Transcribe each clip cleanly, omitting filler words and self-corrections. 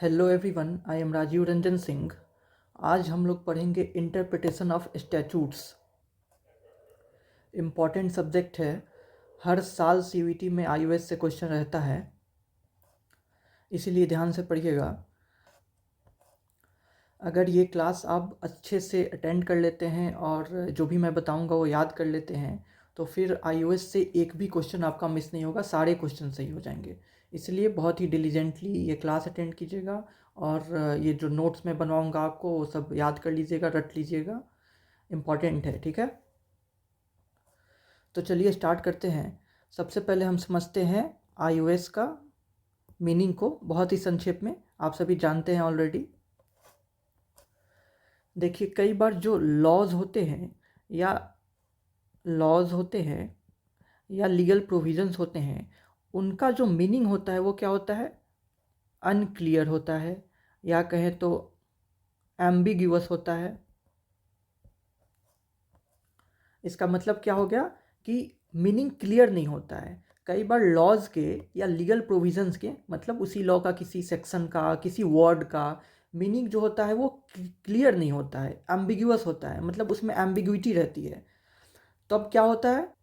Hello everyone, I am Rajeev Ranjan Singh. आज हम लोग पढ़ेंगे interpretation of statutes. Important subject है। हर साल सीयूईटी में आईओएस से क्वेश्चन रहता है, इसीलिए ध्यान से पढ़िएगा। अगर ये क्लास आप अच्छे से अटेंड कर लेते हैं और जो भी मैं बताऊंगा वो याद कर लेते हैं तो फिर आईओएस से एक भी क्वेश्चन आपका मिस नहीं होगा, सारे क्वेश्चन सही हो जाएंगे। इसलिए बहुत ही डिलीजेंटली ये क्लास अटेंड कीजिएगा और ये जो नोट्स मैं बनवाऊंगा आपको वो सब याद कर लीजिएगा, रट लीजिएगा। इम्पॉर्टेंट है, ठीक है। तो चलिए स्टार्ट करते हैं। सबसे पहले हम समझते हैं आईओएस का मीनिंग को बहुत ही संक्षेप में। आप सभी जानते हैं ऑलरेडी। देखिए, कई बार जो लॉज होते हैं या लीगल प्रोविजंस होते हैं, उनका जो मीनिंग होता है वो क्या होता है? अनक्लियर होता है, या कहें तो एम्बिग्यूअस होता है। इसका मतलब क्या हो गया कि मीनिंग क्लियर नहीं होता है। कई बार लॉज के या लीगल प्रोविजंस के, मतलब उसी लॉ का किसी सेक्शन का, किसी वर्ड का मीनिंग जो होता है वो क्लियर नहीं होता है, एम्बिग्यूअस होता है, मतलब उसमें एम्बिग्विटी रहती है। तब क्या होता है?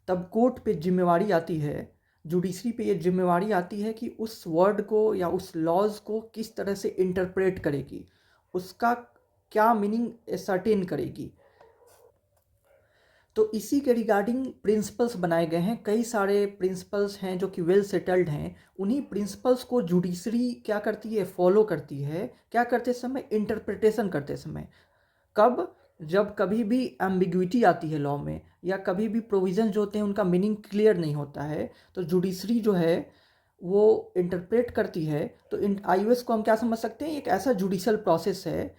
तब कोर्ट पे जिम्मेवारी आती है, जुडिशरी पे ये जिम्मेवारी आती है कि उस वर्ड को या उस लॉज को किस तरह से इंटरप्रेट करेगी, उसका क्या मीनिंग सर्टेन करेगी। तो इसी के रिगार्डिंग प्रिंसिपल्स बनाए गए हैं। कई सारे प्रिंसिपल्स हैं जो कि वेल सेटल्ड हैं। उन्हीं प्रिंसिपल्स को जुडिशरी क्या करती है? फॉलो करती है। क्या करते समय? इंटरप्रिटेशन करते समय। कब? जब कभी भी एम्बिग्विटी आती है लॉ में, या कभी भी प्रोविजन जो होते हैं उनका मीनिंग क्लियर नहीं होता है, तो जुडिशरी जो है वो इंटरप्रेट करती है। तो आईओएस को हम क्या समझ सकते हैं? एक ऐसा जुडिशल प्रोसेस है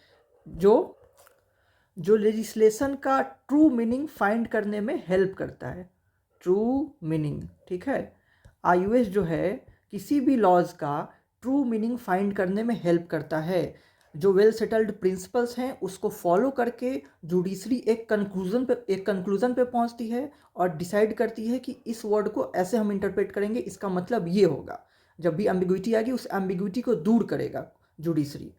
जो जो लेजिस्लेशन का ट्रू मीनिंग फाइंड करने में हेल्प करता है। ट्रू मीनिंग, ठीक है। आईओएस जो है किसी भी लॉज का ट्रू मीनिंग फाइंड करने में हेल्प करता है। जो वेल सेटल्ड प्रिंसिपल्स हैं उसको फॉलो करके जुडिशरी एक कंक्लूजन पे पहुंचती है और डिसाइड करती है कि इस वर्ड को ऐसे हम इंटरप्रेट करेंगे, इसका मतलब ये होगा। जब भी एम्बिग्विटी आएगी उस एम्बिग्विटी को दूर करेगा जुडिशरी।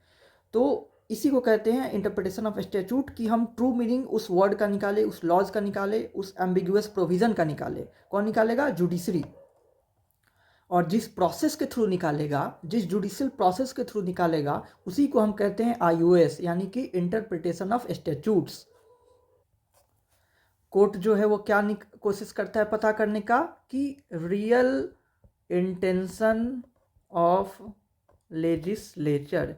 तो इसी को कहते हैं इंटरप्रिटेशन ऑफ स्टैट्यूट, कि हम ट्रू मीनिंग उस वर्ड का निकाले, उस लॉज का निकाले, उस एम्बिगुअस प्रोविजन का निकाले। कौन निकालेगा? जुडिशरी। और जिस प्रोसेस के थ्रू निकालेगा, जिस जुडिशियल प्रोसेस के थ्रू निकालेगा, उसी को हम कहते हैं आईओएस, यानी कि इंटरप्रिटेशन ऑफ स्टैट्यूट्स। कोर्ट जो है वो क्या कोशिश करता है पता करने का कि रियल इंटेंशन ऑफ लेजिस्लेचर,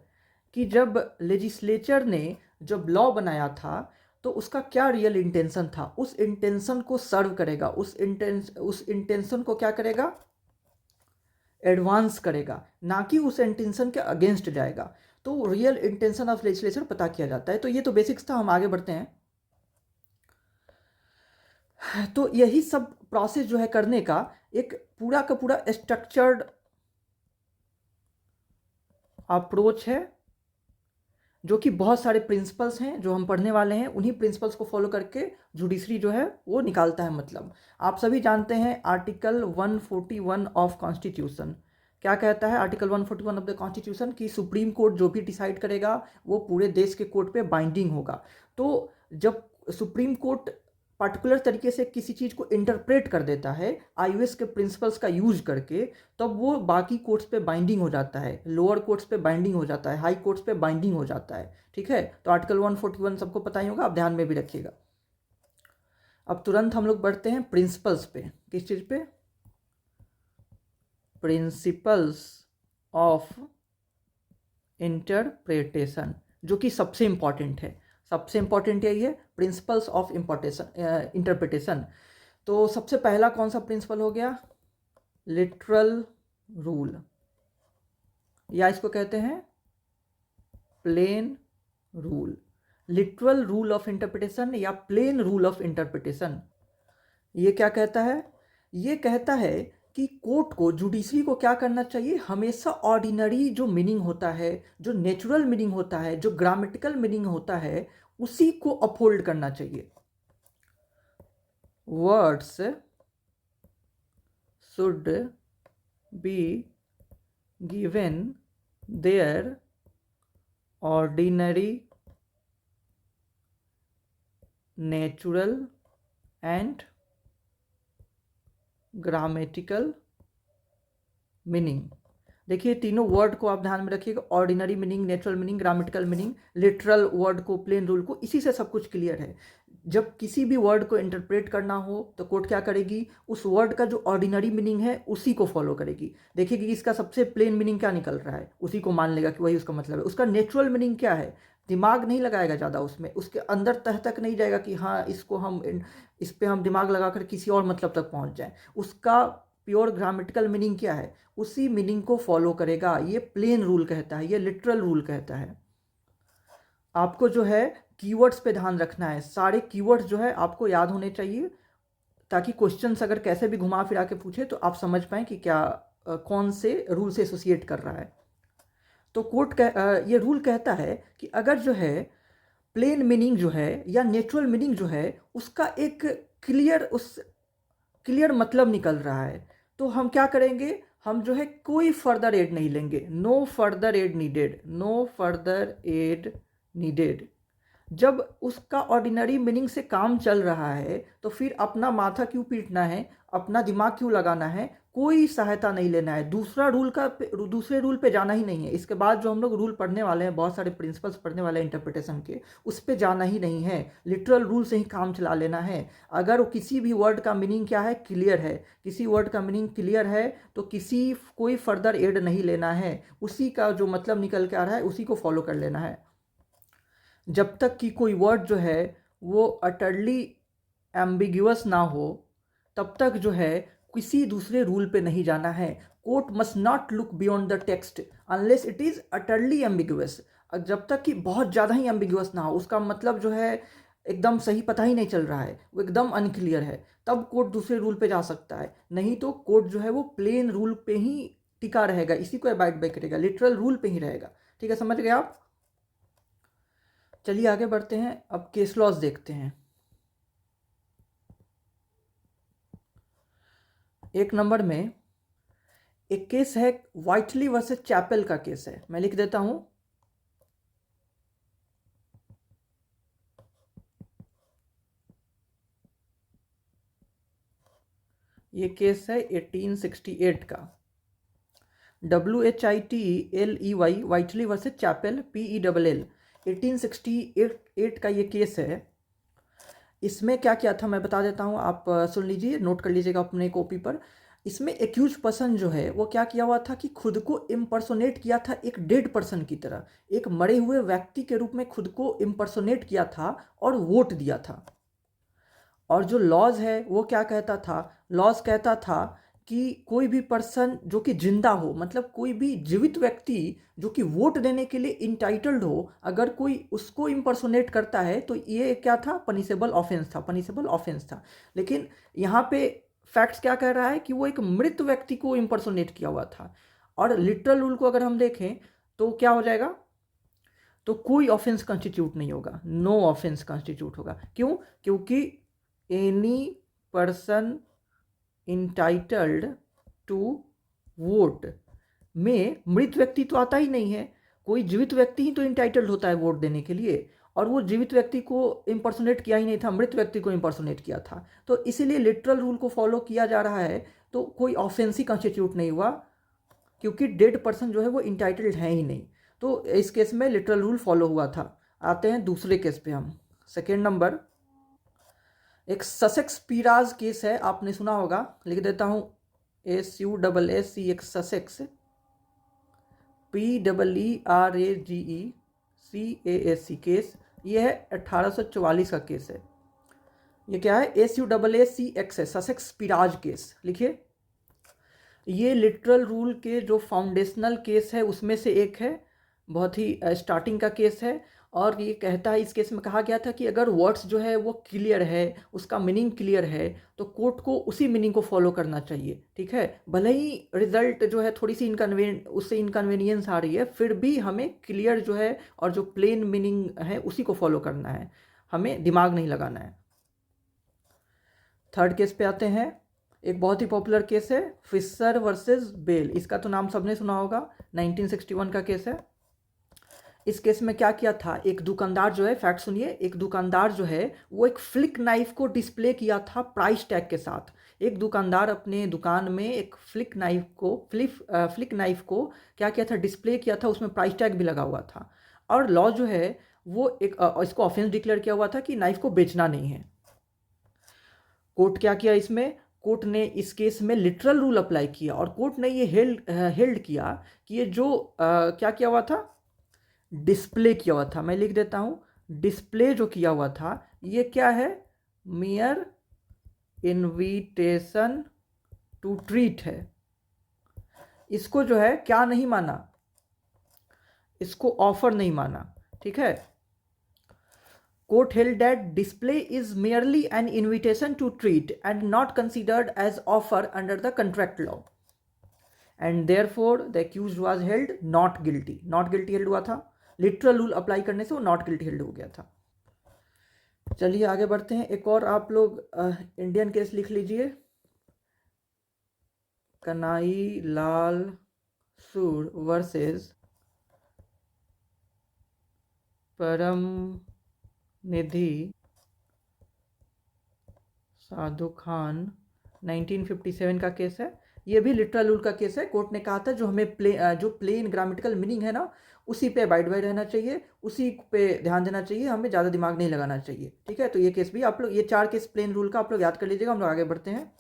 कि जब लेजिस्लेचर ने जब लॉ बनाया था तो उसका क्या रियल इंटेंशन था, उस इंटेंशन को सर्व करेगा, उस इंटेंशन को क्या करेगा? एडवांस करेगा, ना कि उस इंटेंशन के अगेंस्ट जाएगा। तो रियल इंटेंशन ऑफ लेजिस्लेचर पता किया जाता है। तो ये तो बेसिक्स था, हम आगे बढ़ते हैं। तो यही सब प्रोसेस जो है करने का एक पूरा का पूरा स्ट्रक्चर्ड अप्रोच है, जो कि बहुत सारे प्रिंसिपल्स हैं जो हम पढ़ने वाले हैं। उन्हीं प्रिंसिपल्स को फॉलो करके जुडिशरी जो है वो निकालता है। मतलब आप सभी जानते हैं आर्टिकल 141 ऑफ कॉन्स्टिट्यूशन क्या कहता है? आर्टिकल 141 ऑफ द कॉन्स्टिट्यूशन कि सुप्रीम कोर्ट जो भी डिसाइड करेगा वो पूरे देश के कोर्ट पे बाइंडिंग होगा। तो जब सुप्रीम कोर्ट पर्टिकुलर तरीके से किसी चीज़ को इंटरप्रेट कर देता है आईओएस के प्रिंसिपल्स का यूज करके, तब वो बाकी कोर्ट्स पे बाइंडिंग हो जाता है, लोअर कोर्ट्स पे बाइंडिंग हो जाता है, हाई कोर्ट्स पे बाइंडिंग हो जाता है। ठीक है, तो आर्टिकल 141 सबको पता ही होगा, आप ध्यान में भी रखिएगा। अब तुरंत हम लोग बढ़ते हैं प्रिंसिपल्स पे। किस चीज़ पे? प्रिंसिपल्स ऑफ इंटरप्रिटेशन, जो कि सबसे इंपॉर्टेंट है। सबसे इंपॉर्टेंट यही है, प्रिंसिपल्स ऑफ इंटरप्रिटेशन। तो सबसे पहला कौन सा प्रिंसिपल हो गया? लिटरल रूल, या इसको कहते हैं plain rule. Literal rule of interpretation या प्लेन रूल ऑफ इंटरप्रिटेशन, ये क्या कहता है? ये कहता है कि कोर्ट को, जुडिशरी को क्या करना चाहिए? हमेशा ऑर्डिनरी जो मीनिंग होता है, जो नेचुरल मीनिंग होता है, जो ग्रामेटिकल मीनिंग होता है, उसी को अपहोल्ड करना चाहिए। Words should be given their ordinary natural and grammatical meaning. देखिए तीनों वर्ड को आप ध्यान में रखिएगा, ordinary meaning, natural meaning, grammatical meaning, literal word को, प्लेन रूल को, इसी से सब कुछ क्लियर है। जब किसी भी वर्ड को इंटरप्रेट करना हो तो कोर्ट क्या करेगी, उस वर्ड का जो ऑर्डिनरी मीनिंग है उसी को फॉलो करेगी। देखिए कि इसका सबसे प्लेन मीनिंग क्या निकल रहा है, उसी को मान लेगा कि वही उसका मतलब है। उसका नेचुरल मीनिंग क्या है, दिमाग नहीं लगाएगा ज़्यादा उसमें, उसके अंदर तह तक नहीं जाएगा कि हाँ इसको हम इस पे हम दिमाग लगाकर किसी और मतलब तक पहुँच जाएं। उसका प्योर ग्रामेटिकल मीनिंग क्या है, उसी मीनिंग को फॉलो करेगा। ये प्लेन रूल कहता है, ये लिटरल रूल कहता है। आपको जो है कीवर्ड्स पे ध्यान रखना है, सारे कीवर्ड्स जो है आपको याद होने चाहिए, ताकि क्वेश्चंस अगर कैसे भी घुमा फिरा के पूछे तो आप समझ पाएँ कि क्या कौन से रूल से एसोसिएट कर रहा है। तो ये रूल कहता है कि अगर जो है प्लेन मीनिंग जो है या नेचुरल मीनिंग जो है उसका एक क्लियर मतलब निकल रहा है, तो हम क्या करेंगे, हम जो है कोई फर्दर एड नहीं लेंगे। No further aid needed, no further aid needed. जब उसका ऑर्डिनरी मीनिंग से काम चल रहा है तो फिर अपना माथा क्यों पीटना है, अपना दिमाग क्यों लगाना है, कोई सहायता नहीं लेना है, दूसरे रूल पे जाना ही नहीं है। इसके बाद जो हम लोग रूल पढ़ने वाले हैं, बहुत सारे प्रिंसिपल्स पढ़ने वाले हैं इंटरप्रिटेशन के, उस पे जाना ही नहीं है, लिटरल रूल से ही काम चला लेना है। अगर किसी भी वर्ड का मीनिंग क्या है, क्लियर है, किसी वर्ड का मीनिंग क्लियर है तो कोई फर्दर एड नहीं लेना है, उसी का जो मतलब निकल के आ रहा है उसी को फॉलो कर लेना है। जब तक कि कोई वर्ड जो है वो अटरली एम्बिग्यूअस ना हो तब तक जो है किसी दूसरे रूल पे नहीं जाना है। Court must not look beyond the text unless it is utterly ambiguous. जब तक कि बहुत ज़्यादा ही एम्बिग्यूअस ना हो, उसका मतलब जो है एकदम सही पता ही नहीं चल रहा है, वो एकदम अनक्लियर है, तब कोर्ट दूसरे रूल पे जा सकता है। नहीं तो कोर्ट जो है वो प्लेन रूल पे ही टिका रहेगा, इसी को अबाइड बाय करेगा, लिटरल रूल पे ही रहेगा। ठीक है, समझ गए आप। चलिए आगे बढ़ते हैं, अब केस लॉज देखते हैं। एक नंबर में एक केस है, व्हाइटली वर्सेस चैपल का केस है, मैं लिख देता हूं। ये केस है 1868 का, WHITLEY, व्हाइटली वर्सेस चैपल, PELL। 1868 का ये केस है। इसमें क्या किया था मैं बता देता हूँ, आप सुन लीजिए, नोट कर लीजिएगा अपने कॉपी पर। इसमें एक्यूज पर्सन जो है वो क्या किया हुआ था कि खुद को इम्पर्सोनेट किया था एक डेड पर्सन की तरह, एक मरे हुए व्यक्ति के रूप में खुद को इम्पर्सोनेट किया था और वोट दिया था। और जो लॉज है वो क्या कहता था, लॉज कहता था कि कोई भी पर्सन जो कि जिंदा हो, मतलब कोई भी जीवित व्यक्ति जो कि वोट देने के लिए इंटाइटल्ड हो, अगर कोई उसको इम्पर्सोनेट करता है तो ये क्या था, पनिशेबल ऑफेंस था, पनिशेबल ऑफेंस था। लेकिन यहाँ पे फैक्ट्स क्या कह रहा है कि वो एक मृत व्यक्ति को इम्पर्सोनेट किया हुआ था। और लिटरल रूल को अगर हम देखें तो क्या हो जाएगा, तो कोई ऑफेंस कंस्टिट्यूट नहीं होगा, नो ऑफेंस कंस्टिट्यूट होगा। क्यों, क्योंकि any person entitled to vote में मृत व्यक्ति तो आता ही नहीं है, कोई जीवित व्यक्ति ही तो इंटाइटल्ड होता है वोट देने के लिए, और वो जीवित व्यक्ति को इम्पर्सोनेट किया ही नहीं था, मृत व्यक्ति को इम्पर्सोनेट किया था। तो इसीलिए लिटरल रूल को फॉलो किया जा रहा है, तो कोई ऑफेंस ही कंस्टिट्यूट नहीं हुआ, क्योंकि डेड पर्सन जो है वो इंटाइटल्ड है ही नहीं। तो इस केस में लिटरल रूल फॉलो हुआ था। आते हैं दूसरे केस पे हम, सेकेंड नंबर। एक ससेक्स पीराज केस है, आपने सुना होगा, लिख देता हूं, SUSSE, एक ससेक्स, PEERAGECASC केस। ये है 1844 का केस है। ये क्या है, SUSSEX है, ससेक्स पीराज केस। लिखिए, ये लिटरल रूल के जो फाउंडेशनल केस है उसमें से एक है, बहुत ही स्टार्टिंग का केस है। और ये कहता है, इस केस में कहा गया था कि अगर वर्ड्स जो है वो क्लियर है, उसका मीनिंग क्लियर है, तो कोर्ट को उसी मीनिंग को फॉलो करना चाहिए। ठीक है, भले ही रिजल्ट जो है थोड़ी सी उससे इनकन्वीनियंस आ रही है, फिर भी हमें क्लियर जो है और जो प्लेन मीनिंग है उसी को फॉलो करना है, हमें दिमाग नहीं लगाना है। थर्ड केस पे आते हैं। एक बहुत ही पॉपुलर केस है फिशर वर्सेस बेल, इसका तो नाम सबने सुना होगा, 1961 का केस है। इस केस में क्या किया था, एक दुकानदार जो है, फैक्ट सुनिए, एक दुकानदार जो है वो एक फ्लिक नाइफ को डिस्प्ले किया था प्राइस टैग के साथ। एक दुकानदार अपने दुकान में एक फ्लिक नाइफ को क्या किया था, डिस्प्ले किया था, उसमें प्राइस टैग भी लगा हुआ था। और लॉ जो है वो इसको ऑफेंस डिक्लेयर किया हुआ था कि नाइफ को बेचना नहीं है। कोर्ट क्या किया इसमें, कोर्ट ने इस केस में लिटरल रूल अप्लाई किया और कोर्ट ने ये हेल्ड किया कि ये जो क्या किया हुआ था, डिस्प्ले किया हुआ था, मैं लिख देता हूँ, डिस्प्ले जो किया हुआ था ये क्या है, मियर इनविटेशन टू ट्रीट है। इसको जो है क्या नहीं माना, इसको ऑफर नहीं माना, ठीक है। Court held that display is merely an invitation to treat and not considered as offer under the contract law, and therefore the accused was held not guilty। not guilty held हुआ था, literal rule apply करने से वो not guilty held हो गया था। चलिए आगे बढ़ते हैं। एक और आप लोग इंडियन केस लिख लीजिए, कनाई लाल सूर वर्सेस परम निधि साधु खान, 1957 का केस है। ये भी लिटरल रूल का केस है। कोर्ट ने कहा था जो हमें जो प्लेन ग्रामेटिकल मीनिंग है ना, उसी पे अबाइड बाई रहना चाहिए, उसी पे ध्यान देना चाहिए, हमें ज़्यादा दिमाग नहीं लगाना चाहिए, ठीक है। तो ये केस भी आप लोग, ये 4 केस प्लेन रूल का आप लोग याद कर लीजिएगा। हम लोग आगे बढ़ते हैं।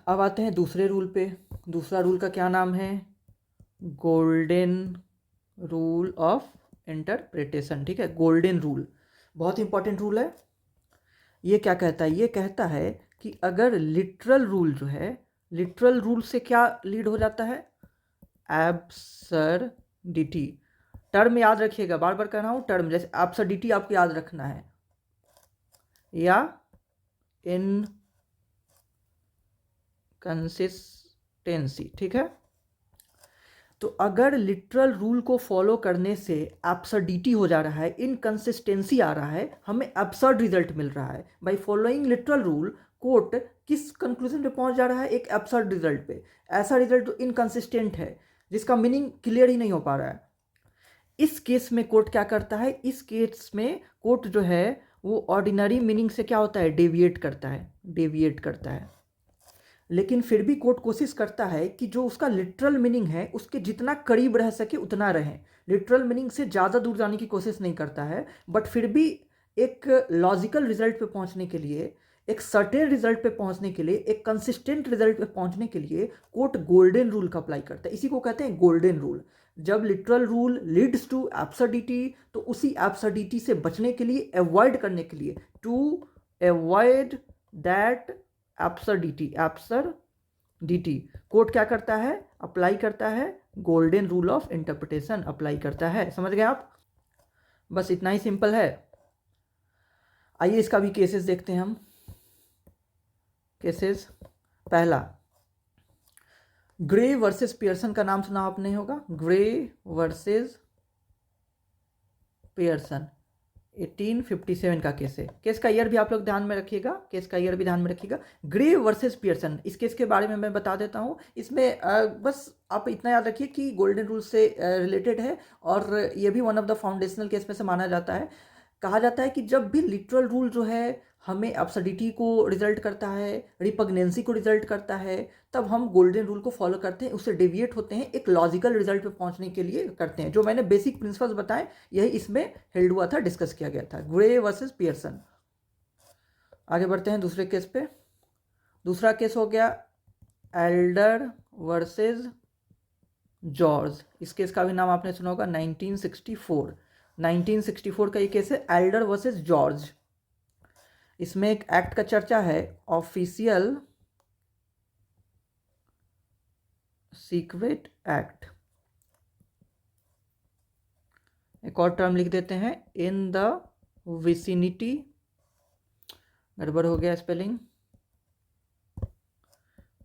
अब आते हैं दूसरे रूल पे। दूसरा रूल का क्या नाम है, गोल्डन रूल ऑफ इंटरप्रिटेशन, ठीक है। गोल्डन रूल बहुत इंपॉर्टेंट रूल है। ये क्या कहता है, ये कहता है कि अगर लिटरल रूल जो है, लिटरल रूल से क्या लीड हो जाता है, एब्सर्डिटी। टर्म याद रखिएगा, बार बार कह रहा हूँ टर्म, जैसे एब्सर्डिटी आपको याद रखना है, या इनकंसिस्टेंसी, ठीक है। तो अगर लिटरल रूल को फॉलो करने से एब्सर्डिटी हो जा रहा है, इनकंसिस्टेंसी आ रहा है, हमें एब्सर्ड रिजल्ट मिल रहा है, by following literal rule court किस कंक्लूजन पे पहुंच जा रहा है, एक एब्सर्ड रिजल्ट पे। ऐसा रिजल्ट जो इनकंसिस्टेंट है, जिसका मीनिंग क्लियर ही नहीं हो पा रहा है। इस केस में कोर्ट क्या करता है, इस केस में कोर्ट जो है वो ऑर्डिनरी मीनिंग से क्या होता है, डेविएट करता है, डेविएट करता है। लेकिन फिर भी कोर्ट कोशिश करता है कि जो उसका लिटरल मीनिंग है उसके जितना करीब रह सके उतना रहे, लिटरल मीनिंग से ज़्यादा दूर जाने की कोशिश नहीं करता है, बट फिर भी एक लॉजिकल रिजल्ट पे पहुंचने के लिए, एक सर्टेन रिजल्ट पे पहुंचने के लिए, एक कंसिस्टेंट रिजल्ट पे पहुंचने के लिए कोर्ट गोल्डन रूल का अप्लाई करता है। इसी को कहते हैं गोल्डन रूल। जब literal rule leads to absurdity, तो उसी एब्सर्डिटी से बचने के लिए, अवॉइड करने के लिए, to avoid that absurdity, court क्या करता है, अप्लाई करता है golden rule of interpretation apply करता है। समझ गए आप, बस इतना ही सिंपल है। आइए इसका भी केसेस देखते हैं हम। केसेस, पहला ग्रे वर्सेस पियर्सन का नाम सुना आपने होगा, ग्रे वर्सेस पियर्सन 1857 का केस है। केस का ईयर भी आप लोग ध्यान में रखिएगा, केस का ईयर भी ध्यान में रखिएगा। ग्रे वर्सेस पियर्सन, इस केस के बारे में मैं बता देता हूँ। इसमें बस आप इतना याद रखिए कि गोल्डन रूल से रिलेटेड है, और ये भी one of the foundational case में से माना जाता है। कहा जाता है कि जब भी लिटरल रूल जो है हमें एब्सर्डिटी को रिजल्ट करता है, रिपग्नेंसी को रिजल्ट करता है, तब हम गोल्डन रूल को फॉलो करते हैं, उससे डेविएट होते हैं, एक लॉजिकल रिजल्ट पे पहुंचने के लिए करते हैं। जो मैंने बेसिक प्रिंसिपल्स बताए यही इसमें हेल्ड हुआ था, डिस्कस किया गया था, ग्रे वर्सेस पियर्सन। आगे बढ़ते हैं दूसरे केस पे। दूसरा केस हो गया एल्डर वर्सेस जॉर्ज। इस केस का भी नाम आपने सुना होगा, 1964 का ये केस है, एल्डर वर्सेस जॉर्ज। इसमें एक एक्ट का चर्चा है, ऑफिशियल सीक्रेट एक्ट। एक और टर्म लिख देते हैं, इन द विसिनिटी, गड़बड़ हो गया स्पेलिंग,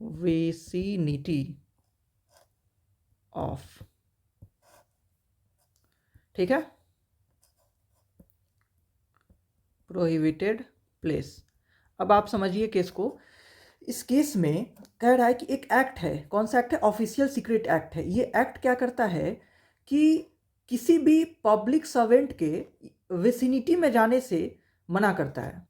विसिनिटी ऑफ, ठीक है, प्रोहिबिटेड प्लेस। अब आप समझिए केस को। इस केस में कह रहा है कि एक एक्ट है, कौन सा एक्ट है? ऑफिशियल सीक्रेट एक्ट है। ये एक्ट क्या करता है कि किसी भी पब्लिक सर्वेंट के विसिनिटी में जाने से मना करता है,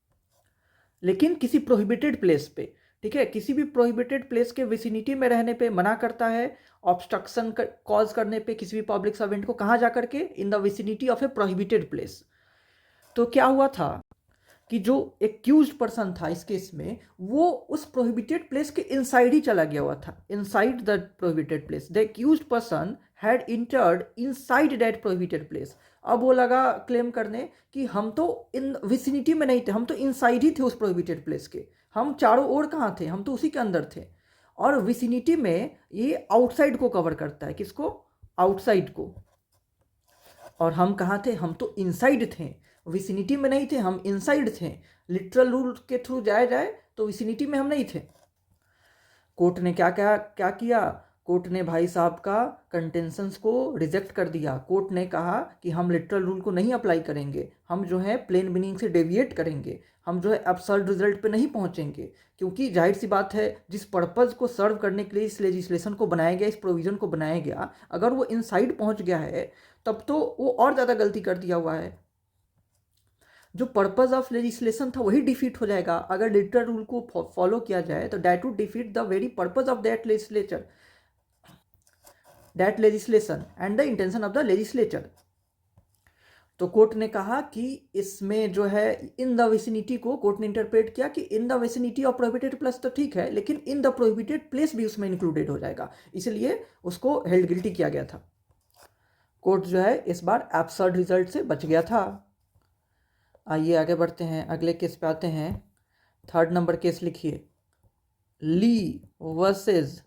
लेकिन किसी प्रोहिबिटेड प्लेस पे, ठीक है, किसी भी प्रोहिबिटेड प्लेस के विसिनिटी में रहने पे मना करता है। ऑब्स्ट्रक्शन कॉज करने पे किसी भी पब्लिक सर्वेंट को, कहाँ जा करके? In the vicinity of A prohibited place. तो क्या हुआ था कि जो एक्यूज्ड पर्सन था इस केस में, वो उस प्रोहिबिटेड प्लेस के इनसाइड ही चला गया हुआ था, inside the prohibited place. The accused person had entered inside that prohibited place. अब वो लगा क्लेम करने कि हम तो इन विसिनिटी में नहीं थे, हम तो इनसाइड ही थे उस प्रोहिबिटेड प्लेस के, हम चारों ओर कहाँ थे, हम तो उसी के अंदर थे। और विसिनिटी में ये आउटसाइड को कवर करता है, किसको? आउटसाइड को। और हम कहाँ थे? हम तो इनसाइड थे, विसिनिटी में नहीं थे, हम इनसाइड थे। लिटरल रूल के थ्रू जाया जाए तो विसिनिटी में हम नहीं थे। कोर्ट ने क्या किया? कोर्ट ने भाई साहब का कंटेंशंस को रिजेक्ट कर दिया। कोर्ट ने कहा कि हम लिटरल रूल को नहीं अप्लाई करेंगे, हम जो है प्लेन मीनिंग से डेविएट करेंगे, हम जो है अब्सर्ड रिजल्ट पे नहीं पहुंचेंगे। क्योंकि जाहिर सी बात है, जिस पर्पज़ को सर्व करने के लिए इस लेजिस्लेशन को बनाया गया, इस प्रोविज़न को बनाया गया, अगर वो इनसाइड पहुंच गया है तब तो वो और ज़्यादा गलती कर दिया हुआ है। जो पर्पज़ ऑफ लेजिस्लेशन था वही डिफीट हो जाएगा। अगर लिटरल रूल को फॉलो किया जाए तो that would defeat the very purpose of that legislature, that legislation and the intention of the legislature. तो कोर्ट ने कहा कि इसमें जो है इन द विसिनिटी को कोर्ट ने इंटरप्रेट किया कि in the vicinity of prohibited place तो ठीक है, लेकिन इन द प्रोहिबिटेड प्लेस भी उसमें इंक्लूडेड हो जाएगा, इसलिए उसको हेल्ड गिल्टी किया गया था। कोर्ट जो है इस बार एब्सर्ड रिजल्ट से बच गया था। आइए आगे बढ़ते हैं, अगले केस पे आते हैं। 3rd नंबर केस लिखिए, ली वर्सेस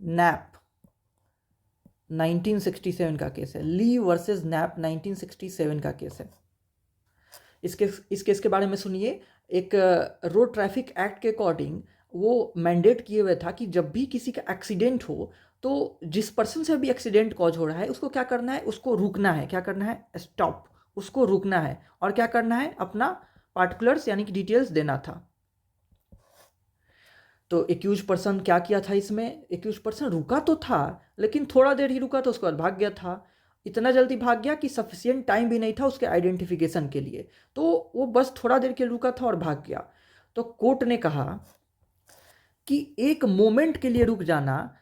नैप 1967 का केस है। ली वर्सेस नैप 1967 का केस है। इस केस के बारे में सुनिए। एक रोड ट्रैफिक एक्ट के अकॉर्डिंग वो मैंडेट किए हुए था कि जब भी किसी का एक्सीडेंट हो तो जिस पर्सन से भी एक्सीडेंट कॉज हो रहा है उसको क्या करना है? उसको रुकना है। क्या करना है? स्टॉप, उसको रुकना है। और क्या करना है? अपना पार्टिकुलर्स यानी कि डिटेल्स देना था। तो एक्यूज पर्सन क्या किया था इसमें? एक्यूज पर्सन रुका तो था, लेकिन थोड़ा देर ही रुका तो उसके बाद भाग गया था। इतना जल्दी भाग गया कि सफिशिएंट टाइम भी नहीं था उसके आइडेंटिफिकेशन के लिए, तो वो बस थोड़ा देर के लिए रुका था और भाग गया। तो कोर्ट ने कहा कि एक मोमेंट के लिए रुक जाना,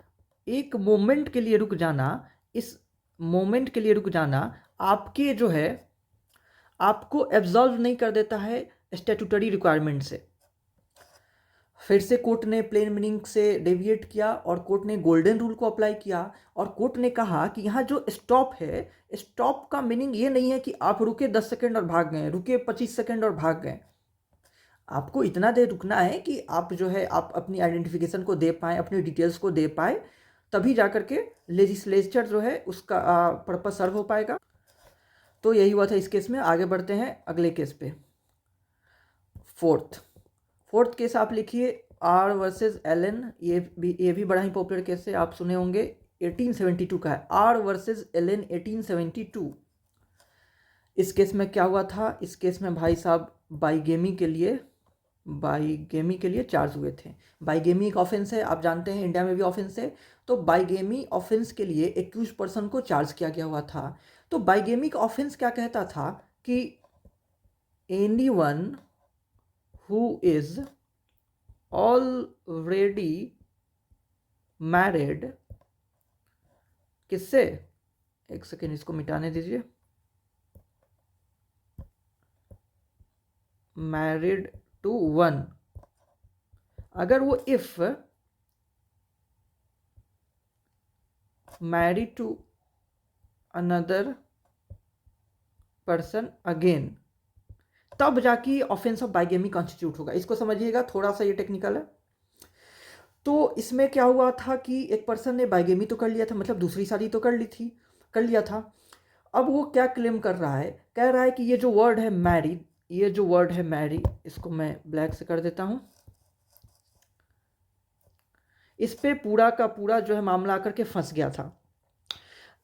एक मोमेंट के लिए रुक जाना, इस मोमेंट के लिए रुक जाना आपके जो है आपको एब्जॉल्व नहीं कर देता है स्टैट्यूटरी रिक्वायरमेंट से। फिर से कोर्ट ने प्लेन मीनिंग से डेविएट किया और कोर्ट ने गोल्डन रूल को अप्लाई किया। और कोर्ट ने कहा कि यहाँ जो स्टॉप है, स्टॉप का मीनिंग ये नहीं है कि आप रुके 10 सेकंड और भाग गए, रुके 25 सेकंड और भाग गए। आपको इतना देर रुकना है कि आप जो है आप अपनी आइडेंटिफिकेशन को दे पाएँ, अपनी डिटेल्स को दे पाए, तभी जा कर के लेजिस्लेचर जो है उसका पर्पस सर्व हो पाएगा। तो यही हुआ था इस केस में। आगे बढ़ते हैं अगले केस पे। फोर्थ केस आप लिखिए, आर वर्सेस एलन। ये भी बड़ा ही पॉपुलर केस है, आप सुने होंगे। 1872 का है, आर वर्सेस एलन 1872। इस केस में क्या हुआ था? इस केस में भाई साहब बाईगेमी के लिए चार्ज हुए थे। बाईगेमी एक ऑफेंस है, आप जानते हैं, इंडिया में भी ऑफेंस है। तो बाईगेमी ऑफेंस के लिए एक्यूज पर्सन को चार्ज किया गया हुआ था। तो बाईगेमी का ऑफेंस क्या कहता था कि anyone who is already married, किससे? एक सेकेंड, इसको मिटाने दीजिए। मैरिड टू वन, अगर वो if married to another person again, तब जाके ऑफेंस ऑफ बाइगेमी कॉन्स्टिट्यूट होगा। इसको समझिएगा, थोड़ा सा ये टेक्निकल है। तो इसमें क्या हुआ था कि एक पर्सन ने बाइगेमी तो कर लिया था, मतलब दूसरी शादी तो कर लिया था। अब वो क्या क्लेम कर रहा है? कह रहा है कि ये जो वर्ड है मैरिड, ये जो वर्ड है मैरी, इसको मैं ब्लैक से कर देता हूं। इस पे पूरा का पूरा जो है मामला आकर के फंस गया था।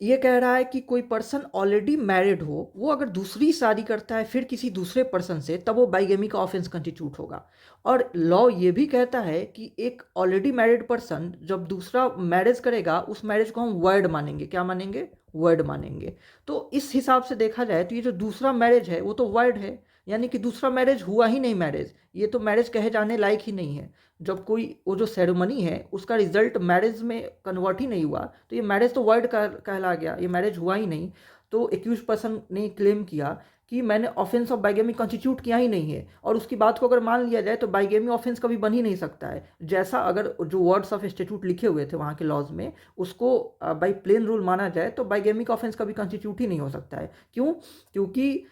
ये कह रहा है कि कोई पर्सन ऑलरेडी मैरिड हो, वो अगर दूसरी शादी करता है फिर किसी दूसरे पर्सन से, तब वो बाइगेमी का ऑफेंस कंस्टिट्यूट होगा। और लॉ ये भी कहता है कि एक ऑलरेडी मैरिड पर्सन जब दूसरा मैरिज करेगा, उस मैरिज को हम वर्ड मानेंगे। क्या मानेंगे? वर्ड मानेंगे। तो इस हिसाब से देखा जाए तो ये जो दूसरा मैरिज है वो तो वर्ड है, यानी कि दूसरा मैरिज हुआ ही नहीं मैरिज, ये तो मैरिज कहे जाने लायक ही नहीं है। जब कोई वो जो सेरेमनी है उसका रिजल्ट मैरिज में कन्वर्ट ही नहीं हुआ, तो ये मैरिज तो वर्ड कहला गया, ये मैरिज हुआ ही नहीं। तो एक्यूज पर्सन ने क्लेम किया कि मैंने ऑफेंस ऑफ बाइगेमी कॉन्स्टिट्यूट किया ही नहीं है, और उसकी बात को अगर मान लिया जाए तो बाइगेमी ऑफेंस कभी बन ही नहीं सकता है। जैसा अगर जो वर्ड्स ऑफ स्टेट्यूट लिखे हुए थे वहाँ के लॉज में, उसको बाई प्लेन रूल माना जाए तो बाइगेमी का ऑफेंस कभी कॉन्स्टिट्यूट ही नहीं हो सकता है। क्यों? क्योंकि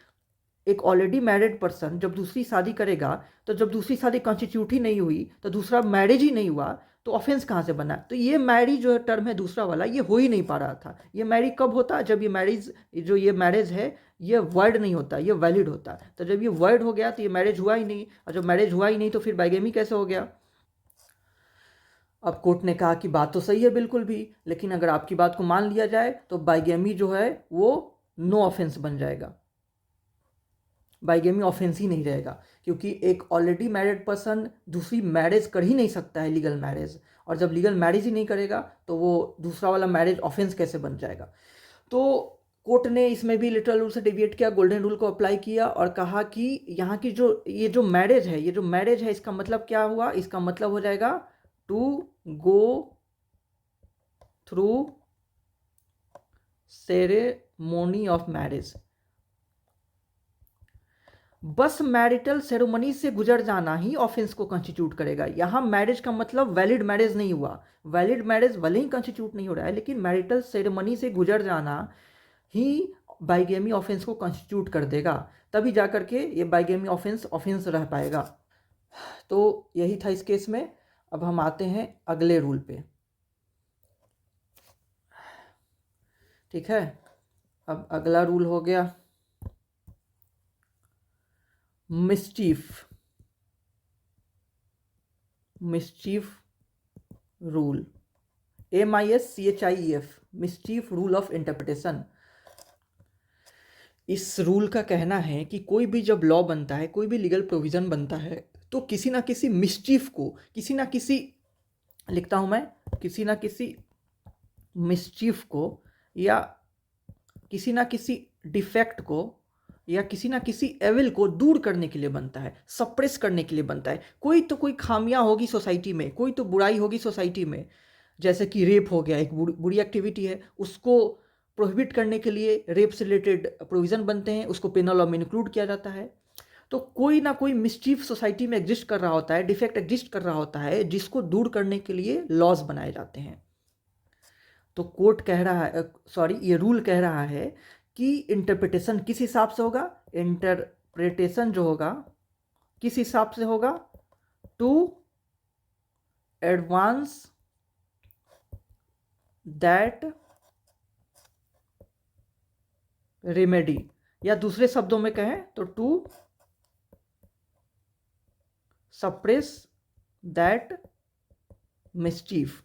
एक ऑलरेडी मैरिड पर्सन जब दूसरी शादी करेगा, तो जब दूसरी शादी कॉन्स्टिट्यूट ही नहीं हुई, तो दूसरा मैरिज ही नहीं हुआ, तो ऑफेंस कहाँ से बना? तो ये मैरी जो टर्म है दूसरा वाला, ये हो ही नहीं पा रहा था। ये मैरी कब होता? जब ये मैरिज जो ये मैरिज है ये वर्ड नहीं होता, ये वैलिड होता। तो जब ये वर्ड हो गया तो ये मैरिज हुआ ही नहीं, और जब मैरिज हुआ ही नहीं तो फिर बाइगेमी कैसे हो गया? अब कोर्ट ने कहा कि बात तो सही है बिल्कुल भी, लेकिन अगर आपकी बात को मान लिया जाए तो बाइगेमी जो है वो नो ऑफेंस बन जाएगा, बाइगेमी ऑफेंस ही नहीं रहेगा। क्योंकि एक ऑलरेडी मैरिड पर्सन दूसरी मैरिज कर ही नहीं सकता है, लीगल मैरिज, और जब लीगल मैरिज ही नहीं करेगा तो वो दूसरा वाला मैरिज ऑफेंस कैसे बन जाएगा? तो कोर्ट ने इसमें भी लिटरल रूल से डिविएट किया, गोल्डन रूल को अप्लाई किया और कहा कि यहाँ की जो ये जो मैरिज है इसका मतलब क्या हुआ? इसका मतलब हो जाएगा to go through ceremony of marriage. बस मैरिटल सेरेमनी से गुजर जाना ही ऑफेंस को कंस्टिट्यूट करेगा। यहाँ मैरिज का मतलब वैलिड मैरिज नहीं हुआ, वैलिड मैरिज भले ही कंस्टिट्यूट नहीं हो रहा है, लेकिन मैरिटल सेरेमनी से गुजर जाना ही बाइगेमी ऑफेंस को कंस्टिट्यूट कर देगा, तभी जा करके ये बाइगेमी ऑफेंस रह पाएगा। तो यही था इस केस में। अब हम आते हैं अगले रूल पे। ठीक है, अब अगला रूल हो गया mischief rule, MISCHIEF, mischief rule of interpretation. इस रूल का कहना है कि कोई भी जब लॉ बनता है, कोई भी लीगल प्रोविज़न बनता है, तो किसी ना किसी मिस्चीफ को, किसी ना किसी, लिखता हूँ मैं, किसी ना किसी मिस्चीफ को, या किसी ना किसी डिफेक्ट को, या किसी ना किसी एविल को दूर करने के लिए बनता है, सप्रेस करने के लिए बनता है। कोई खामियां होगी सोसाइटी में, कोई तो बुराई होगी सोसाइटी में, जैसे कि रेप हो गया, एक बुरी एक्टिविटी है, उसको प्रोहिबिट करने के लिए रेप से रिलेटेड प्रोविज़न बनते हैं, उसको पेनल लॉ में इंक्लूड किया जाता है। तो कोई ना कोई मिस्चीफ सोसाइटी में एग्जिस्ट कर रहा होता है, डिफेक्ट एग्जिस्ट कर रहा होता है, जिसको दूर करने के लिए लॉज बनाए जाते हैं। तो कोर्ट कह रहा है, सॉरी, ये रूल कह रहा है कि इंटरप्रिटेशन किस हिसाब से होगा? इंटरप्रिटेशन जो होगा किस हिसाब से होगा? टू एडवांस दैट रेमेडी, या दूसरे शब्दों में कहें तो टू सप्रेस दैट मिस्चीफ।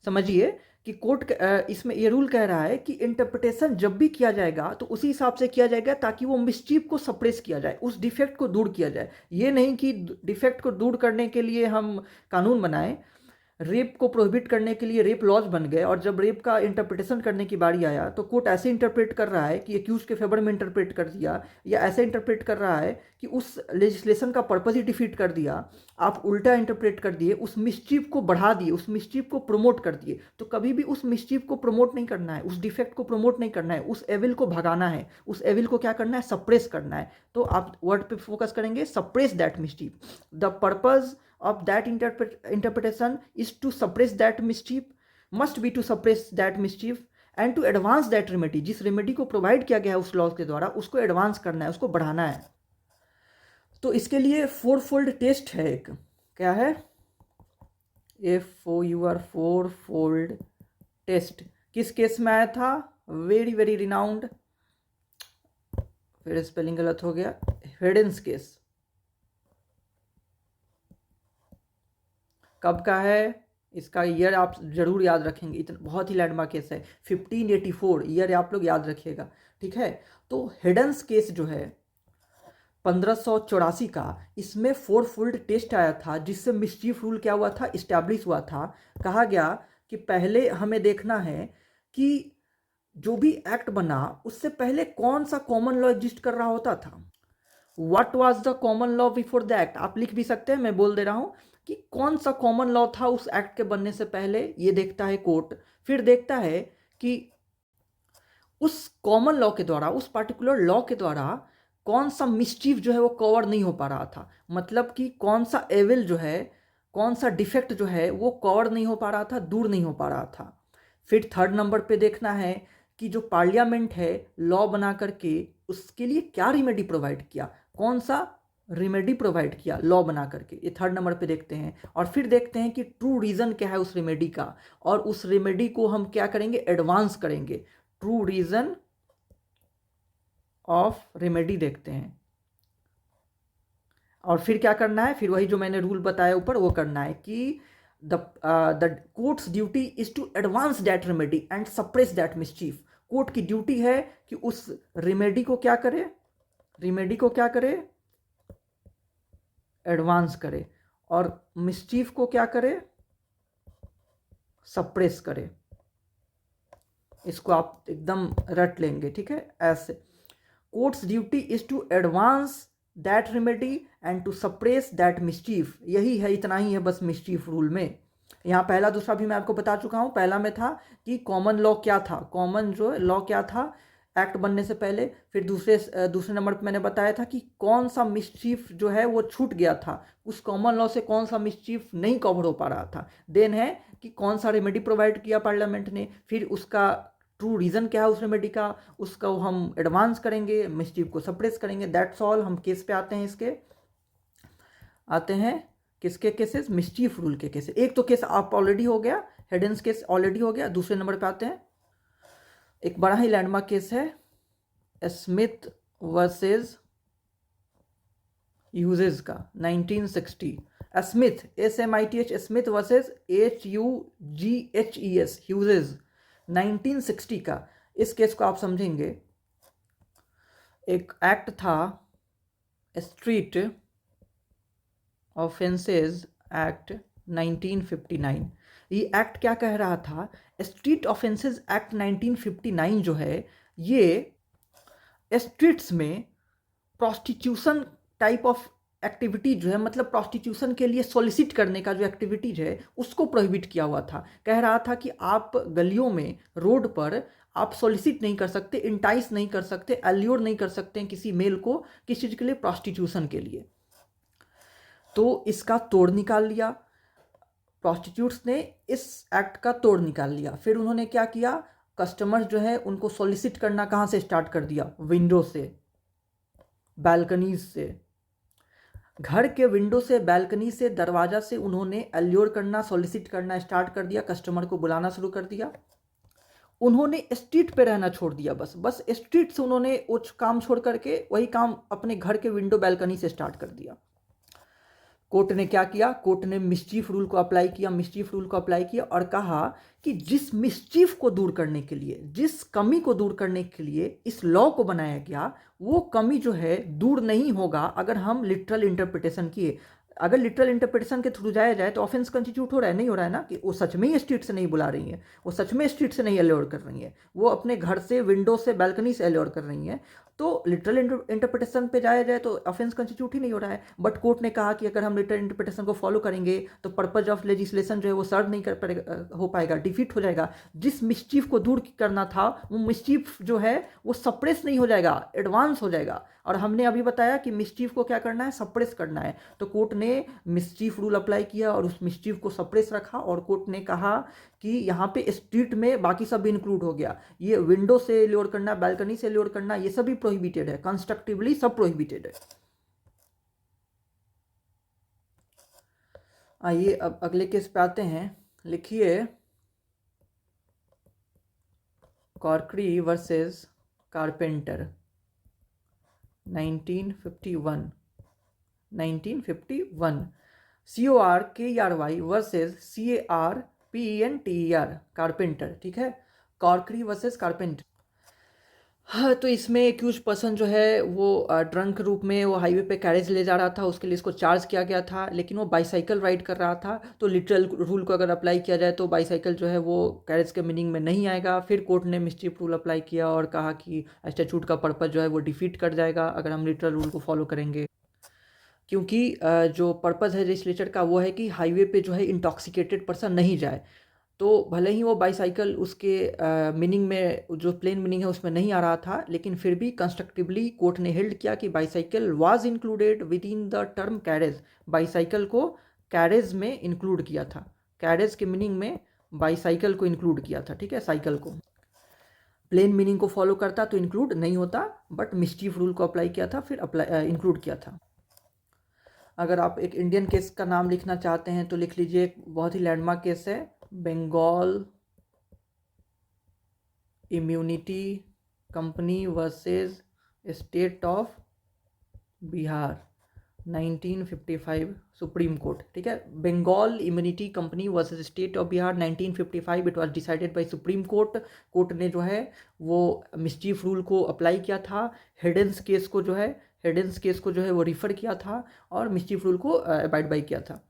समझिए कि कोर्ट इसमें ये रूल कह रहा है कि इंटरप्रिटेशन जब भी किया जाएगा तो उसी हिसाब से किया जाएगा ताकि वो मिस्चीफ को सप्रेस किया जाए, उस डिफेक्ट को दूर किया जाए। ये नहीं कि डिफेक्ट को दूर करने के लिए हम कानून बनाएं, रेप को प्रोहिबिट करने के लिए रेप लॉज बन गए, और जब रेप का इंटरप्रिटेशन करने की बारी आया तो कोर्ट ऐसे इंटरप्रेट कर रहा है कि एक्यूज के फेवर में इंटरप्रेट कर दिया, या ऐसे इंटरप्रेट कर रहा है कि उस लेजिस्लेशन का पर्पस ही डिफीट कर दिया। आप उल्टा इंटरप्रेट कर दिए, उस मिस्चीफ को बढ़ा दिए, उस मिस्चीफ को प्रमोट कर दिए। तो कभी भी उस मिस्चीफ को प्रमोट नहीं करना है, उस डिफेक्ट को प्रमोट नहीं करना है, उस एविल को भगाना है, उस एविल को क्या करना है? सप्रेस करना है। तो आप वर्ड पे फोकस करेंगे, suppress that mischief. The purpose of that interpretation is to suppress that mischief, must be to suppress that mischief and to advance that remedy। जिस रेमेडी को प्रोवाइड किया गया है उस लॉ के द्वारा, उसको एडवांस करना है, उसको बढ़ाना है। तो इसके लिए फोर फोल्ड टेस्ट है एक, क्या है? FOUR, four fold test. किस केस में आया था? वेरी वेरी रिनाउंड, फिर स्पेलिंग गलत हो गया, हेडेंस केस। कब का है? इसका ईयर आप जरूर याद रखेंगे, इतना बहुत ही लैंडमार्क केस है। 1584 ईयर आप लोग याद रखिएगा, ठीक है। तो हिडन्स केस जो है 1584 का, इसमें फोरफोल्ड टेस्ट आया था, जिससे मिस्चीफ रूल क्या हुआ था, इस्टेब्लिश हुआ था। कहा गया कि पहले हमें देखना है कि जो भी एक्ट बना उससे पहले कौन सा कॉमन लॉ एग्जिस्ट कर रहा होता था। What was the common law before the act, आप लिख भी सकते हैं, मैं बोल दे रहा हूं कि कौन सा कॉमन लॉ था उस एक्ट के बनने से पहले, ये देखता है कोर्ट। फिर देखता है कि उस कॉमन लॉ के द्वारा, उस पर्टिकुलर लॉ के द्वारा कौन सा मिसचीफ जो है वो कवर नहीं हो पा रहा था, मतलब कि कौन सा एविल जो है, कौन सा डिफेक्ट जो है वो कवर नहीं हो पा रहा था, दूर नहीं हो पा रहा था। फिर थर्ड नंबर पे देखना है कि जो पार्लियामेंट है लॉ बना करके उसके लिए क्या रिमेडी प्रोवाइड किया, कौन सा रिमेडी प्रोवाइड किया लॉ बना करके, ये थर्ड नंबर पे देखते हैं। और फिर देखते हैं कि ट्रू रीज़न क्या है उस रेमेडी का, और उस रेमेडी को हम क्या करेंगे, एडवांस करेंगे। ट्रू रीज़न ऑफ रेमेडी देखते हैं। और फिर क्या करना है, फिर वही जो मैंने रूल बताया ऊपर वो करना है कि the court's duty is to advance that remedy and suppress that mischief. Court की ड्यूटी है कि उस रेमेडी को क्या करे, रेमेडी को क्या करे, एडवांस करे, और मिसचीफ को क्या करे, सप्रेस करे। इसको आप एकदम रट लेंगे, ठीक है, ऐसे। Court's duty is to advance that remedy and to suppress that mischief, यही है, इतना ही है बस मिसचीफ रूल में। यहाँ पहला दूसरा भी मैं आपको बता चुका हूँ। पहला में था कि कॉमन लॉ क्या था, कॉमन जो लॉ क्या था एक्ट बनने से पहले। फिर दूसरे नंबर पर मैंने बताया था कि कौन सा मिसचीफ जो है वो छूट गया था, उस कॉमन लॉ से कौन सा मिसचीफ नहीं कवर हो पा रहा था। देन है कि कौन सा रेमेडी प्रोवाइड किया पार्लियामेंट ने, फिर उसका ट्रू रीज़न क्या है उस रेमेडी का, उसका हम एडवांस करेंगे, मिसचीफ को सप्रेस करेंगे। That's all. हम केस पे आते हैं, इसके आते हैं किसके केसेस, मिसचीफ रूल के केसेस। एक तो केस आप ऑलरेडी हो गया, हिडन्स केस ऑलरेडी हो गया। दूसरे नंबर पे आते हैं, एक बड़ा ही लैंडमार्क केस है, स्मिथ वर्सेस ह्यूजेस का 1960। Smith, SMITH, Smith versus HUGHES, Hughes, 1960 का। इस केस को आप समझेंगे, एक एक्ट था स्ट्रीट ऑफेंसेस एक्ट 1959। ये एक्ट क्या कह रहा था, स्ट्रीट ऑफेंसेस एक्ट 1959 जो है ये स्ट्रीट्स में प्रोस्टिट्यूशन टाइप ऑफ एक्टिविटी जो है, मतलब प्रोस्टिट्यूशन के लिए सॉलिसिट करने का जो एक्टिविटीज है उसको प्रोहिबिट किया हुआ था। कह रहा था कि आप गलियों में, रोड पर आप सॉलिसिट नहीं कर सकते, इंटाइस नहीं कर सकते, एल्योर नहीं कर सकते हैं किसी मेल को किस चीज़ के लिए, प्रोस्टिट्यूशन के लिए। तो इसका तोड़ निकाल लिया प्रोस्टिट्यूट्स ने, इस एक्ट का तोड़ निकाल लिया। फिर उन्होंने क्या किया, कस्टमर्स जो है उनको सॉलिसिट करना कहाँ से स्टार्ट कर दिया, विंडो से, बैल्कनीज से। घर के विंडो से, बैल्कनी से, दरवाजा से उन्होंने एल्योर करना, सॉलिसिट करना स्टार्ट कर दिया, कस्टमर को बुलाना शुरू कर दिया। उन्होंने स्ट्रीट पे रहना छोड़ दिया, बस स्ट्रीट से उन्होंने वो काम छोड़ करके वही काम अपने घर के विंडो बैल्कनी से स्टार्ट कर दिया। कोर्ट ने क्या किया, कोर्ट ने मिसचीफ रूल को अप्लाई किया, मिसचीफ रूल को अप्लाई किया और कहा कि जिस मिसचीफ को दूर करने के लिए, जिस कमी को दूर करने के लिए इस लॉ को बनाया गया, वो कमी जो है दूर नहीं होगा अगर हम लिटरल इंटरप्रिटेशन किए। अगर लिटरल इंटरप्रिटेशन के थ्रू जाया जाए तो ऑफेंस कंस्टिट्यूट हो रहा है, नहीं हो रहा है ना, कि वो सच में ही स्ट्रीट से नहीं बुला रही है, वो सच में स्ट्रीट से नहीं एल्योर कर रही है, वो अपने घर से, विंडो से, बैल्कनी से एल्योर कर रही है। तो लिटरल इंटरप्रिटेशन पे जाया जाए तो ऑफेंस कंस्टिट्यूट ही नहीं हो रहा है। बट कोर्ट ने कहा कि अगर हम लिटरल इंटरप्रिटेशन को फॉलो करेंगे तो पर्पज ऑफ लेजिस्लेशन जो है वो सर्व नहीं हो पाएगा, डिफीट हो जाएगा। जिस मिसचीफ को दूर करना था वो मिसचीफ जो है वो सप्रेस नहीं हो जाएगा, एडवांस हो जाएगा। और हमने अभी बताया कि मिसचीफ को क्या करना है, सप्रेस करना है। तो कोर्ट ने मिसचीफ रूल अप्लाई किया और उस मिसचीफ को सप्रेस रखा, और कोर्ट ने कहा कि यहाँ पे स्ट्रीट में बाकी सब भी इंक्लूड हो गया, ये विंडो से एल्योर करना, बैल्कनी से एल्योर करना, ये सभी प्रोहिबिटेड है, कंस्ट्रक्टिवली सब प्रोहिबिटेड है। आइए अब अगले केस पे आते हैं। लिखिए, Corkery versus Carpenter 1951। CORKERY versus CARPENTER, Carpenter, ठीक है, कॉर्करी वर्सेज कारपेंटर। हाँ, तो इसमें एक्यूज पर्सन जो है वो ड्रंक रूप में वो हाईवे पे कैरेज ले जा रहा था, उसके लिए इसको चार्ज किया गया था, लेकिन वो बाईसाइकिल राइड कर रहा था। तो लिटरल रूल को अगर अप्लाई किया जाए तो बाईसाइकिल जो है वो कैरेज के मीनिंग में नहीं आएगा। फिर कोर्ट ने मिस्चीफ रूल अप्लाई किया और कहा कि स्टैट्यूट का पर्पज जो है वो डिफीट कर जाएगा अगर हम लिटरल रूल को फॉलो करेंगे, क्योंकि जो पर्पज़ है लेजिस्लेचर का वो है कि हाईवे पे जो है इंटॉक्सिकेटेड पर्सन नहीं जाए। तो भले ही वो बाईसाइकिल उसके मीनिंग में, जो प्लेन मीनिंग है उसमें नहीं आ रहा था, लेकिन फिर भी कंस्ट्रक्टिवली कोर्ट ने हेल्ड किया कि bicycle was included with in the term carriage. Bicycle को कैरेज में इंक्लूड किया था, कैरेज के मीनिंग में बाईसाइकिल को इंक्लूड किया था, ठीक है, साइकिल को। प्लेन मीनिंग को फॉलो करता तो इंक्लूड नहीं होता, बट मिस्चीफ रूल को अप्लाई किया था, फिर अप्लाई इंक्लूड किया था। अगर आप एक इंडियन केस का नाम लिखना चाहते हैं तो लिख लीजिए, एक बहुत ही लैंडमार्क केस है, Bengal immunity company versus state of Bihar, 1955 supreme court, ठीक है। Bengal immunity company versus state of Bihar 1955, it was decided by supreme court. Court ने जो है वो मिस्चीफ रूल को अप्लाई किया था, हेडेंस केस को जो है, हेडेंस केस को जो है वो रिफ़र किया था और मिस्चीफ रूल को अबाइड बाई किया था।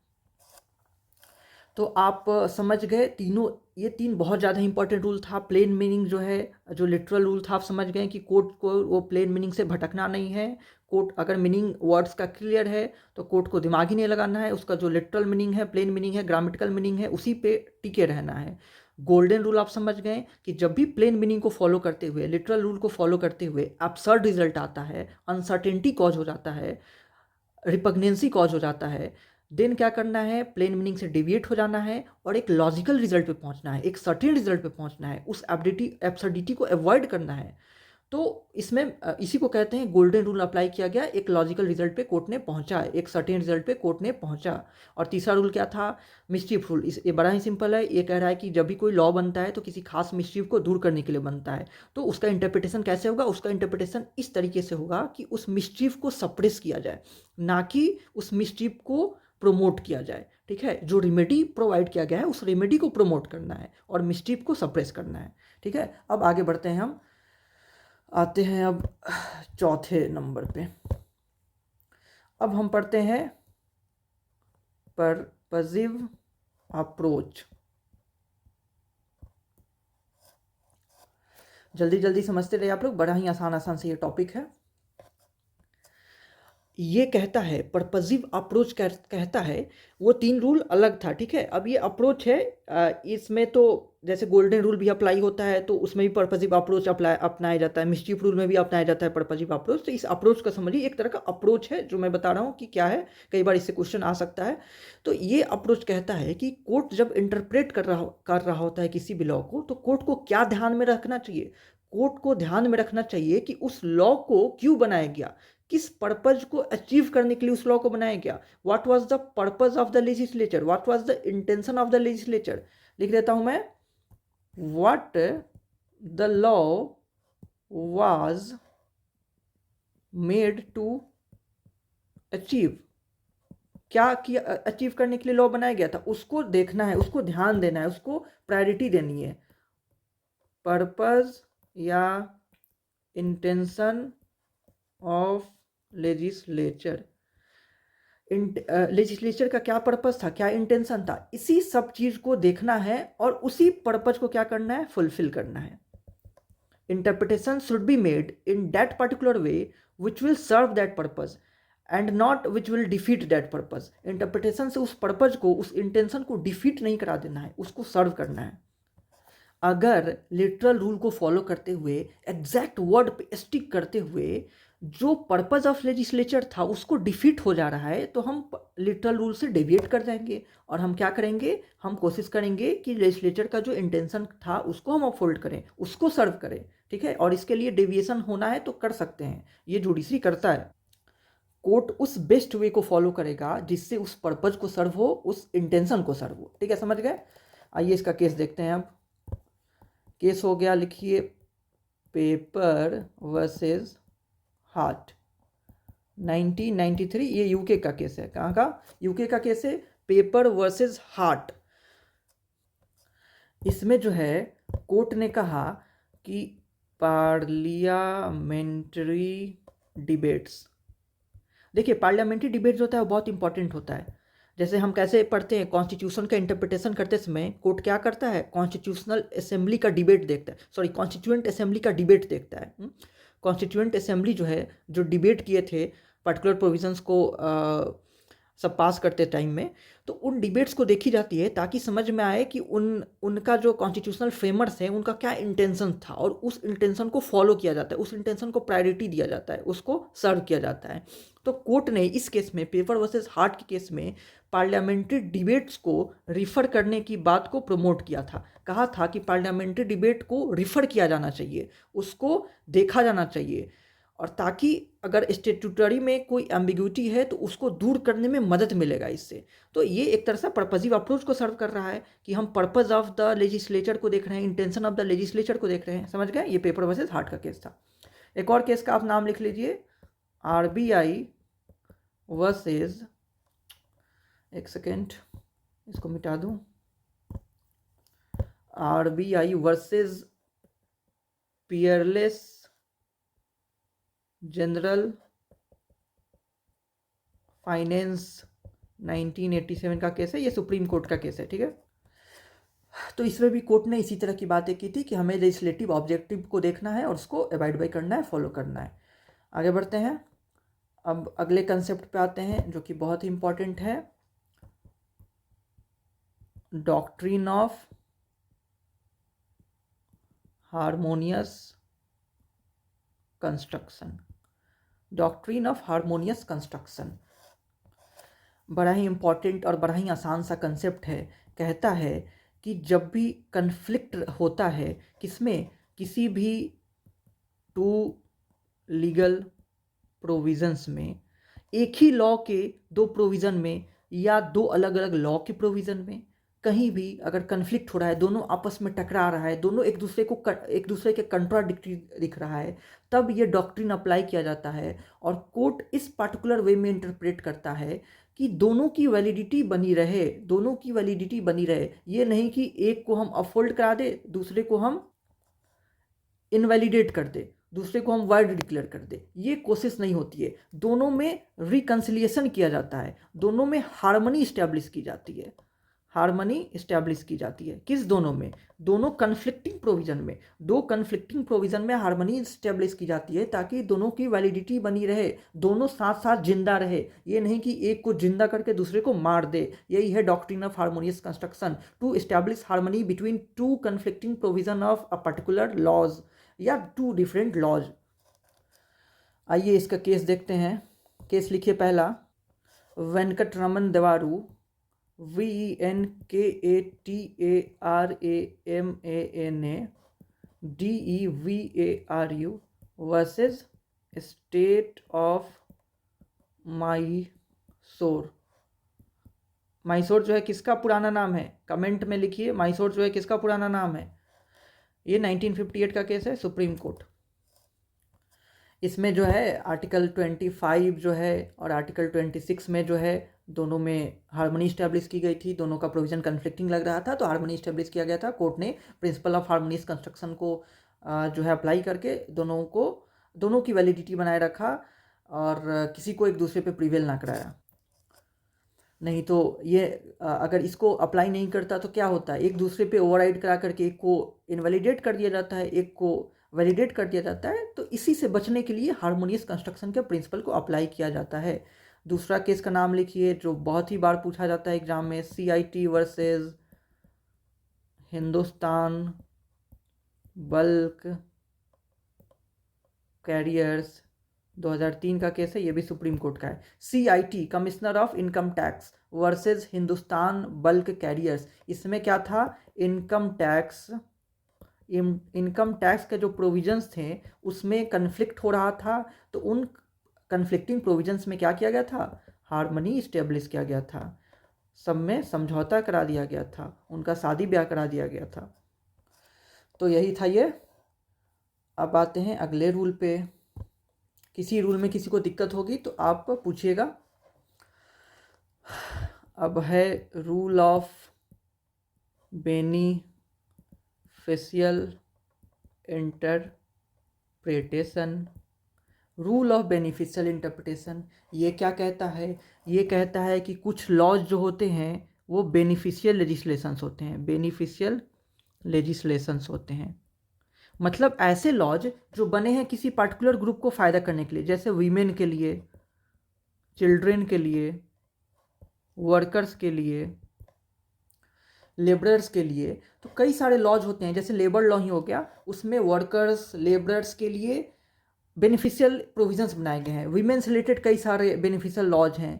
तो आप समझ गए तीनों, ये तीन बहुत ज़्यादा इंपॉर्टेंट रूल था। प्लेन मीनिंग जो है, जो लिटरल रूल था, आप समझ गए कि कोर्ट को वो प्लेन मीनिंग से भटकना नहीं है। कोर्ट अगर मीनिंग वर्ड्स का क्लियर है तो कोर्ट को दिमाग ही नहीं लगाना है, उसका जो लिटरल मीनिंग है, प्लेन मीनिंग है, ग्रामेटिकल मीनिंग है, उसी पे टिके रहना है। गोल्डन रूल आप समझ गए कि जब भी प्लेन मीनिंग को फॉलो करते हुए, लिटरल रूल को फॉलो करते हुए एब्सर्ड रिजल्ट आता है, अनसर्टेनिटी कॉज हो जाता है, रिपग्नेंसी कॉज हो जाता है, देन क्या करना है, प्लेन मीनिंग से डिविएट हो जाना है और एक लॉजिकल रिजल्ट पे पहुंचना है, एक सर्टेन रिजल्ट पे पहुंचना है, उस एब्सर्डिटी को अवॉइड करना है। तो इसमें इसी को कहते हैं गोल्डन रूल अप्लाई किया गया, एक लॉजिकल रिजल्ट पे कोर्ट ने पहुंचा, एक सर्टेन रिजल्ट पे कोर्ट ने पहुंचा। और तीसरा रूल क्या था, मिस्चीफ रूल। ये बड़ा ही सिंपल है, ये कह रहा है कि जब भी कोई लॉ बनता है तो किसी खास मिस्चीफ को दूर करने के लिए बनता है। तो उसका इंटरप्रिटेशन कैसे होगा, उसका इंटरप्रिटेशन इस तरीके से होगा कि उस मिस्चीफ को सप्रेस किया जाए, ना कि उस मिस्चीफ को प्रोमोट किया जाए, ठीक है। जो रेमेडी प्रोवाइड किया गया है उस रेमेडी को प्रोमोट करना है और मिस्चीफ को सप्रेस करना है, ठीक है। अब आगे बढ़ते हैं, हम आते हैं अब चौथे नंबर पे। अब हम पढ़ते हैं पर्पसिव अप्रोच। जल्दी जल्दी समझते रहिए आप लोग, बड़ा ही आसान आसान से ये टॉपिक है। ये कहता है, पर्पसिव अप्रोच कहता है, वो तीन रूल अलग था, ठीक है। अब ये अप्रोच है, इसमें तो जैसे गोल्डन रूल भी अप्लाई होता है तो उसमें भी पर्पसिव अप्रोच अपनाया जाता है, मिस्चीफ रूल में भी अपनाया जाता है पर्पसिव अप्रोच। तो इस अप्रोच का समझिए, एक तरह का अप्रोच है जो मैं बता रहा हूँ कि क्या है, कई बार इससे क्वेश्चन आ सकता है। तो ये अप्रोच कहता है कि कोर्ट जब इंटरप्रेट कर रहा होता है किसी भी लॉ को, तो कोर्ट को क्या ध्यान में रखना चाहिए, कोर्ट को ध्यान में रखना चाहिए कि उस लॉ को क्यों बनाया गया, किस पर्पज को अचीव करने के लिए उस लॉ को बनाया गया, what was the purpose of the legislature, what was the intention of the legislature. लिख देता हूं मैं, what the law was made to achieve, क्या किया, अचीव करने के लिए लॉ बनाया गया था, उसको देखना है, उसको ध्यान देना है, उसको प्रायोरिटी देनी है। पर्पज या इंटेंशन ऑफ लेजिस्लेचर, लेजिस्लेचर का क्या पर्पस था, क्या इंटेंशन था, इसी सब चीज को देखना है और उसी पर्पज को क्या करना है, फुलफिल करना है। Interpretation should be made in that particular way which will serve that purpose and not which will defeat that purpose. Interpretation से उस पर्पज को, उस इंटेंशन को डिफीट नहीं करा देना है, उसको सर्व करना है। अगर लिटरल रूल को फॉलो करते हुए, एग्जैक्ट वर्ड पे स्टिक करते हुए जो पर्पज ऑफ लेजिस्लेचर था उसको डिफीट हो जा रहा है, तो हम लिटरल रूल से डेविएट कर जाएंगे और हम क्या करेंगे, हम कोशिश करेंगे कि लेजिस्लेचर का जो इंटेंशन था उसको हम अपहोल्ड करें, उसको सर्व करें, ठीक है। और इसके लिए डेविएशन होना है तो कर सकते हैं, ये जुडिशरी करता है। कोर्ट उस बेस्ट वे को फॉलो करेगा जिससे उस पर्पज को सर्व हो, उस इंटेंशन को सर्व हो, ठीक है, समझ गए। आइए इसका केस देखते हैं। अब केस हो गया, लिखिए, पेपर वर्सेस हार्ट, 1993, ये यूके का केस है। कहाँ का? यूके का केस है, पेपर वर्सेस हार्ट। इसमें जो है कोर्ट ने कहा कि पार्लियामेंट्री डिबेट्स, देखिए पार्लियामेंट्री डिबेट जो होता है वो बहुत इंपॉर्टेंट होता है। जैसे हम कैसे पढ़ते हैं, कॉन्स्टिट्यूशन का इंटरप्रिटेशन करते समय कोर्ट क्या करता है, कॉन्स्टिट्यूशनल असेंबली का डिबेट देखता है, सॉरी कॉन्स्टिट्यूएंट असेंबली का डिबेट देखता है। कॉन्स्टिट्यूएंट असेंबली जो है, जो डिबेट किए थे पर्टिकुलर प्रोविजंस को सब पास करते टाइम में, तो उन डिबेट्स को देखी जाती है ताकि समझ में आए कि उनका जो कॉन्स्टिट्यूशनल फ्रेमर्स है उनका क्या इंटेंशन था, और उस इंटेंशन को फॉलो किया जाता है, उस इंटेंशन को प्रायोरिटी दिया जाता है, उसको सर्व किया जाता है। तो कोर्ट ने इस केस में, पेपर वर्सेस हार्ट के केस में, पार्लियामेंट्री डिबेट्स को रिफ़र करने की बात को प्रमोट किया था। कहा था कि पार्लियामेंट्री डिबेट को रिफ़र किया जाना चाहिए, उसको देखा जाना चाहिए, और ताकि अगर स्टेट्यूटरी में कोई एम्बिग्यूटी है तो उसको दूर करने में मदद मिलेगा इससे। तो ये एक तरह से पर्पसिव अप्रोच को सर्व कर रहा है कि हम पर्पस ऑफ द लेजिस्लेचर को देख रहे हैं, इंटेंशन ऑफ द लेजिस्लेचर को देख रहे हैं। समझ गए? ये पेपर वर्सेस हार्ट का केस था। एक और केस का आप नाम लिख लीजिए, आरबीआई वर्सेस, एक सेकेंड इसको मिटा दूं, RBI versus Peerless general finance, 1987 का केस है। ये सुप्रीम कोर्ट का केस है, ठीक है। तो इसमें भी कोर्ट ने इसी तरह की बातें की थी कि हमें लेजिस्लेटिव ऑब्जेक्टिव को देखना है और उसको अवॉइड बाई करना है, फॉलो करना है। आगे बढ़ते हैं, अब अगले कंसेप्ट पे आते हैं जो कि बहुत ही इंपॉर्टेंट है, doctrine of harmonious construction. Doctrine of harmonious construction बड़ा ही इंपॉर्टेंट और बड़ा ही आसान सा कंसेप्ट है। कहता है कि जब भी कन्फ्लिक्ट होता है किसमें, किसी भी टू लीगल प्रोविजंस में, एक ही लॉ के दो प्रोविज़न में या दो अलग अलग लॉ के प्रोविज़न में, कहीं भी अगर कन्फ्लिक्ट हो रहा है, दोनों आपस में टकरा रहा है, दोनों एक दूसरे के कंट्राडिक्टरी दिख रहा है, तब ये डॉक्ट्रिन अप्लाई किया जाता है। और कोर्ट इस पार्टिकुलर वे में इंटरप्रेट करता है कि दोनों की वैलिडिटी बनी रहे, दोनों की वैलिडिटी बनी रहे। ये नहीं कि एक को हम अपहोल्ड करा दे, दूसरे को हम इनवैलिडेट कर दे, दूसरे को हम वाइड डिक्लेयर कर दे, ये कोशिश नहीं होती है। दोनों में रिकन्सिलिएशन किया जाता है, दोनों में हार्मनी इस्टेब्लिश की जाती है, हार्मनी इस्टेब्लिश की जाती है। किस दोनों में? दोनों कन्फ्लिक्टिंग प्रोविजन में, दो कन्फ्लिक्टिंग प्रोविजन में हार्मनी इस्टेब्लिश की जाती है ताकि दोनों की वैलिडिटी बनी रहे, दोनों साथ साथ जिंदा रहे। ये नहीं कि एक को जिंदा करके दूसरे को मार दे। यही है doctrine of harmonious construction, to establish harmony between two conflicting provision of a particular laws या टू डिफरेंट लॉज। आइए इसका केस देखते हैं। केस लिखिए पहला, वेंकटरमन देवारू, VENKATRAMANA versus state of Mysore. Mysore जो है किसका पुराना नाम है? कमेंट में लिखिए, मैसूर जो है किसका पुराना नाम है? ये 1958 का केस है, सुप्रीम कोर्ट। इसमें जो है आर्टिकल 25 जो है और आर्टिकल 26 में जो है दोनों में हार्मनी इस्टेब्लिश की गई थी। दोनों का प्रोविजन कन्फ्लिक्टिंग लग रहा था तो हार्मनी इस्टेब्लिश किया गया था। कोर्ट ने प्रिंसिपल ऑफ हार्मोनियस कंस्ट्रक्शन को जो है अप्लाई करके दोनों की वैलिडिटी बनाए रखा और किसी को एक दूसरे पे प्रिवेल ना कराया। नहीं तो ये अगर इसको अप्लाई नहीं करता तो क्या होता है, एक दूसरे पे ओवरराइड करा करके एक को इनवैलिडेट कर दिया जाता है, एक को वैलिडेट कर दिया जाता है। तो इसी से बचने के लिए हार्मोनियस कंस्ट्रक्शन के प्रिंसिपल को अप्लाई किया जाता है। दूसरा केस का नाम लिखिए जो बहुत ही बार पूछा जाता है एग्जाम में, CIT versus Hindustan bulk carriers, 2003 का केस है, ये भी सुप्रीम कोर्ट का है। CIT commissioner of income tax versus Hindustan bulk carriers. इसमें क्या था, इनकम टैक्स के जो प्रोविजंस थे उसमें कन्फ्लिक्ट हो रहा था। तो उन कन्फ्लिक्टिंग प्रोविजंस में क्या किया गया था, हार्मनी इस्टेब्लिश किया गया था, सब में समझौता करा दिया गया था, उनका शादी ब्याह करा दिया गया था। तो यही था ये। अब आते हैं अगले रूल पे। किसी रूल में किसी को दिक्कत होगी तो आप पूछिएगा। अब है rule of beneficial interpretation. Rule of beneficial interpretation ये क्या कहता है? ये कहता है कि कुछ लॉज जो होते हैं वो बेनिफिशियल लेजिस्लेशंस होते हैं, बेनिफिशियल लेजिस्लेशंस होते हैं। मतलब ऐसे लॉज जो बने हैं किसी पर्टिकुलर ग्रुप को फ़ायदा करने के लिए, जैसे वीमेन के लिए, चिल्ड्रेन के लिए, वर्कर्स के लिए, लेबरर्स के लिए। तो कई सारे लॉज होते हैं, जैसे लेबर लॉ ही हो गया, उसमें वर्कर्स लेबरर्स के लिए बेनिफिशियल प्रोविजंस बनाए गए हैं। वीमेन से रिलेटेड कई सारे बेनिफिशियल लॉज हैं,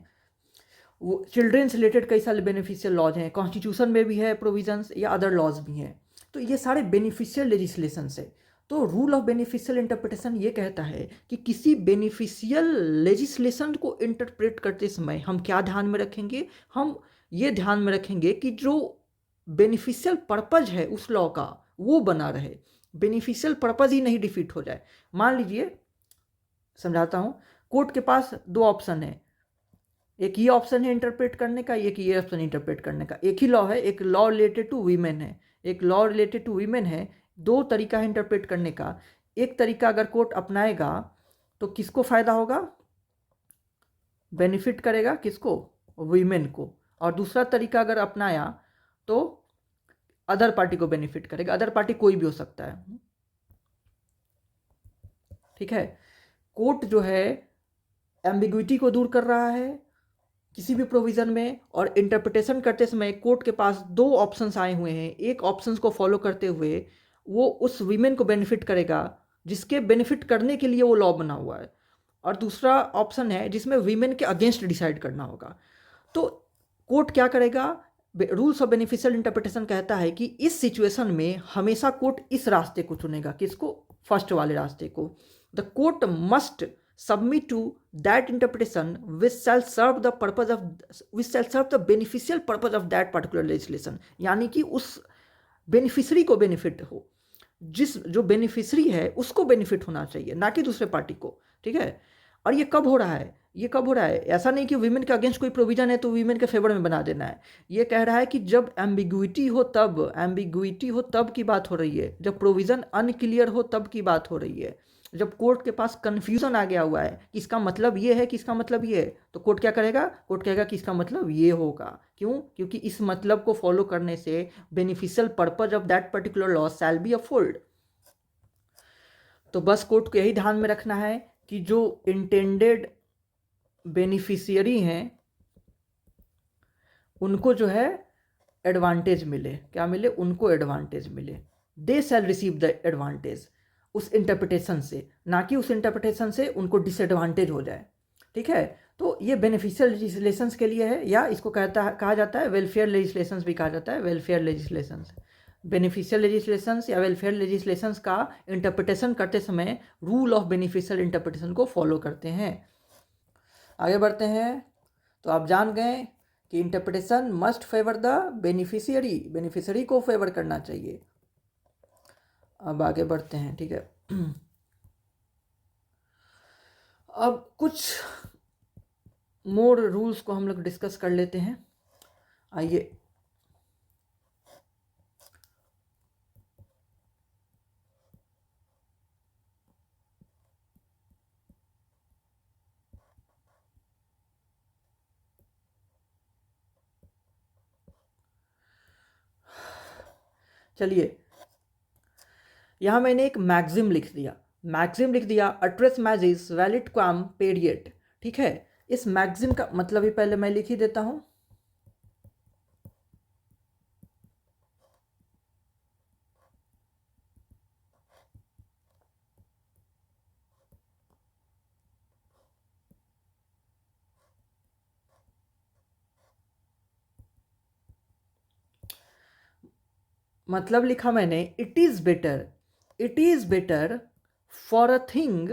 वो चिल्ड्रेन से रिलेटेड कई सारे बेनिफिशियल लॉज हैं, कॉन्स्टिट्यूशन में भी है प्रोविजंस या अदर लॉज भी हैं। तो ये सारे बेनिफिशियल लेजिस्लेशंस है। तो रूल ऑफ बेनिफिशियल इंटरप्रिटेशन ये कहता है कि किसी बेनिफिशियल लेजिस्लेशन को इंटरप्रेट करते समय हम क्या ध्यान में रखेंगे? हम ये ध्यान में रखेंगे कि जो बेनिफिशियल पर्पज है उस लॉ का वो बना रहे, बेनिफिशियल पर्पज ही नहीं डिफीट हो जाए। मान लीजिए, समझाता हूँ, कोर्ट के पास दो ऑप्शन है, एक ये ऑप्शन है इंटरप्रेट करने का, एक ये ऑप्शन इंटरप्रेट करने का। एक ही लॉ है, एक लॉ रिलेटेड टू वीमेन है, एक लॉ रिलेटेड टू वीमेन है। दो तरीका है इंटरप्रेट करने का। एक तरीका अगर कोर्ट अपनाएगा तो किसको फ़ायदा होगा? बेनिफिट करेगा किसको? वीमेन को। और दूसरा तरीका अगर अपनाया तो अदर पार्टी को बेनिफिट करेगा। अदर पार्टी कोई भी हो सकता है, ठीक है। कोर्ट जो है एम्बिग्विटी को दूर कर रहा है किसी भी प्रोविज़न में, और इंटरप्रिटेशन करते समय कोर्ट के पास दो ऑप्शंस आए हुए हैं। एक ऑप्शंस को फॉलो करते हुए वो उस वीमेन को बेनिफिट करेगा जिसके बेनिफिट करने के लिए वो लॉ बना हुआ है, और दूसरा ऑप्शन है जिसमें वीमेन के अगेंस्ट डिसाइड करना होगा। तो कोर्ट क्या करेगा? रूल्स ऑफ बेनिफिशियल इंटरप्रिटेशन कहता है कि इस सिचुएशन में हमेशा कोर्ट इस रास्ते को चुनेगा। किसको? फर्स्ट वाले रास्ते को। The court must submit to that interpretation which shall serve the beneficial purpose of that particular legislation। यानी कि उस बेनिफिशरी को बेनिफिट हो, जो बेनिफिशरी है उसको बेनिफिट होना चाहिए, ना कि दूसरे पार्टी को, ठीक है। और ये कब हो रहा है? ये कब हो रहा है? ऐसा नहीं कि वीमेन के अगेंस्ट कोई प्रोविजन है तो वीमेन के फेवर में बना देना है। ये कह रहा है कि जब एम्बिग्विटी हो तब की बात हो रही है, जब प्रोविजन अनक्लियर हो तब की बात हो रही है। जब कोर्ट के पास कन्फ्यूजन आ गया हुआ है कि इसका मतलब ये है कि इसका मतलब ये है, तो कोर्ट क्या करेगा? कोर्ट कहेगा कि इसका मतलब ये होगा। क्यों? क्योंकि इस मतलब को फॉलो करने से beneficial purpose of that particular law shall be uphold. तो बस कोर्ट को यही ध्यान में रखना है कि जो इंटेंडेड बेनिफिशियरी हैं उनको जो है एडवांटेज मिले। क्या मिले? उनको एडवांटेज मिले। दे शैल रिसीव द एडवांटेज उस इंटरप्रिटेशन से, ना कि उस इंटरप्रिटेशन से उनको डिसएडवांटेज हो जाए, ठीक है। तो ये बेनिफिशियल लेजिस्लेशंस के लिए है, या इसको कहा जाता है वेलफेयर लेजिस्लेशंस भी कहा जाता है। वेलफेयर लेजिस्लेशंस, बेनिफिशियल लेजिस्लेशंस या वेलफेयर लेजिस्लेशंस का इंटरप्रिटेशन करते समय रूल ऑफ बेनिफिशियल इंटरप्रिटेशन को फॉलो करते हैं। आगे बढ़ते हैं। तो आप जान गए कि interpretation must favour the beneficiary, beneficiary को फेवर करना चाहिए। अब आगे बढ़ते हैं, ठीक है। अब कुछ मोर रूल्स को हम लोग डिस्कस कर लेते हैं। आइए, चलिए, यहाँ मैंने एक मैक्सिम लिख दिया, अट्रेस मैजिस वैलिड क्वाम पेरियड, ठीक है। इस मैक्सिम का मतलब ही पहले मैं लिख ही देता हूँ। मतलब लिखा मैंने, it is better for a thing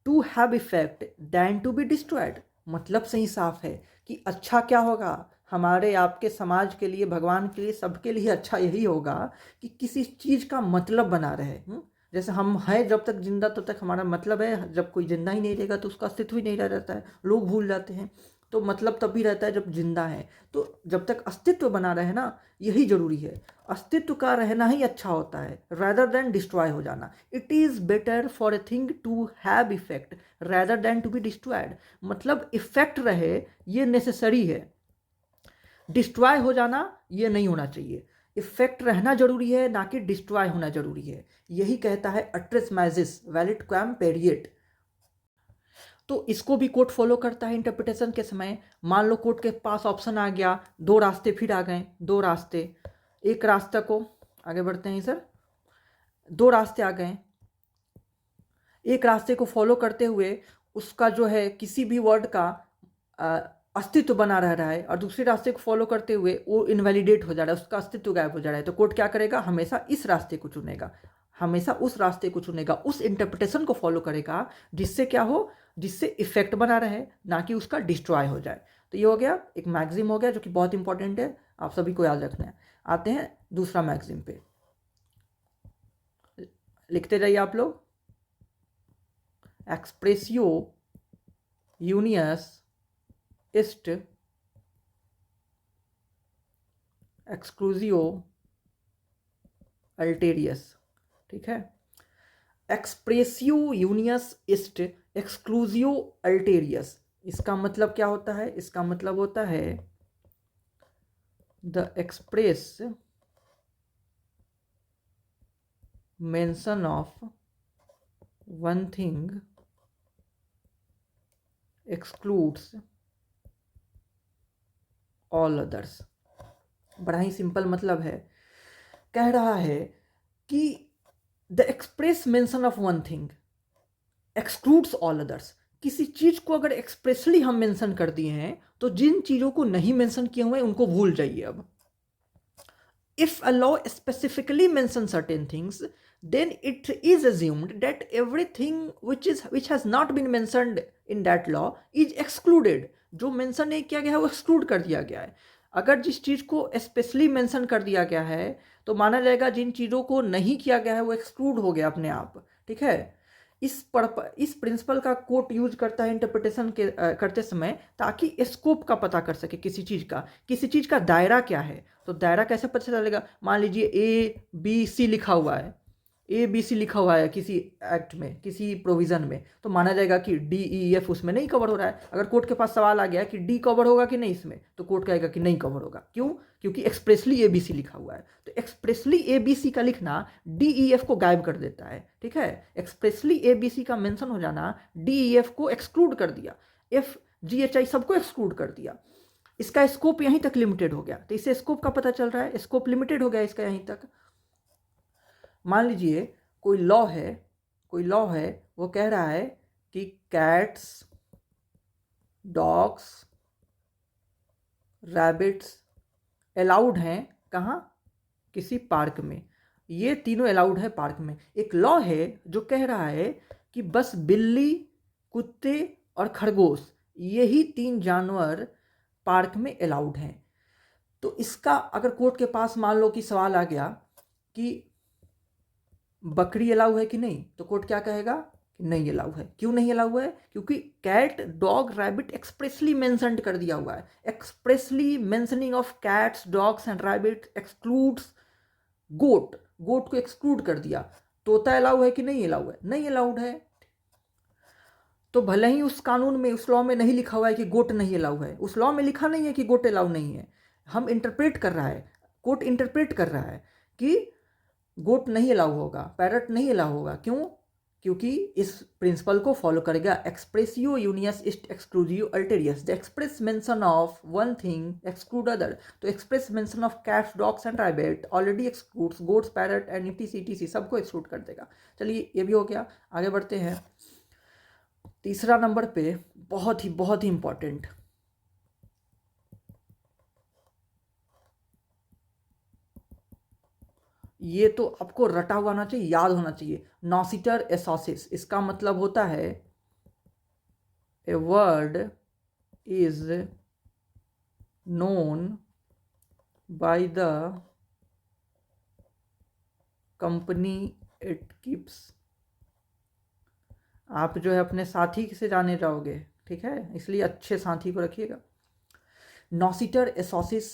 to have effect than to be destroyed. मतलब सही साफ है कि अच्छा क्या होगा हमारे आपके समाज के लिए, भगवान के लिए, सबके लिए अच्छा यही होगा कि किसी चीज़ का मतलब बना रहे। जैसे हम हैं जब तक जिंदा तब तक हमारा मतलब है, जब कोई जिंदा ही नहीं रहेगा तो उसका अस्तित्व ही नहीं रह जाता है, लोग भूल जाते हैं। तो मतलब तब भी रहता है जब जिंदा है। तो जब तक अस्तित्व बना रहे ना, यही जरूरी है। अस्तित्व का रहना ही अच्छा होता है rather देन डिस्ट्रॉय हो जाना। It is better for a thing to have effect rather than to be destroyed. मतलब इफेक्ट रहे ये नेसेसरी है, डिस्ट्रॉय हो जाना ये नहीं होना चाहिए। इफेक्ट रहना जरूरी है, ना कि डिस्ट्रॉय होना जरूरी है। यही कहता है अट्रेस मैजिस वैलिड क्वाम पेरिएट। तो इसको भी कोर्ट फॉलो करता है इंटरप्रिटेशन के समय। मान लो कोर्ट के पास ऑप्शन आ गया, दो रास्ते फिर आ गए, दो रास्ते। एक रास्ते को आगे बढ़ते हैं सर, दो रास्ते आ गए। एक रास्ते को फॉलो करते हुए उसका जो है किसी भी वर्ड का अस्तित्व बना रह रहा है, और दूसरे रास्ते को फॉलो करते हुए वो इनवैलिडेट हो जा रहा है, उसका अस्तित्व गायब हो जा रहा है। तो कोर्ट क्या करेगा, हमेशा इस रास्ते को चुनेगा, हमेशा उस रास्ते को चुनेगा, उस इंटरप्रिटेशन को फॉलो करेगा जिससे क्या हो, जिससे इफेक्ट बना रहे, ना कि उसका डिस्ट्रॉय हो जाए। तो ये हो गया एक मैक्सिम हो गया जो कि बहुत इंपॉर्टेंट है, आप सभी को याद रखना है। आते हैं दूसरा मैक्सिम पे, लिखते जाइए आप लोग। एक्सप्रेसियो यूनियस इस्ट एक्सक्लूसियो अल्टेरियस। ठीक है, एक्सप्रेसियो यूनियस इस्ट एक्सक्लूसियो अल्टेरियस। इसका मतलब क्या होता है, इसका मतलब होता है the express mention of one thing excludes all others. बड़ा ही सिंपल मतलब है, कह रहा है कि the express mention of one thing excludes all others. किसी चीज को अगर एक्सप्रेसली हम मेंशन कर दिए हैं तो जिन चीजों को नहीं मेंशन किए हुए उनको भूल जाइए। अब if a law specifically mentions certain things, then it is assumed that everything which has not been mentioned in that law is excluded। जो मेंशन नहीं किया गया है वो एक्सक्लूड कर दिया गया है। अगर जिस चीज को स्पेशली मेंशन कर दिया गया है तो माना जाएगा जिन चीजों को नहीं किया गया है वो एक्सक्लूड हो गया अपने आप। ठीक है, इस प्रिंसिपल का कोर्ट यूज करता है इंटरप्रिटेशन के करते समय, ताकि स्कोप का पता कर सके किसी चीज का दायरा क्या है। तो दायरा कैसे पता चलेगा, मान लीजिए A B C लिखा हुआ है, ABC लिखा हुआ है किसी एक्ट में, किसी प्रोविजन में, तो माना जाएगा कि DE F उसमें नहीं कवर हो रहा है। अगर कोर्ट के पास सवाल आ गया कि D कवर होगा कि नहीं इसमें, तो कोर्ट कहेगा कि नहीं कवर होगा। क्यों, क्योंकि एक्सप्रेसली ABC लिखा हुआ है। तो एक्सप्रेसली ABC का लिखना DEF को गायब कर देता है। ठीक है, एक्सप्रेसली ABC का मेंशन हो जाना DEF को एक्सक्लूड कर दिया, FGHI सबको एक्सक्लूड कर दिया। इसका स्कोप यहीं तक लिमिटेड हो गया। तो इससे स्कोप का पता चल रहा है, स्कोप लिमिटेड हो गया इसका यहीं तक। मान लीजिए कोई लॉ है, वो कह रहा है कि कैट्स, डॉग्स, रैबिट्स अलाउड हैं कहाँ, किसी पार्क में। ये तीनों अलाउड है पार्क में। एक लॉ है जो कह रहा है कि बस बिल्ली, कुत्ते और खरगोश, यही तीन जानवर पार्क में अलाउड हैं। तो इसका अगर कोर्ट के पास मान लो कि सवाल आ गया कि बकरी अलाउ है कि नहीं, तो कोर्ट क्या कहेगा कि नहीं अलाउ है। क्यों नहीं अलाउ है, क्योंकि cat, dog, rabbit expressly mention कर दिया हुआ है। Expressly mentioning of cats, dogs and rabbit excludes goat को एक्सक्लूड कर दिया। तोता अलाउ है कि नहीं अलाउ है, नहीं अलाउड है। तो भले ही उस कानून में, उस लॉ में नहीं लिखा हुआ है कि गोट नहीं अलाउ है, उस लॉ में लिखा नहीं है कि गोट अलाउ नहीं है, हम इंटरप्रेट कर रहा है, कोर्ट इंटरप्रेट कर रहा है कि गोट नहीं अलाउ होगा, पैरट नहीं अलाउ होगा। क्यों, क्योंकि इस प्रिंसिपल को फॉलो करेगा expressio unius est exclusio alterius. The express mention of one thing exclude other. तो express mention of cats, dogs and rabbit already excludes goats, parrot and ETC सबको एक्सक्लूड कर देगा। चलिए ये भी हो गया, आगे बढ़ते हैं तीसरा नंबर पे, बहुत ही इंपॉर्टेंट। ये तो आपको रटा हुआ होना चाहिए, याद होना चाहिए। नॉसिटर एसोसिस, इसका मतलब होता है a word is known by the company it keeps. आप जो है अपने साथी से जाने जाओगे, ठीक है, इसलिए अच्छे साथी को रखिएगा। नॉसिटर एसोसिस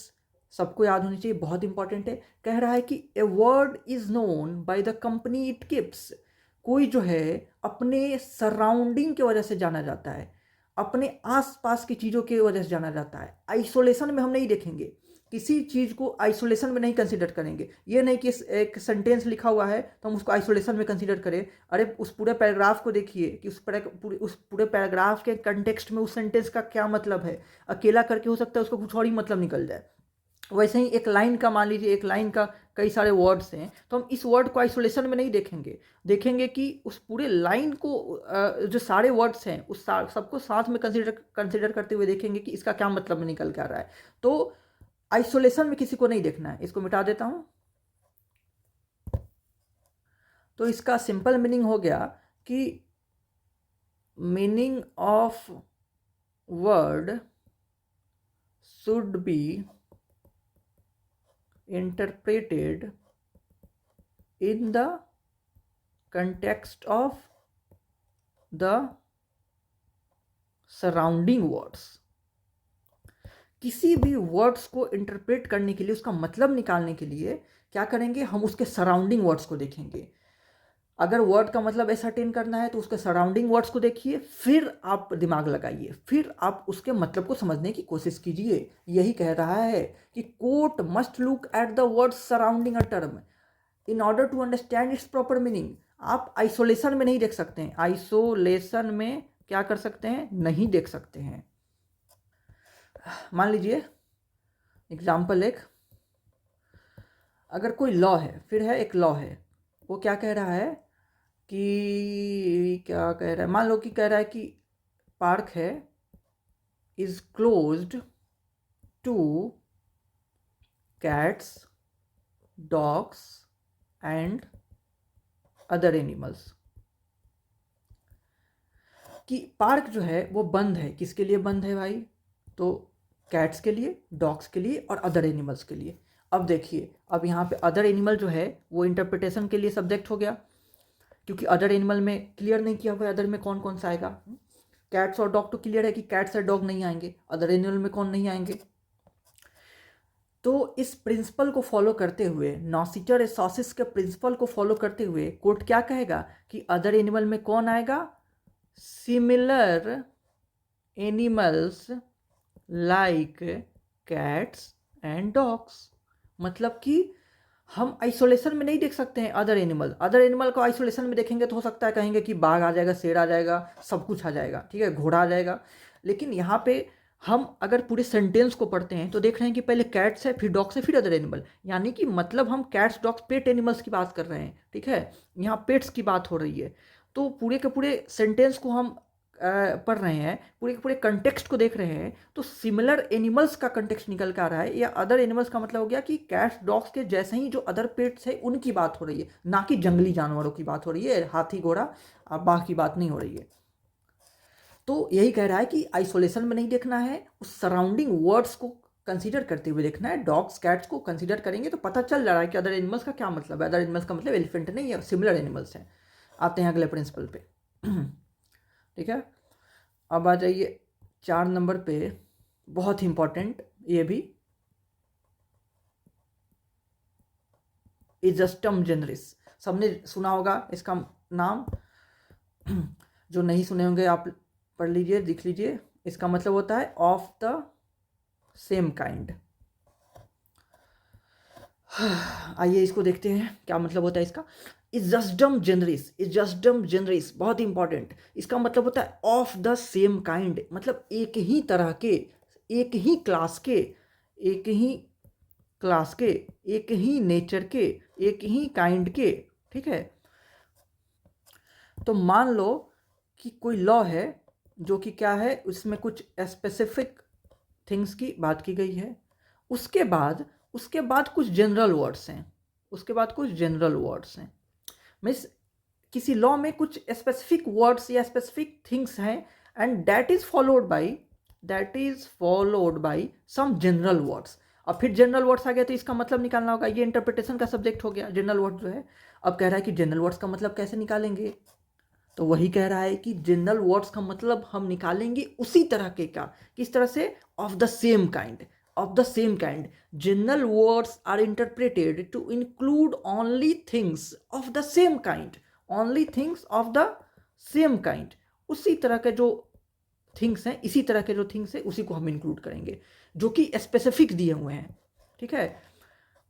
सबको याद होनी चाहिए, बहुत इंपॉर्टेंट है। कह रहा है कि a word is known by the company it keeps. कोई जो है अपने सराउंडिंग की वजह से जाना जाता है, अपने आसपास की चीज़ों की वजह से जाना जाता है। आइसोलेशन में हम नहीं देखेंगे, किसी चीज़ को आइसोलेशन में नहीं कंसीडर करेंगे। ये नहीं कि एक सेंटेंस लिखा हुआ है तो हम उसको आइसोलेशन में कंसीडर करें। अरे उस पूरे पैराग्राफ को देखिए कि उस पूरे पैराग्राफ के कंटेक्स्ट में उस सेंटेंस का क्या मतलब है। अकेला करके हो सकता है उसको कुछ और ही मतलब निकल जाए। वैसे ही एक लाइन का, मान लीजिए एक लाइन का कई सारे वर्ड्स हैं, तो हम इस वर्ड को आइसोलेशन में नहीं देखेंगे, देखेंगे कि उस पूरे लाइन को जो सारे वर्ड्स हैं उस सबको साथ में कंसिडर करते हुए देखेंगे कि इसका क्या मतलब निकल के आ रहा है। तो आइसोलेशन में किसी को नहीं देखना है। इसको मिटा देता हूं। तो इसका सिंपल मीनिंग हो गया कि meaning of word should be interpreted in the context of the surrounding words. किसी भी वर्ड्स को इंटरप्रेट करने के लिए, उसका मतलब निकालने के लिए क्या करेंगे, हम उसके सराउंडिंग वर्ड्स को देखेंगे। अगर वर्ड का मतलब एसर्टेन करना है तो उसके सराउंडिंग वर्ड्स को देखिए, फिर आप दिमाग लगाइए, फिर आप उसके मतलब को समझने की कोशिश कीजिए। यही कह रहा है कि court must look at the words surrounding a term in order to understand its proper meaning. आप आइसोलेशन में नहीं देख सकते हैं, आइसोलेशन में क्या कर सकते हैं, नहीं देख सकते हैं। मान लीजिए एग्जाम्पल एक, अगर कोई लॉ है, फिर है एक लॉ है, वो क्या कह रहा है कि क्या कह रहा है, मान लो कि कह रहा है कि पार्क है is closed two cats, dogs and other animals. कि पार्क जो है वो बंद है, किसके लिए बंद है भाई, तो कैट्स के लिए, डॉग्स के लिए और अदर एनिमल्स के लिए। अब देखिए, अब यहाँ पे अदर एनिमल जो है वो इंटरप्रिटेशन के लिए सब्जेक्ट हो गया, क्योंकि अदर एनिमल में क्लियर नहीं किया हुआ अदर में कौन कौन सा आएगा। कैट्स और डॉग तो क्लियर है कि कैट्स और डॉग नहीं आएंगे, अदर एनिमल में कौन नहीं आएंगे। तो इस प्रिंसिपल को फॉलो करते हुए, नॉसिटर एसोसिस के प्रिंसिपल को फॉलो करते हुए कोर्ट क्या कहेगा कि अदर एनिमल में कौन आएगा, similar animals like cats and dogs. मतलब कि हम आइसोलेशन में नहीं देख सकते हैं अदर एनिमल को आइसोलेशन में देखेंगे तो हो सकता है कहेंगे कि बाघ आ जाएगा, शेर आ जाएगा, सब कुछ आ जाएगा, ठीक है, घोड़ा आ जाएगा। लेकिन यहाँ पे हम अगर पूरे सेंटेंस को पढ़ते हैं तो देख रहे हैं कि पहले कैट्स है, फिर डॉग्स है, फिर अदर एनिमल, यानी कि मतलब हम कैट्स डॉग्स पेट एनिमल्स की बात कर रहे हैं, ठीक है, यहाँ पेट्स की बात हो रही है। तो पूरे के पूरे सेंटेंस को हम पढ़ रहे हैं, पूरे के पूरे कंटेक्स्ट को देख रहे हैं, तो सिमिलर एनिमल्स का कंटेक्स्ट निकल कर आ रहा है, या अदर एनिमल्स का मतलब हो गया कि कैट्स डॉग्स के जैसे ही जो अदर पेट्स है उनकी बात हो रही है, ना कि जंगली जानवरों की बात हो रही है, हाथी घोड़ा और बाघ की बात नहीं हो रही है। तो यही कह रहा है कि आइसोलेशन में नहीं देखना है, उस सराउंडिंग वर्ड्स को कंसीडर करते हुए देखना है। डॉग्स कैट्स को कंसीडर करेंगे तो पता चल रहा है कि अदर एनिमल्स का क्या मतलब है। अदर एनिमल्स का मतलब एलिफेंट नहीं है, सिमिलर एनिमल्स हैं। आते हैं अगले प्रिंसिपल पे। ठीक है, अब आ जाइए 4 नंबर पे, बहुत इंपॉर्टेंट ये भी, इजस्टम जनरिस। सबने सुना होगा इसका नाम, जो नहीं सुने होंगे आप पढ़ लीजिए, लिख लीजिए। इसका मतलब होता है ऑफ द सेम काइंड। आइए इसको देखते हैं क्या मतलब होता है इसका। इजस्टम जनरिस बहुत इंपॉर्टेंट। इसका मतलब होता है ऑफ द सेम काइंड, मतलब एक ही तरह के, एक ही क्लास के, एक ही क्लास के, एक ही नेचर के, एक ही काइंड के, ठीक है। तो मान लो कि कोई लॉ है जो कि क्या है, उसमें कुछ स्पेसिफिक थिंग्स की बात की गई है, उसके बाद कुछ जनरल वर्ड्स हैं, उसके बाद कुछ जनरल वर्ड्स हैं। मीन्स किसी लॉ में कुछ स्पेसिफिक वर्ड्स या स्पेसिफिक थिंग्स हैं, and that is followed by some general words. अब फिर जनरल वर्ड्स आ गया तो इसका मतलब निकालना होगा, ये इंटरप्रिटेशन का सब्जेक्ट हो गया जनरल वर्ड जो है। अब कह रहा है कि जनरल वर्ड्स का मतलब कैसे निकालेंगे, तो वही कह रहा है कि जनरल वर्ड्स का मतलब हम निकालेंगे उसी तरह के का, किस तरह से, of the same kind, of the same kind. General words are interpreted to include only things of the same kind, only things of the same kind. उसी तरह के जो थिंग्स हैं, इसी तरह के जो थिंग्स हैं उसी को हम इंक्लूड करेंगे, जो कि स्पेसिफिक दिए हुए हैं, ठीक है।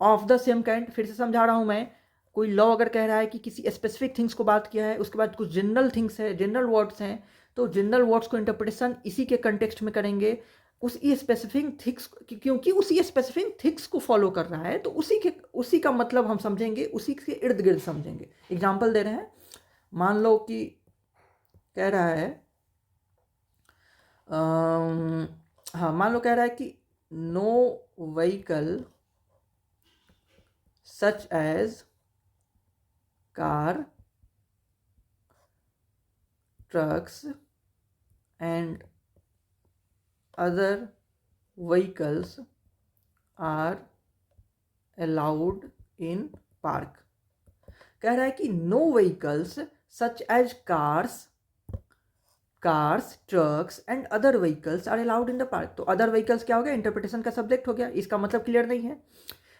ऑफ द सेम काइंड, फिर से समझा रहा हूं मैं, कोई लॉ अगर कह रहा है कि किसी स्पेसिफिक थिंग्स को बात किया है, उसके बाद कुछ जनरल थिंग्स है, जनरल वर्ड्स हैं, तो जनरल वर्ड्स को इंटरप्रिटेशन इसी के कंटेक्स्ट में करेंगे, उसी स्पेसिफिक थिंग्स, क्योंकि उसी स्पेसिफिक थिंग्स को फॉलो कर रहा है तो उसी का मतलब हम समझेंगे, उसी के इर्द गिर्द समझेंगे। एग्जाम्पल दे रहे हैं, मान लो कि कह रहा है हाँ, मान लो कह रहा है कि no vehicle such as car, trucks and other vehicles are allowed in park. कह रहा है कि no vehicles such as cars, trucks and other vehicles are allowed in the park. तो अदर व्हीकल्स क्या हो गया, इंटरप्रिटेशन का सब्जेक्ट हो गया, इसका मतलब क्लियर नहीं है।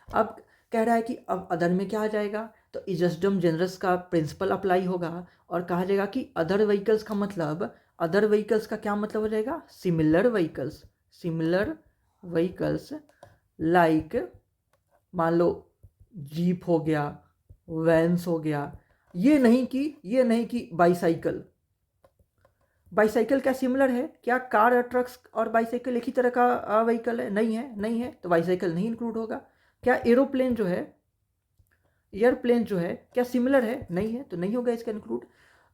अब कह रहा है कि अब अदर में क्या आ जाएगा, तो इजस्डम जनरस का प्रिंसिपल अप्लाई होगा और कहा जाएगा कि अदर व्हीकल्स का मतलब, अदर व्हीकल्स का क्या मतलब हो जाएगा, similar vehicles, similar vehicles like, मान लो जीप हो गया, वैन्स हो गया। ये नहीं कि बाईसाइकिल, बाईसाइकिल क्या सिमिलर है, क्या कार और ट्रक्स और बाईसाइकिल एक ही तरह का व्हीकल है, नहीं है, तो बाईसाइकिल नहीं इंक्लूड होगा। क्या एरोप्लेन जो है, एयरप्लेन जो है, क्या सिमिलर है, नहीं है, तो नहीं होगा इसका इंक्लूड।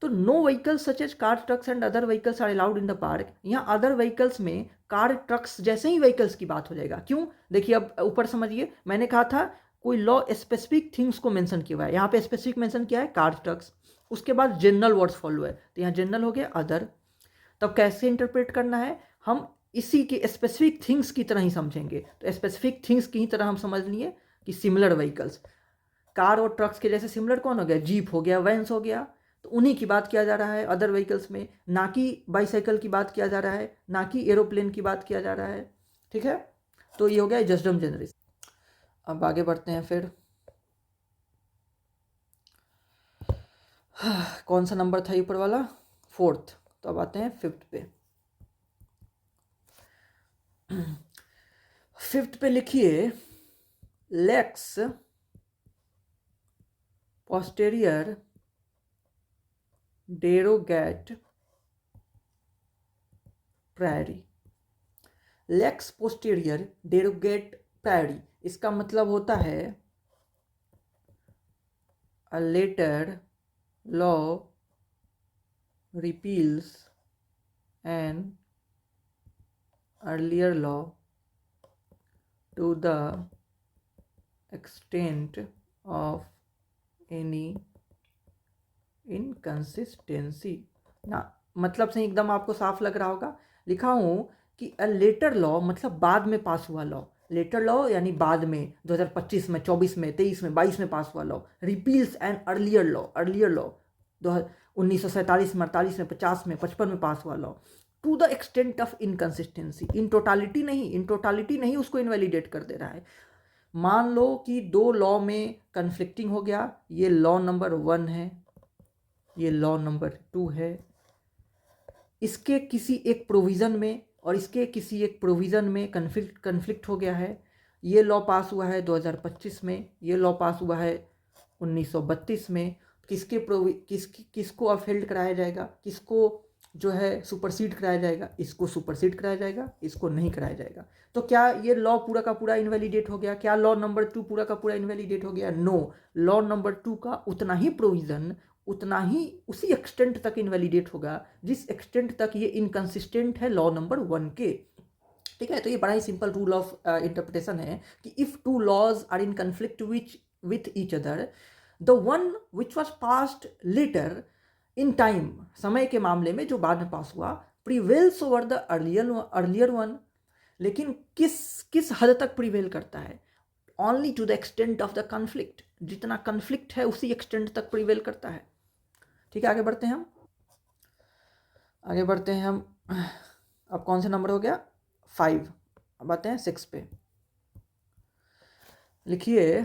तो no vehicles such as car, trucks and other vehicles are allowed in the park. यहाँ अदर व्हीकल्स में कार, ट्रक्स जैसे ही व्हीकल्स की बात हो जाएगा। क्यों, देखिए अब ऊपर समझिए, मैंने कहा था कोई लॉ स्पेसिफिक थिंग्स को मेंशन किया हुआ है, यहाँ पे स्पेसिफिक मेंशन किया है कार, ट्रक्स, उसके बाद जनरल वर्ड्स फॉलो है, तो यहाँ जनरल हो गया अदर। तब कैसे इंटरप्रेट करना है, हम इसी के स्पेसिफिक थिंग्स की तरह ही समझेंगे। तो स्पेसिफिक थिंग्स की ही तरह हम समझ लिए कि सिमिलर व्हीकल्स, कार और ट्रक्स के जैसे सिमिलर कौन हो गया, जीप हो गया, वैन्स हो गया, तो उन्हीं की बात किया जा रहा है अदर व्हीकल्स में, ना कि बाईसाइकिल की बात किया जा रहा है, ना कि एरोप्लेन की बात किया जा रहा है, ठीक है। तो ये हो गया जस्डम जनरस। अब आगे बढ़ते हैं फिर, कौन सा नंबर था ऊपर वाला, 4th। तो अब आते हैं 5th पे। 5th पे लिखिए, lex posterior derogat priori. Lex posterior derogat priori, इसका मतलब होता है a later law repeals an earlier law to the extent of any inconsistency। ना मतलब से एकदम आपको साफ लग रहा होगा, लिखा हूँ कि अ लेटर लॉ मतलब बाद में पास हुआ लॉ, लेटर लॉ यानी बाद में 2025 में, 24 में, 23 में, 22 में पास हुआ law, repeals an earlier law, earlier law 1947 में, 48 में, 50 में, 55 में पास हुआ law, to the extent of inconsistency, in totality नहीं उसको इनवैलिडेट कर दे रहा है। मान लो कि दो लॉ में कन्फ्लिक्टिंग हो गया, ये लॉ नंबर 1 है, ये लॉ नंबर 2 है, इसके किसी एक प्रोविज़न में और इसके किसी एक प्रोविज़न में कन्फ्लिक्ट हो गया है। ये लॉ पास हुआ है 2025 में, ये लॉ पास हुआ है 1932 में। किसको अपहेल्ड कराया जाएगा, किसको जो है सुपरसीड कराया जाएगा, इसको सुपरसीड कराया जाएगा, इसको नहीं कराया जाएगा। तो क्या ये लॉ पूरा का पूरा इनवैलिडेट हो गया, क्या लॉ नंबर 2 पूरा का पूरा इनवैलिडेट हो गया, नो, लॉ नंबर 2 का उतना ही प्रोविज़न, उतना ही उसी एक्सटेंट तक इनवैलिडेट होगा जिस एक्सटेंट तक ये इनकंसिस्टेंट है लॉ नंबर 1 के, ठीक है। तो ये बड़ा ही सिंपल रूल ऑफ इंटरप्रिटेशन है कि if two laws are in conflict with each other, the one which was passed later in time, समय के मामले में जो बाद में पास हुआ, prevails over the earlier one, लेकिन किस किस हद तक प्रिवेल करता है? Only to the extent of the conflict. जितना कन्फ्लिक्ट है उसी एक्सटेंट तक प्रिवेल करता है। ठीक है, आगे बढ़ते हैं हम। अब कौन सा नंबर हो गया? 5। अब आते हैं 6 पे। लिखिए,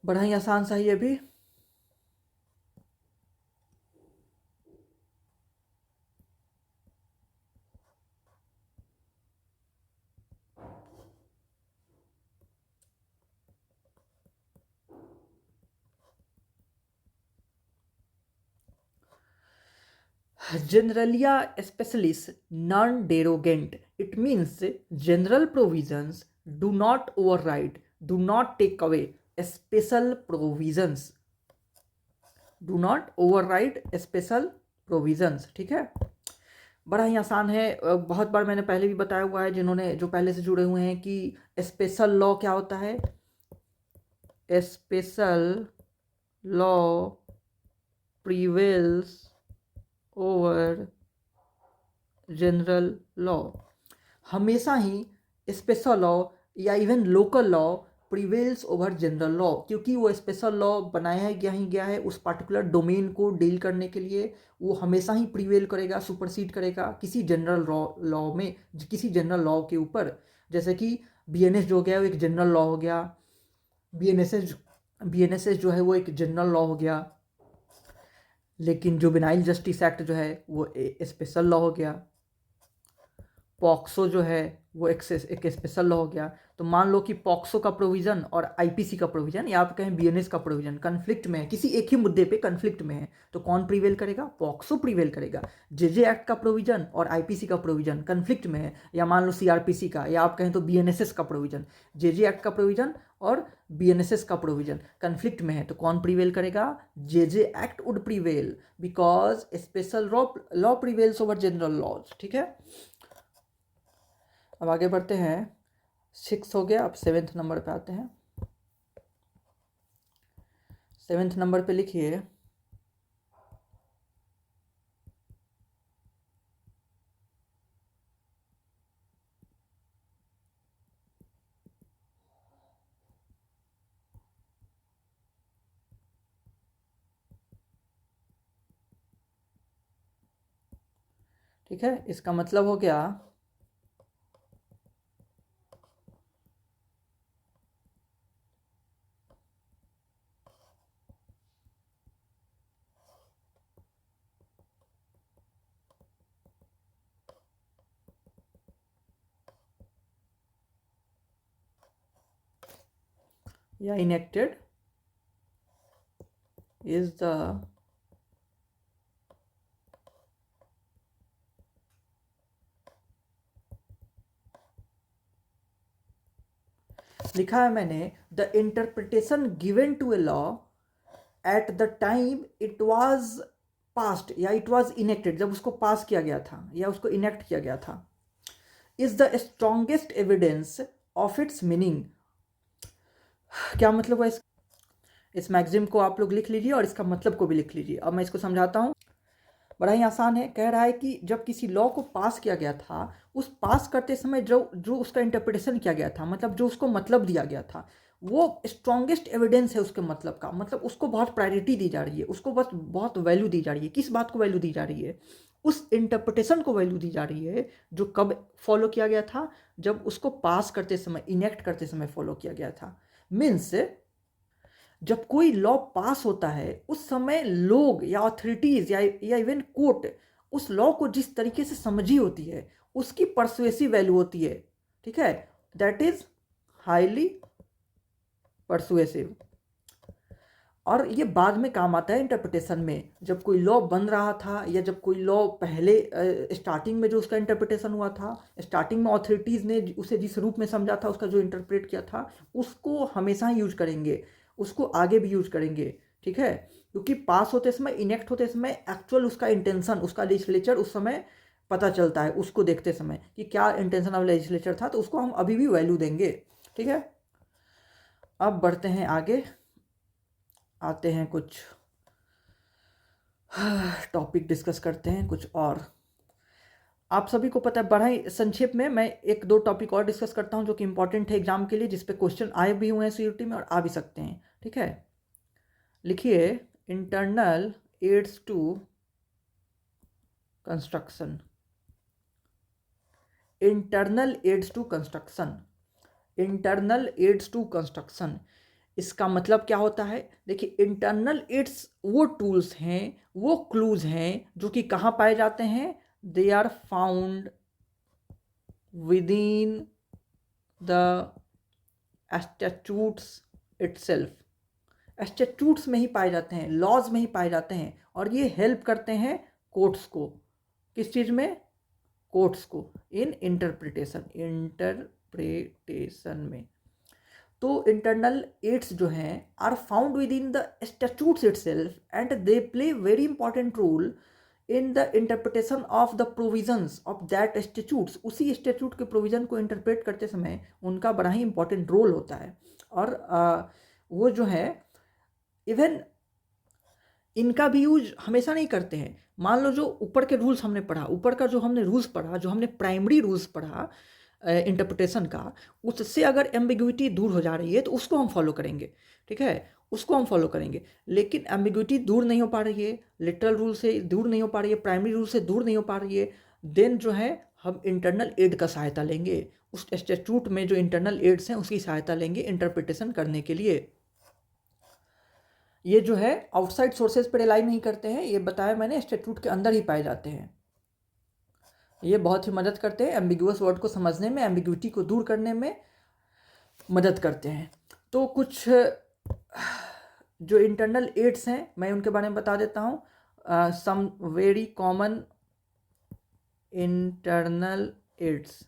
बड़ा ही आसान सा ही है भी। Generalia specialis non derogant. It means general provisions do not override, do not take away special provisions. Do not override special provisions. ठीक है, बड़ा ही आसान है। बहुत बार मैंने पहले भी बताया हुआ है, जिन्होंने जो पहले से जुड़े हुए हैं, कि स्पेशल लॉ क्या होता है। Special law prevails over general law. हमेशा ही स्पेशल लॉ या even local law prevails over general law, क्योंकि वो स्पेशल लॉ बनाया गया है उस पार्टिकुलर डोमेन को डील करने के लिए। वो हमेशा ही प्रिवेल करेगा, सुपरसीड करेगा किसी जनरल लॉ में, किसी जनरल लॉ के ऊपर। जैसे कि बीएनएस जो हो गया वो एक जनरल लॉ हो गया, बीएनएसएस जो है वो एक जनरल लॉ हो गया। लेकिन जुवेनाइल जस्टिस एक्ट जो है वो स्पेशल लॉ हो गया। पॉक्सो जो है वो एक स्पेशल लॉ हो गया। तो मान लो कि पॉक्सो का प्रोविज़न और आईपीसी का प्रोविज़न, या आप कहें बीएनएस का प्रोविज़न कन्फ्लिक्ट में है, किसी एक ही मुद्दे पे कन्फ्लिक्ट में है, तो कौन प्रिवेल करेगा? पॉक्सो प्रिवेल करेगा। जेजे एक्ट का प्रोविज़न और आईपीसी का प्रोविज़न कन्फ्लिक्ट में है, या मान लो सीआरपीसी का, या आप कहें तो बीएनएसएस का प्रोविज़न, जेजे एक्ट का प्रोविज़न और बीएनएसएस का प्रोविज़न कन्फ्लिक्ट में है, तो कौन प्रिवेल करेगा? JJ act would prevail, because special law prevails over general laws. ठीक है, अब आगे बढ़ते हैं। 6 हो गया, अब 7th नंबर पे आते हैं। 7th नंबर पे लिखिए, ठीक है, इसका मतलब हो गया या इनेक्टेड इज द लिखा है मैंने, the interpretation given to a law at the time it was passed या इट वाज इनेक्टेड, जब उसको पास किया गया था या उसको इनेक्ट किया गया था, is the strongest evidence of its meaning. क्या मतलब है? इस मैगजिम को आप लोग लिख लीजिए और इसका मतलब को भी लिख लीजिए। अब मैं इसको समझाता हूँ, बड़ा ही आसान है। कह रहा है कि जब किसी लॉ को पास किया गया था, उस पास करते समय जो उसका इंटरप्रिटेशन किया गया था, मतलब जो उसको मतलब दिया गया था, वो स्ट्रॉन्गेस्ट एविडेंस है उसके मतलब का। मतलब उसको बहुत प्रायोरिटी दी जा रही है, उसको बस बहुत वैल्यू दी जा रही है। किस बात को वैल्यू दी जा रही है? उस इंटरप्रिटेशन को वैल्यू दी जा रही है जो कब फॉलो किया गया था? जब उसको पास करते समय, इनेक्ट करते समय फॉलो किया गया था। मीन्स जब कोई लॉ पास होता है उस समय लोग या अथॉरिटीज़ या इवन कोर्ट उस लॉ को जिस तरीके से समझी होती है उसकी परसुएसिव वैल्यू होती है। ठीक है, दैट इज हाईली परसुएसिव। और ये बाद में काम आता है इंटरप्रिटेशन में। जब कोई लॉ बन रहा था या जब कोई लॉ पहले स्टार्टिंग में जो उसका इंटरप्रिटेशन हुआ था, स्टार्टिंग में अथॉरिटीज़ ने उसे जिस रूप में समझा था, उसका जो इंटरप्रेट किया था, उसको हमेशा यूज करेंगे, उसको आगे भी यूज करेंगे। ठीक है, क्योंकि पास होते समय, इनेक्ट होते समय एक्चुअल उसका इंटेंशन, उसका लेजिस्लेचर उस समय पता चलता है उसको देखते समय कि क्या इंटेंशन ऑफ लेजिस्लेचर था, तो उसको हम अभी भी वैल्यू देंगे। ठीक है, अब बढ़ते हैं आगे, आते हैं कुछ टॉपिक डिस्कस करते हैं कुछ और। आप सभी को पता है, बड़ा ही संक्षेप में मैं एक दो टॉपिक और डिस्कस करता हूं जो कि इंपॉर्टेंट है एग्जाम के लिए, जिसपे क्वेश्चन आए भी हुए हैं सीयूटी में और आ भी सकते हैं। ठीक है, लिखिए internal aids to construction. Internal aids to construction, internal aids to construction, इसका मतलब क्या होता है? देखिए, इंटरनल एड्स वो टूल्स हैं, वो क्लूज हैं जो कि कहाँ पाए जाते हैं? They are found within the statutes itself. Statutes में ही पाए जाते हैं, लॉज में ही पाए जाते हैं, और ये हेल्प करते हैं कोर्ट्स को। किस चीज़ में? कोर्ट्स को इन इंटरप्रिटेशन में। तो इंटरनल एड्स जो हैं are found within the statutes itself and they play very important role in the interpretation of the provisions of that statutes. उसी स्टैट्यूट के प्रोविजन को इंटरप्रेट करते समय उनका बड़ा ही इंपॉर्टेंट रोल होता है। और वो जो है इवन इनका भी यूज हमेशा नहीं करते हैं। मान लो जो ऊपर के रूल्स हमने पढ़ा, ऊपर का जो हमने रूल्स पढ़ा, जो हमने प्राइमरी रूल्स पढ़ा इंटरप्रिटेशन का, उससे अगर एम्बिग्विटी दूर हो जा रही है तो उसको हम फॉलो करेंगे। ठीक है, उसको हम फॉलो करेंगे। लेकिन एम्बिग्विटी दूर नहीं हो पा रही है, लिटरल रूल से दूर नहीं हो पा रही है, प्राइमरी रूल से दूर नहीं हो पा रही है, देन जो है हम इंटरनल एड का सहायता लेंगे। उस स्टैट्यूट में जो इंटरनल एड्स हैं उसकी सहायता लेंगे इंटरप्रिटेशन करने के लिए। ये जो है आउटसाइड सोर्सेज पर रिलाई नहीं करते हैं, ये बताया मैंने, स्टैट्यूट के अंदर ही पाए जाते हैं। ये बहुत ही मदद करते हैं एम्बिगुअस वर्ड को समझने में, एम्बिग्विटी को दूर करने में मदद करते हैं। तो कुछ जो इंटरनल एड्स हैं मैं उनके बारे में बता देता हूँ। Some very common internal aids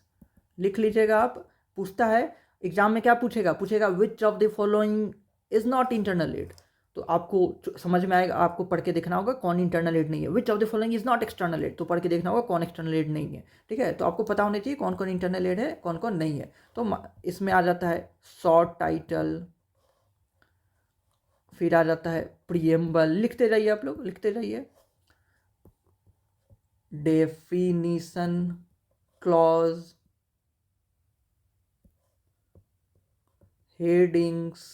लिख लीजिएगा आप। पूछता है एग्जाम में, क्या पूछेगा which of the following is not internal aid. तो आपको समझ में आएगा, आपको पढ़ के देखना होगा कौन इंटरनल एड नहीं है। Which of the following is not external aid, तो पढ़ के देखना होगा कौन एक्सटर्नल एड नहीं है। ठीक है, तो आपको पता होना चाहिए कौन कौन इंटरनल एड है, कौन कौन नहीं है। तो इसमें आ जाता है शॉर्ट टाइटल, फिर आ जाता है प्रीएम्बल, लिखते जाइए आप लोग, लिखते जाइए, definition clause, headings,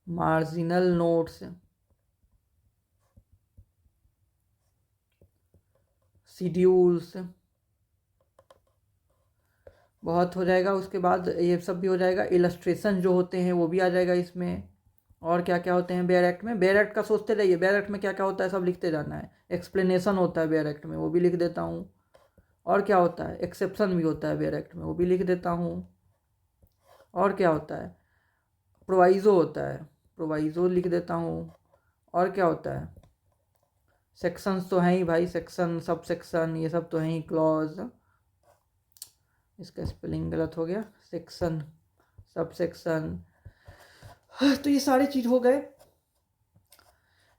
marginal notes, schedules, बहुत हो जाएगा। उसके बाद ये सब भी हो जाएगा, इलस्ट्रेशन जो होते हैं वो भी आ जाएगा इसमें। और क्या क्या होते हैं बेयर एक्ट में? बेयर एक्ट का सोचते रहिए, बेयर एक्ट में क्या क्या होता है सब लिखते जाना है। एक्सप्लेनेशन होता है बेयर एक्ट में, वो भी लिख देता हूँ। और क्या होता है? एक्सेप्शन भी होता है बेयर एक्ट में, वो भी लिख देता हूँ। और क्या होता है? प्रोवाइज़ो होता है, प्रोवाइज़ो लिख देता हूँ। और क्या होता है? सेक्शंस तो हैं ही भाई, सेक्शन, सब सेक्शन, ये सब तो हैं ही। क्लॉज, इसका स्पेलिंग गलत हो गया, सेक्शन, सब सेक्शन। तो ये सारी चीज़ हो गए।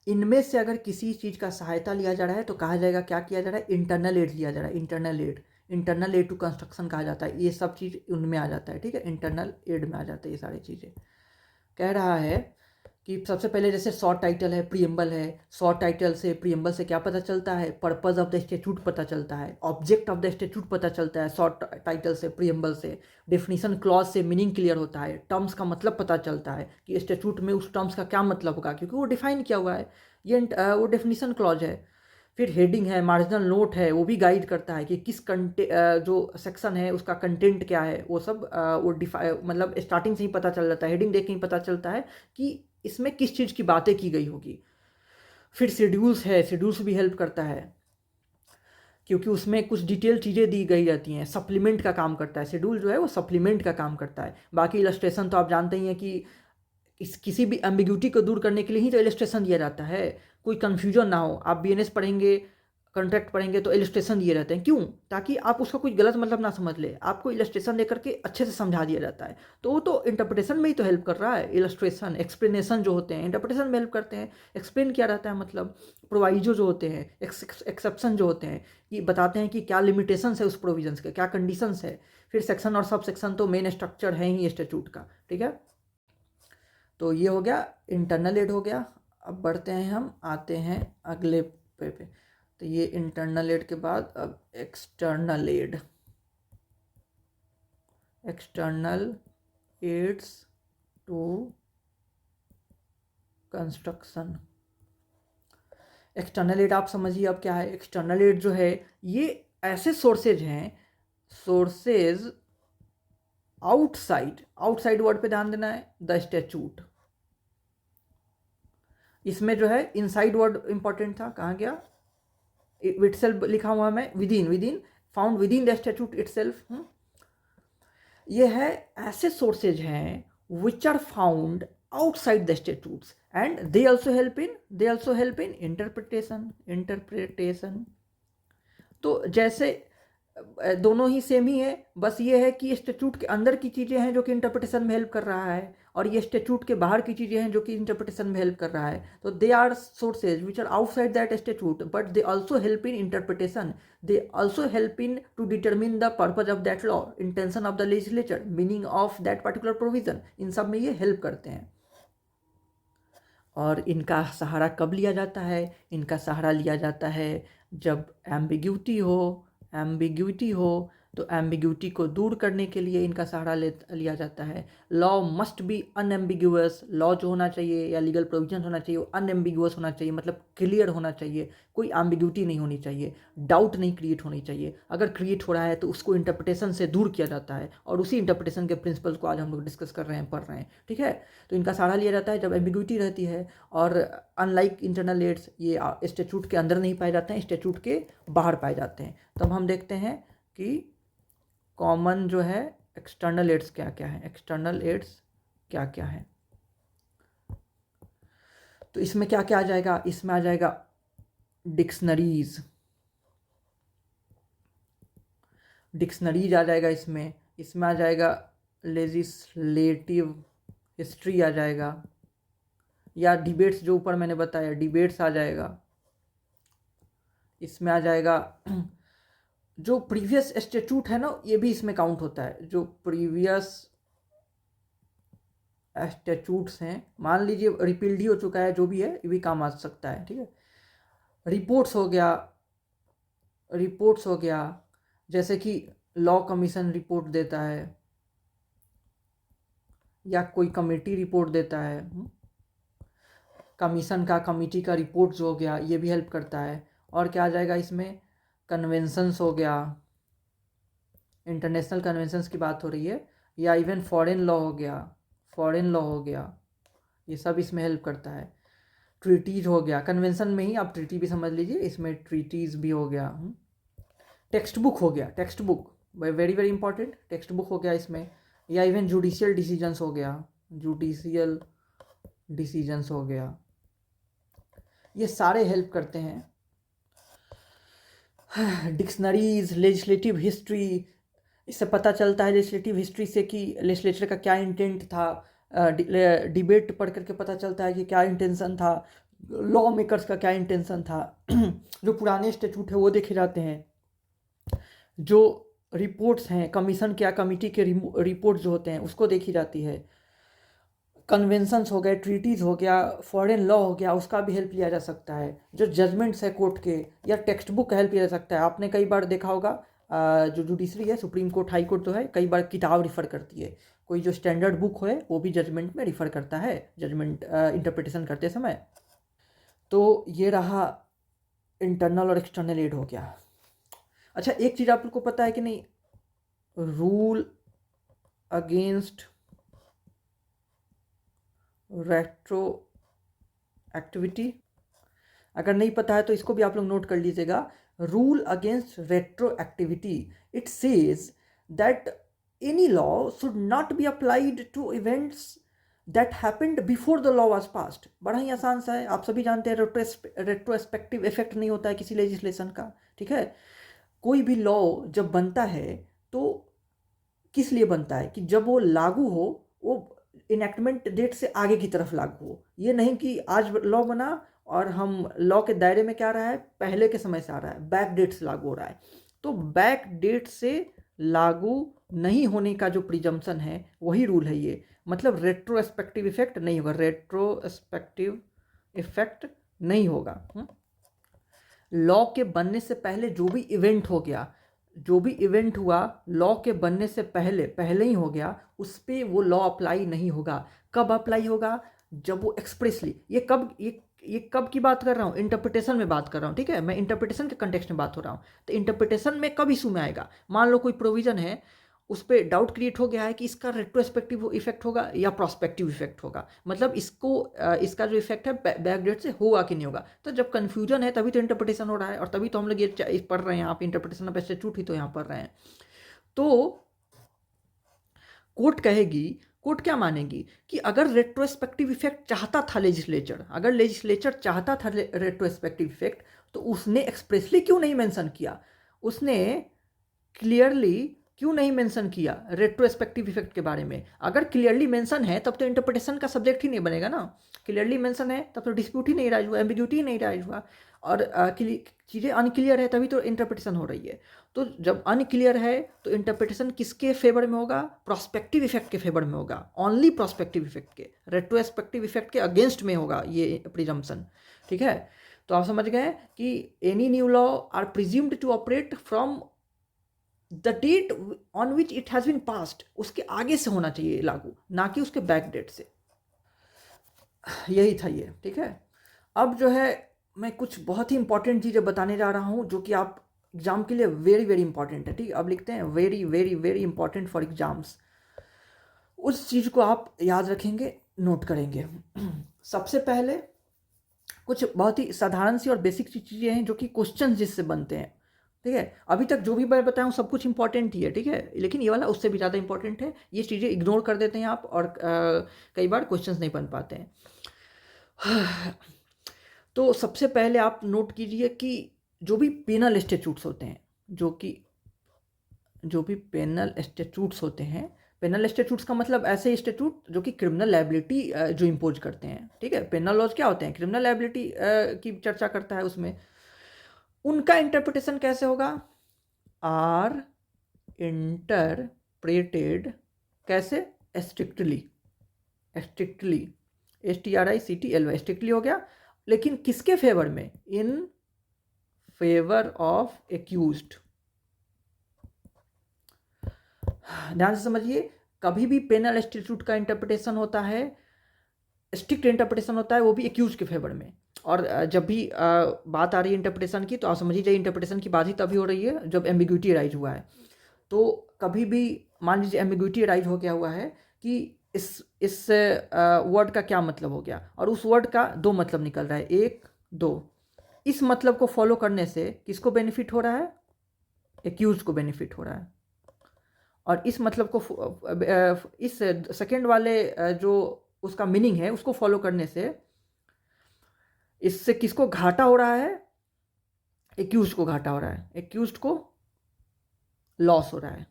इनमें से अगर किसी चीज़ का सहायता लिया जा रहा है तो कहा जाएगा, क्या किया जा रहा है? इंटरनल एड लिया जा रहा है। Internal aid, internal aid to construction कहा जाता है। ये सब चीज़ उनमें आ जाता है। ठीक है, इंटरनल एड में आ जाता है ये सारी चीज़ें। कह रहा है कि सबसे पहले जैसे शॉर्ट टाइटल है, प्रीएम्बल है। शॉर्ट टाइटल से, प्रीएम्बल से क्या पता चलता है? पर्पस ऑफ द स्टैट्यूट पता चलता है, ऑब्जेक्ट ऑफ द स्टैट्यूट पता चलता है शॉर्ट टाइटल से, प्रीएम्बल से। डेफिनेशन क्लॉज से मीनिंग क्लियर होता है, टर्म्स का मतलब पता चलता है कि स्टैट्यूट में उस टर्म्स का क्या मतलब होगा, क्योंकि वो डिफाइन किया हुआ है। ये वो डेफिनेशन क्लॉज है। फिर हेडिंग है, मार्जिनल नोट है, वो भी गाइड करता है कि किस जो सेक्शन है उसका कंटेंट क्या है। वो सब वो मतलब स्टार्टिंग से ही पता चल जाता है, हेडिंग देख के ही पता चलता है कि इसमें किस चीज़ की बातें की गई होगी। फिर शेड्यूल्स है, शेड्यूल्स भी हेल्प करता है क्योंकि उसमें कुछ डिटेल चीज़ें दी गई रहती हैं, सप्लीमेंट का काम करता है। शेड्यूल जो है वो सप्लीमेंट का काम करता है। बाकी इलस्ट्रेशन तो आप जानते ही हैं कि किसी भी एम्बिग्यूटी को दूर करने के लिए ही तो इलस्ट्रेशन दिया जाता है, कोई कन्फ्यूजन ना हो। आप बीएनएस पढ़ेंगे, कॉन्ट्रैक्ट पढ़ेंगे तो इलस्ट्रेशन दिए रहते हैं, क्यों? ताकि आप उसका कोई गलत मतलब ना समझ ले, आपको इलस्ट्रेशन देकर के अच्छे से समझा दिया जाता है। तो वो तो इंटरप्रिटेशन में ही तो हेल्प कर रहा है। इलस्ट्रेशन, एक्सप्लेनेशन जो होते हैं इंटरप्रिटेशन में हेल्प करते हैं। एक्सप्लेन क्या रहता है, मतलब प्रोवाइजो जो होते हैं, एक्सेप्शन जो होते हैं, कि बताते हैं कि क्या लिमिटेशंस है उस प्रोविजंस के, क्या कंडीशंस है। फिर सेक्शन और सब सेक्शन तो मेन स्ट्रक्चर है ही स्टैट्यूट का, ठीक है। तो ये हो गया, इंटरनल एड हो गया। अब बढ़ते हैं, हम आते हैं अगले पे। तो ये इंटरनल एड के बाद अब external aid, external aids to construction. External aid आप समझिए अब क्या है। एक्सटर्नल एड जो है ये ऐसे सोर्सेज हैं, सोर्सेज आउटसाइड, आउटसाइड वर्ड पे ध्यान देना है, द स्टैट्यूट। इसमें जो है इनसाइड वर्ड इंपॉर्टेंट था, कहाँ गया, इटसेल्फ लिखा हुआ मैं, within, within, found within the statute itself. ये है ऐसे सोर्सेज हैं which are found outside the statutes and they also help in interpretation. तो जैसे दोनों ही सेम ही है, बस ये है कि स्टैट्यूट के अंदर की चीज़ें हैं जो कि इंटरप्रिटेशन में हेल्प कर रहा है, और ये स्टैट्यूट के बाहर की चीज़ें हैं जो कि इंटरप्रिटेशन में हेल्प कर रहा है। तो they are sources which are outside that statute but they also help in interpretation, they also help in to determine the purpose of that law, intention of the legislature, meaning of that particular provision. इन सब में ये help करते हैं। और इनका सहारा कब लिया जाता है? इनका सहारा लिया जाता है जब एम्बिग्यूटी हो, तो एम्बिग्यूटी को दूर करने के लिए इनका सहारा लिया जाता है। लॉ मस्ट बी अनएम्बिग्यूअस, लॉ जो होना चाहिए या लीगल प्रोविजन होना चाहिए वो अनएम्बिग्यूअस होना चाहिए, मतलब क्लियर होना चाहिए, कोई एम्बिग्यूटी नहीं होनी चाहिए, डाउट नहीं क्रिएट होनी चाहिए। अगर क्रिएट हो रहा है तो उसको इंटरप्रिटेशन से दूर किया जाता है, और उसी इंटरप्रिटेशन के प्रिंसिपल्स को आज हम लोग डिस्कस कर रहे हैं, पढ़ रहे हैं, ठीक है। तो इनका सहारा लिया जाता है जब एम्बिग्यूटी रहती है, और अनलाइक इंटरनल एड्स ये स्टैट्यूट के अंदर नहीं पाए जाते हैं, स्टैट्यूट के बाहर पाए जाते हैं। तब हम देखते हैं कि कॉमन जो है एक्सटर्नल एड्स क्या क्या है, एक्सटर्नल एड्स क्या क्या है। तो इसमें क्या क्या आ जाएगा? इसमें आ जाएगा डिक्शनरीज, डिक्शनरीज आ जाएगा इसमें आ जाएगा लेजिस्लेटिव हिस्ट्री आ जाएगा, या डिबेट्स जो ऊपर मैंने बताया डिबेट्स आ जाएगा। इसमें आ जाएगा जो प्रीवियस स्टैट्यूट है ना, ये भी इसमें काउंट होता है। जो प्रीवियस स्टैट्यूट्स हैं, मान लीजिए रिपील्ड ही हो चुका है, जो भी है ये भी काम आ सकता है, ठीक है। रिपोर्ट्स हो गया, जैसे कि लॉ कमीशन रिपोर्ट देता है या कोई कमेटी रिपोर्ट देता है, कमीशन का, कमेटी का रिपोर्ट जो हो गया, ये भी हेल्प करता है। और क्या आ जाएगा इसमें? कन्वेंशंस हो गया, इंटरनेशनल कन्वेंशंस की बात हो रही है, या इवन फॉरेन लॉ हो गया, ये सब इसमें हेल्प करता है। ट्रीटीज हो गया, कन्वेंशन में ही आप ट्रीटी भी समझ लीजिए, इसमें ट्रीटीज भी हो गया। टेक्स्ट बुक हो गया, text book very very important, text book हो गया इसमें, या इवन जुडिशियल डिसीजंस हो गया, जुडिशियल डिसीजंस हो गया, ये सारे हेल्प करते हैं। डिक्शनरीज, लेजिस्लेटिव हिस्ट्री, इससे पता चलता है लेजिस्लेटिव हिस्ट्री से कि लेजिस्लेचर का क्या इंटेंट था, डिबेट पढ़ करके पता चलता है कि क्या इंटेंशन था, लॉ मेकर्स का क्या इंटेंशन था। जो पुराने स्टैट्यूट है वो देखे जाते हैं, जो रिपोर्ट्स हैं कमीशन क्या, कमिटी के रिपोर्ट्स जो होते हैं उसको देखी जाती है। कन्वेंशंस हो गए, ट्रीटीज़ हो गया, फॉरेन लॉ हो गया, उसका भी हेल्प लिया जा सकता है। जो जजमेंट्स है कोर्ट के, या टेक्स्ट बुक का हेल्प लिया जा सकता है। आपने कई बार देखा होगा जो जुडिशरी है, सुप्रीम कोर्ट, हाई कोर्ट जो है, कई बार किताब रिफ़र करती है। कोई जो स्टैंडर्ड बुक है वो भी जजमेंट में रिफ़र करता है, जजमेंट इंटरप्रिटेशन करते समय। तो ये रहा इंटरनल और एक्सटर्नल एड हो गया। अच्छा, एक चीज़ आप लोग को पता है कि नहीं, रूल अगेंस्ट रेट्रो एक्टिविटी, अगर नहीं पता है तो इसको भी आप लोग नोट कर लीजिएगा। Rule against retroactivity, it says that any law should not be applied to events that happened before the law was passed. बड़ा ही आसान सा है, आप सभी जानते हैं रेट्रोस्पेक्टिव इफेक्ट नहीं होता है किसी लेजिस्लेशन का, ठीक है। कोई भी लॉ जब बनता है तो किस लिए बनता है कि जब वो लागू हो, वो इनेक्टमेंट डेट से आगे की तरफ लागू हो। ये नहीं कि आज लॉ बना और हम लॉ के दायरे में क्या आ रहा है, पहले के समय से आ रहा है, बैक डेट से लागू हो रहा है। तो बैक डेट से लागू नहीं होने का जो प्रिजम्पशन है वही रूल है ये। मतलब रेट्रोस्पेक्टिव इफेक्ट नहीं होगा, रेट्रोस्पेक्टिव इफेक्ट नहीं होगा। लॉ के बनने से पहले जो भी इवेंट हो गया, जो भी इवेंट हुआ लॉ के बनने से पहले पहले ही हो गया, उस पर वो लॉ अप्लाई नहीं होगा। कब अप्लाई होगा, जब वो एक्सप्रेसली, ये कब की बात कर रहा हूँ, इंटरप्रिटेशन में बात कर रहा हूँ, ठीक है। मैं इंटरप्रिटेशन के कंटेक्स्ट में बात हो रहा हूँ। तो इंटरप्रिटेशन में कब इशू में आएगा, मान लो कोई प्रोविजन है, उस पर डाउट क्रिएट हो गया है कि इसका रेट्रोस्पेक्टिव इफेक्ट होगा या प्रोस्पेक्टिव इफेक्ट होगा, मतलब इसका जो इफेक्ट है बैक डेट से होगा कि नहीं होगा। तो जब कंफ्यूजन है तभी तो इंटरप्रिटेशन हो रहा है, और तभी तो हम लोग ये पढ़ रहे हैं, आप इंटरप्रिटेशन ऑफ स्टैट्यूट ही तो यहाँ पढ़ रहे हैं। तो कोर्ट कहेगी, कोर्ट क्या मानेगी कि अगर रेट्रोस्पेक्टिव इफेक्ट चाहता था लेजिस्लेचर, अगर लेजिस्लेचर चाहता था रेट्रोस्पेक्टिव इफेक्ट, तो उसने एक्सप्रेसली क्यों नहीं मेंशन किया, उसने क्लियरली क्यों नहीं मेंशन किया रेट्रोस्पेक्टिव इफेक्ट के बारे में। अगर क्लियरली मेंशन है तब तो इंटरप्रिटेशन का सब्जेक्ट ही नहीं बनेगा ना। क्लियरली मेंशन है तब तो डिस्प्यूट ही नहीं राइज हुआ, एम्बिग्यूटी ही नहीं राइज हुआ, और चीज़ें अनक्लियर है तभी तो इंटरप्रिटेशन हो रही है। तो जब अनक्लियर है तो इंटरप्रिटेशन किसके फेवर में होगा, प्रोस्पेक्टिव इफेक्ट के फेवर में होगा, ओनली प्रोस्पेक्टिव इफेक्ट के, रेट्रोस्पेक्टिव इफेक्ट के अगेंस्ट में होगा ये प्रिजम्पशन, ठीक है। तो आप समझ गए कि any new law are presumed to operate from the date on which it has been passed, उसके आगे से होना चाहिए लागू, ना कि उसके बैक डेट से। यही था ये, ठीक है। अब जो है मैं कुछ बहुत ही इंपॉर्टेंट चीज़ें बताने जा रहा हूँ जो कि आप एग्जाम के लिए वेरी वेरी इंपॉर्टेंट है, ठीक है। अब लिखते हैं very very very important for exams. उस चीज़ को आप याद रखेंगे, नोट करेंगे। सबसे पहले कुछ बहुत ही साधारण सी और बेसिक सी चीज़ें हैं जो कि क्वेश्चन जिससे बनते हैं, ठीक है। अभी तक जो भी मैं बताया हूँ सब कुछ इंपॉर्टेंट ही है, ठीक है, लेकिन ये वाला उससे भी ज़्यादा इंपॉर्टेंट है। ये चीज़ें इग्नोर कर देते हैं आप, और कई बार क्वेश्चंस नहीं बन पाते हैं। तो सबसे पहले आप नोट कीजिए कि जो भी पेनल स्टैट्यूट्स होते हैं, जो भी पेनल स्टैट्यूट्स होते हैं, पेनल स्टैट्यूट्स का मतलब ऐसे स्टैट्यूट जो कि क्रिमिनल लायबिलिटी जो इम्पोज करते हैं, ठीक है। पेनल लॉज क्या होते हैं, क्रिमिनल लायबिलिटी की चर्चा करता है उसमें। उनका इंटरप्रिटेशन कैसे होगा, आर इंटरप्रेटेड कैसे, स्ट्रिक्टली, स्ट्रिक्टली STRICTLY, स्ट्रिक्टली हो गया, लेकिन किसके फेवर में, इन फेवर ऑफ एक्यूज्ड। ध्यान से समझिए, कभी भी पेनल स्टैट्यूट का इंटरप्रिटेशन होता है, स्ट्रिक्ट इंटरप्रिटेशन होता है, वो भी एक्यूज के फेवर में। और जब भी बात आ रही है इंटरप्रिटेशन की, तो आप समझ लीजिए इंटरप्रिटेशन की बात ही तभी हो रही है जब एम्बिग्यूटी राइज हुआ है। तो कभी भी मान लीजिए एम्बिग्यूटी राइज हो गया हुआ है कि इस वर्ड का क्या मतलब हो गया, और उस वर्ड का दो मतलब निकल रहा है, एक दो। इस मतलब को फॉलो करने से किसको बेनिफिट हो रहा है, एक्यूज को बेनिफिट हो रहा है। और इस मतलब को इस सेकेंड वाले जो उसका मीनिंग है उसको फॉलो करने से इससे किसको घाटा हो रहा है, एक्यूज को घाटा हो रहा है, एक्यूज को लॉस हो रहा है,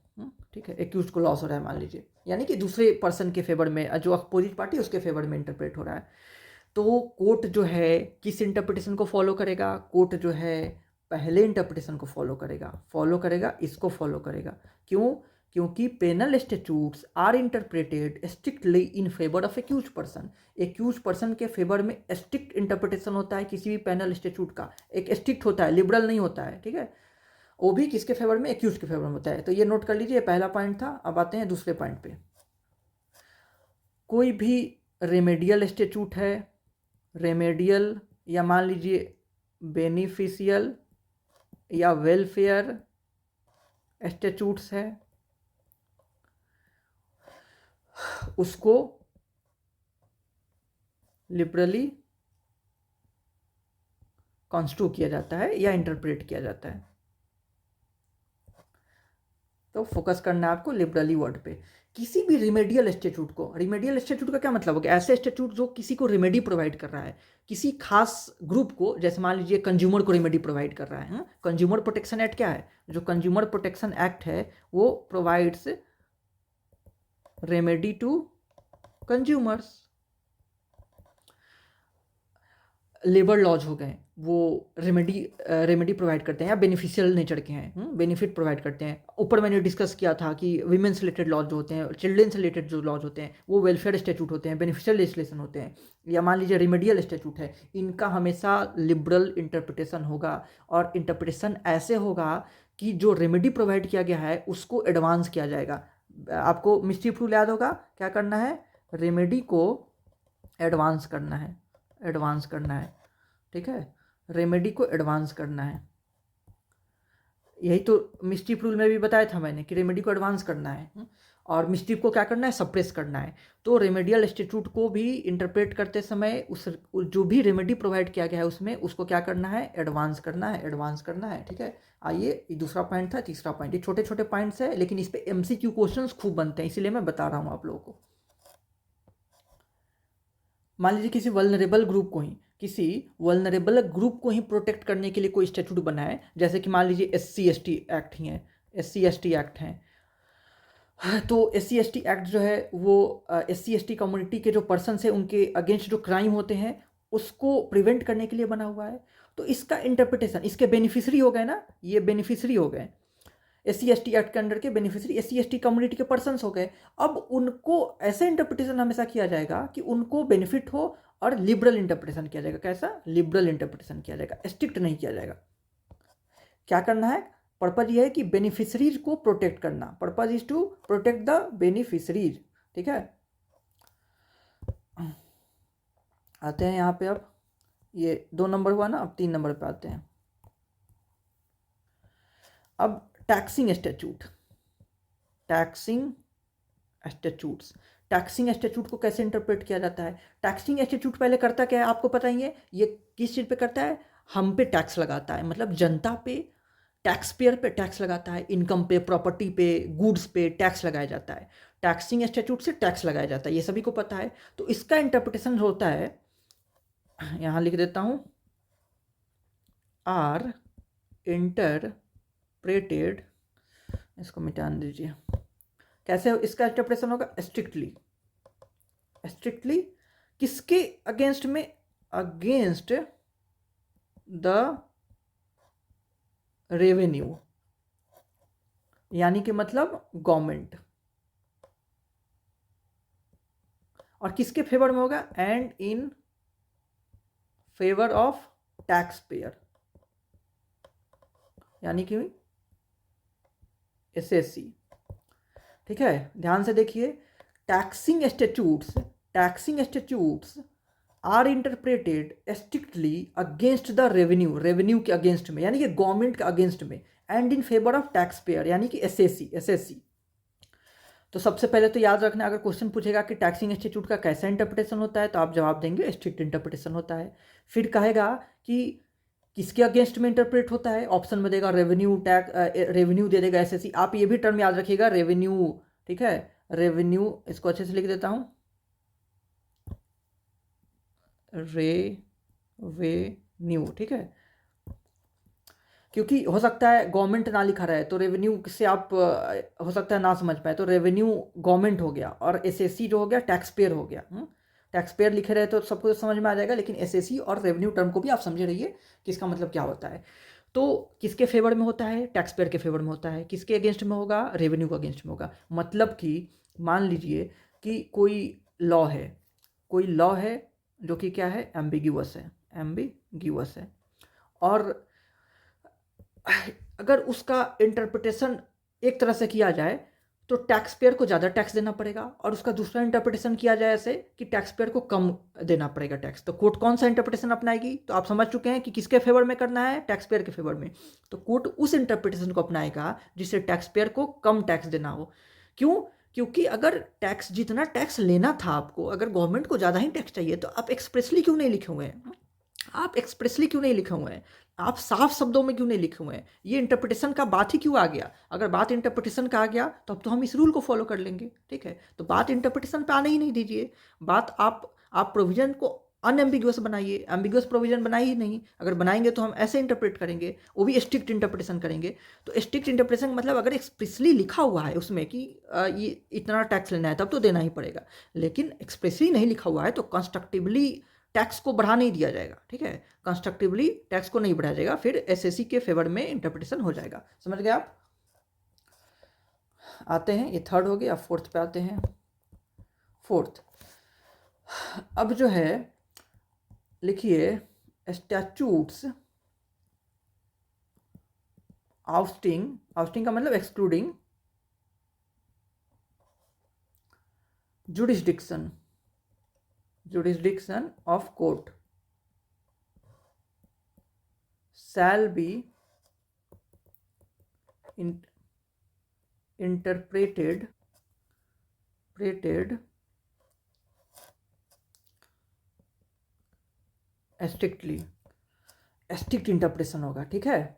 ठीक है। एक्यूज को लॉस हो रहा है मान लीजिए, यानी कि दूसरे पर्सन के फेवर में, जो अपोजिट पार्टी उसके फेवर में इंटरप्रेट हो रहा है। तो कोर्ट जो है किस इंटरप्रिटेशन को फॉलो करेगा, कोर्ट जो है पहले इंटरप्रिटेशन को फॉलो करेगा, इसको फॉलो करेगा। क्यों, क्योंकि penal statutes are interpreted strictly in favour of accuse person. Accuse person के फेवर में स्ट्रिक्ट इंटरप्रिटेशन होता है किसी भी पेनल स्टैट्यूट का, एक स्ट्रिक्ट होता है, लिबरल नहीं होता है, ठीक है। वो भी किसके फेवर में, एक्यूज के फेवर में होता है। तो ये नोट कर लीजिए, पहला पॉइंट था। अब आते हैं दूसरे पॉइंट पे। कोई भी रेमेडियल स्टैट्यूट है, रेमेडियल या मान लीजिए बेनिफिशियल या वेलफेयर स्टैट्यूट्स है, उसको लिबरली कॉन्स्ट्रू किया जाता है या इंटरप्रेट किया जाता है। तो फोकस करना है आपको लिबरली वर्ड पे। किसी भी रिमेडियल स्टैट्यूट को, रिमेडियल स्टैट्यूट का क्या मतलब हो गया, ऐसे स्टैट्यूट जो किसी को रेमेडी प्रोवाइड कर रहा है, किसी खास ग्रुप को, जैसे मान लीजिए कंज्यूमर को रेमेडी प्रोवाइड कर रहा है। कंज्यूमर प्रोटेक्शन एक्ट क्या है, जो कंज्यूमर प्रोटेक्शन एक्ट है वो provides remedy to consumers. Labour laws हो गए, वो रेमेडी प्रोवाइड करते हैं, या बेनिफिशियल नेचर के हैं, बेनिफिट प्रोवाइड करते हैं। ऊपर मैंने डिस्कस किया था कि वीमेन से रिलेटेड लॉज जो होते हैं, चिल्ड्रेन से रिलेटेड जो लॉज होते हैं, वो वेलफेयर स्टैट्यूट होते हैं, बेनिफिशियल लेजिस्लेशन होते हैं। या मान लीजिए रिमेडियल स्टैट्यूट है, इनका हमेशा लिबरल इंटरप्रिटेशन होगा, और इंटरप्रिटेशन ऐसे होगा कि जो रेमेडी प्रोवाइड किया गया है उसको एडवांस किया जाएगा। आपको मिस्ट्री रूल याद होगा, क्या करना है, रेमेडी को एडवांस करना है, एडवांस करना है, ठीक है, रेमेडी को एडवांस करना है। यही तो मिस्ट्री रूल में भी बताया था मैंने कि रेमेडी को एडवांस करना है, और मिस्ट्री को क्या करना है, सप्रेस करना है। तो रेमेडियल इंस्टीट्यूट को भी इंटरप्रेट करते समय उस जो भी रेमेडी प्रोवाइड किया गया है उसमें उसको क्या करना है, एडवांस करना है, एडवांस करना है, ठीक है। आइए, ये दूसरा पॉइंट था। तीसरा पॉइंट, ये छोटे छोटे पॉइंट्स है लेकिन इस पे MCQ क्वेश्चंस खूब बनते हैं, इसीलिए मैं बता रहा हूँ आप लोगों को। मान लीजिए किसी वल्नरेबल ग्रुप को ही प्रोटेक्ट करने के लिए कोई स्टैट्यूट बना है, जैसे कि मान लीजिए SC/ST एक्ट ही है, SC/ST एक्ट हैं। तो SC/ST एक्ट जो है वो SC/ST कम्युनिटी के जो पर्सन है उनके अगेंस्ट जो क्राइम होते हैं उसको प्रिवेंट करने के लिए बना हुआ है। तो इसका इंटरप्रिटेशन, इसके बेनिफिशरी हो गए ना, ये बेनिफिशरी हो गए, SC/ST एक्ट के अंडर के बेनिफिशरी SC/ST कम्युनिटी के पर्सन्स हो गए। अब उनको ऐसे इंटरप्रिटेशन हमेशा किया जाएगा कि उनको बेनिफिट हो, और लिबरल इंटरप्रिटेशन किया जाएगा। कैसा, लिबरल इंटरप्रिटेशन किया जाएगा, स्ट्रिक्ट नहीं किया जाएगा। क्या करना है, पर्पज ये है कि बेनिफिशरीज को प्रोटेक्ट करना, purpose is to protect the beneficiaries, ठीक है। आते हैं यहाँ पे, अब ये 2 नंबर हुआ ना, अब 3 नंबर पे आते हैं। अब taxing statute, taxing statutes, taxing statute को कैसे इंटरप्रेट किया जाता है। टैक्सिंग स्टैट्यूट पहले करता क्या है आपको पता ही है, ये किस चीज़ पे करता है, हम पे टैक्स लगाता है, मतलब जनता पे, टैक्स पेयर पे टैक्स लगाता है, इनकम पे, प्रॉपर्टी पे, गुड्स पे टैक्स लगाया जाता है। टैक्सिंग स्टैट्यूट से टैक्स लगाया जाता है, ये सभी को पता है। तो इसका इंटरप्रिटेशन होता है, यहाँ लिख देता हूँ, आर इंटरप्रेटेड, इसको मिटा दीजिए। कैसे इसका इंटरप्रिटेशन होगा, स्ट्रिक्टली, स्ट्रिक्टली किसके अगेंस्ट में, अगेंस्ट द रेवेन्यू, यानी कि मतलब गवर्नमेंट, और किसके फेवर में होगा, and in favour of taxpayer, यानी कि SSC, ठीक है। ध्यान से देखिए, taxing statutes are interpreted strictly against the revenue के अगेंस्ट में, यानी कि गवर्नमेंट के अगेंस्ट में, and in favour of taxpayer, यानी कि SSC। तो सबसे पहले तो याद रखना, अगर क्वेश्चन पूछेगा कि टैक्सिंग इंस्टीट्यूट का कैसा इंटरप्रिटेशन होता है, तो आप जवाब देंगे स्ट्रिक्ट इंटरप्रिटेशन होता है। फिर कहेगा कि किसके अगेंस्ट में इंटरप्रेट होता है, ऑप्शन में देगा रेवेन्यू, रेवेन्यू दे देगा SSC। आप ये भी टर्म याद रखिएगा, रेवेन्यू, ठीक है, रेवेन्यू, इसको अच्छे से लिख देता हूँ, रेवेन्यू, ठीक है, क्योंकि हो सकता है गवर्नमेंट ना लिखा रहे तो रेवेन्यू से आप हो सकता है ना समझ पाए, तो रेवेन्यू गवर्नमेंट हो गया, और SSC जो हो गया टैक्स पेयर हो गया। टैक्स पेयर लिखे रहे तो सबको समझ में आ जाएगा, लेकिन SSC और रेवेन्यू टर्म को भी आप समझे रहिए कि इसका मतलब क्या होता है। तो किसके फेवर में होता है, टैक्स पेयर के फेवर में होता है। किसके अगेंस्ट में होगा, रेवेन्यू के अगेंस्ट में होगा। मतलब कि मान लीजिए कि कोई लॉ है जो कि क्या है, एम्बिग्यूअस है, और अगर उसका इंटरप्रिटेशन एक तरह से किया जाए तो टैक्स पेयर को ज़्यादा टैक्स देना पड़ेगा, और उसका दूसरा इंटरप्रिटेशन किया जाए ऐसे कि टैक्स पेयर को कम देना पड़ेगा टैक्स। तो कोर्ट कौन सा इंटरप्रिटेशन अपनाएगी, तो आप समझ चुके हैं कि किसके फेवर में करना है, टैक्स पेयर के फेवर में। तो कोर्ट उस इंटरप्रिटेशन को अपनाएगा जिससे टैक्स पेयर को कम टैक्स देना हो। क्यों, क्योंकि अगर टैक्स, जितना टैक्स लेना था आपको, अगर गवर्नमेंट को ज़्यादा ही टैक्स चाहिए तो आप एक्सप्रेसली क्यों नहीं लिखे हुए हैं, आप एक्सप्रेसली क्यों नहीं लिखे हुए हैं, आप साफ शब्दों में क्यों नहीं लिखे हुए हैं, ये इंटरप्रिटेशन का बात ही क्यों आ गया। अगर बात इंटरप्रिटेशन का आ गया तो अब तो हम इस रूल को फॉलो कर लेंगे, ठीक है। तो बात इंटरप्रिटेशन पे आने ही नहीं दीजिए, बात आप प्रोविजन को अनएम्बिगुअस बनाइए, एम्बिगुअस प्रोविजन बनाइए ही नहीं। अगर बनाएंगे तो हम ऐसे इंटरप्रेट करेंगे, वो भी स्ट्रिक्ट इंटरप्रिटेशन करेंगे। तो स्ट्रिक्ट इंटरप्रिटेशन मतलब अगर एक्सप्रेसली लिखा हुआ है उसमें कि ये इतना टैक्स लेना है तब तो देना ही पड़ेगा, लेकिन एक्सप्रेसली नहीं लिखा हुआ है तो कंस्ट्रक्टिवली टैक्स को बढ़ा नहीं दिया जाएगा, ठीक है। कंस्ट्रक्टिवली टैक्स को नहीं बढ़ाया जाएगा, फिर एसएससी के फेवर में इंटरप्रिटेशन हो जाएगा। समझ गए आप। आते हैं, ये थर्ड हो गया, फोर्थ पे आते हैं। फोर्थ, अब जो है लिखिए, स्टैट्यूट्स आउस्टिंग, आउस्टिंग का मतलब excluding jurisdiction, jurisdiction of court shall be interpreted strictly, strict interpretation होगा, ठीक है।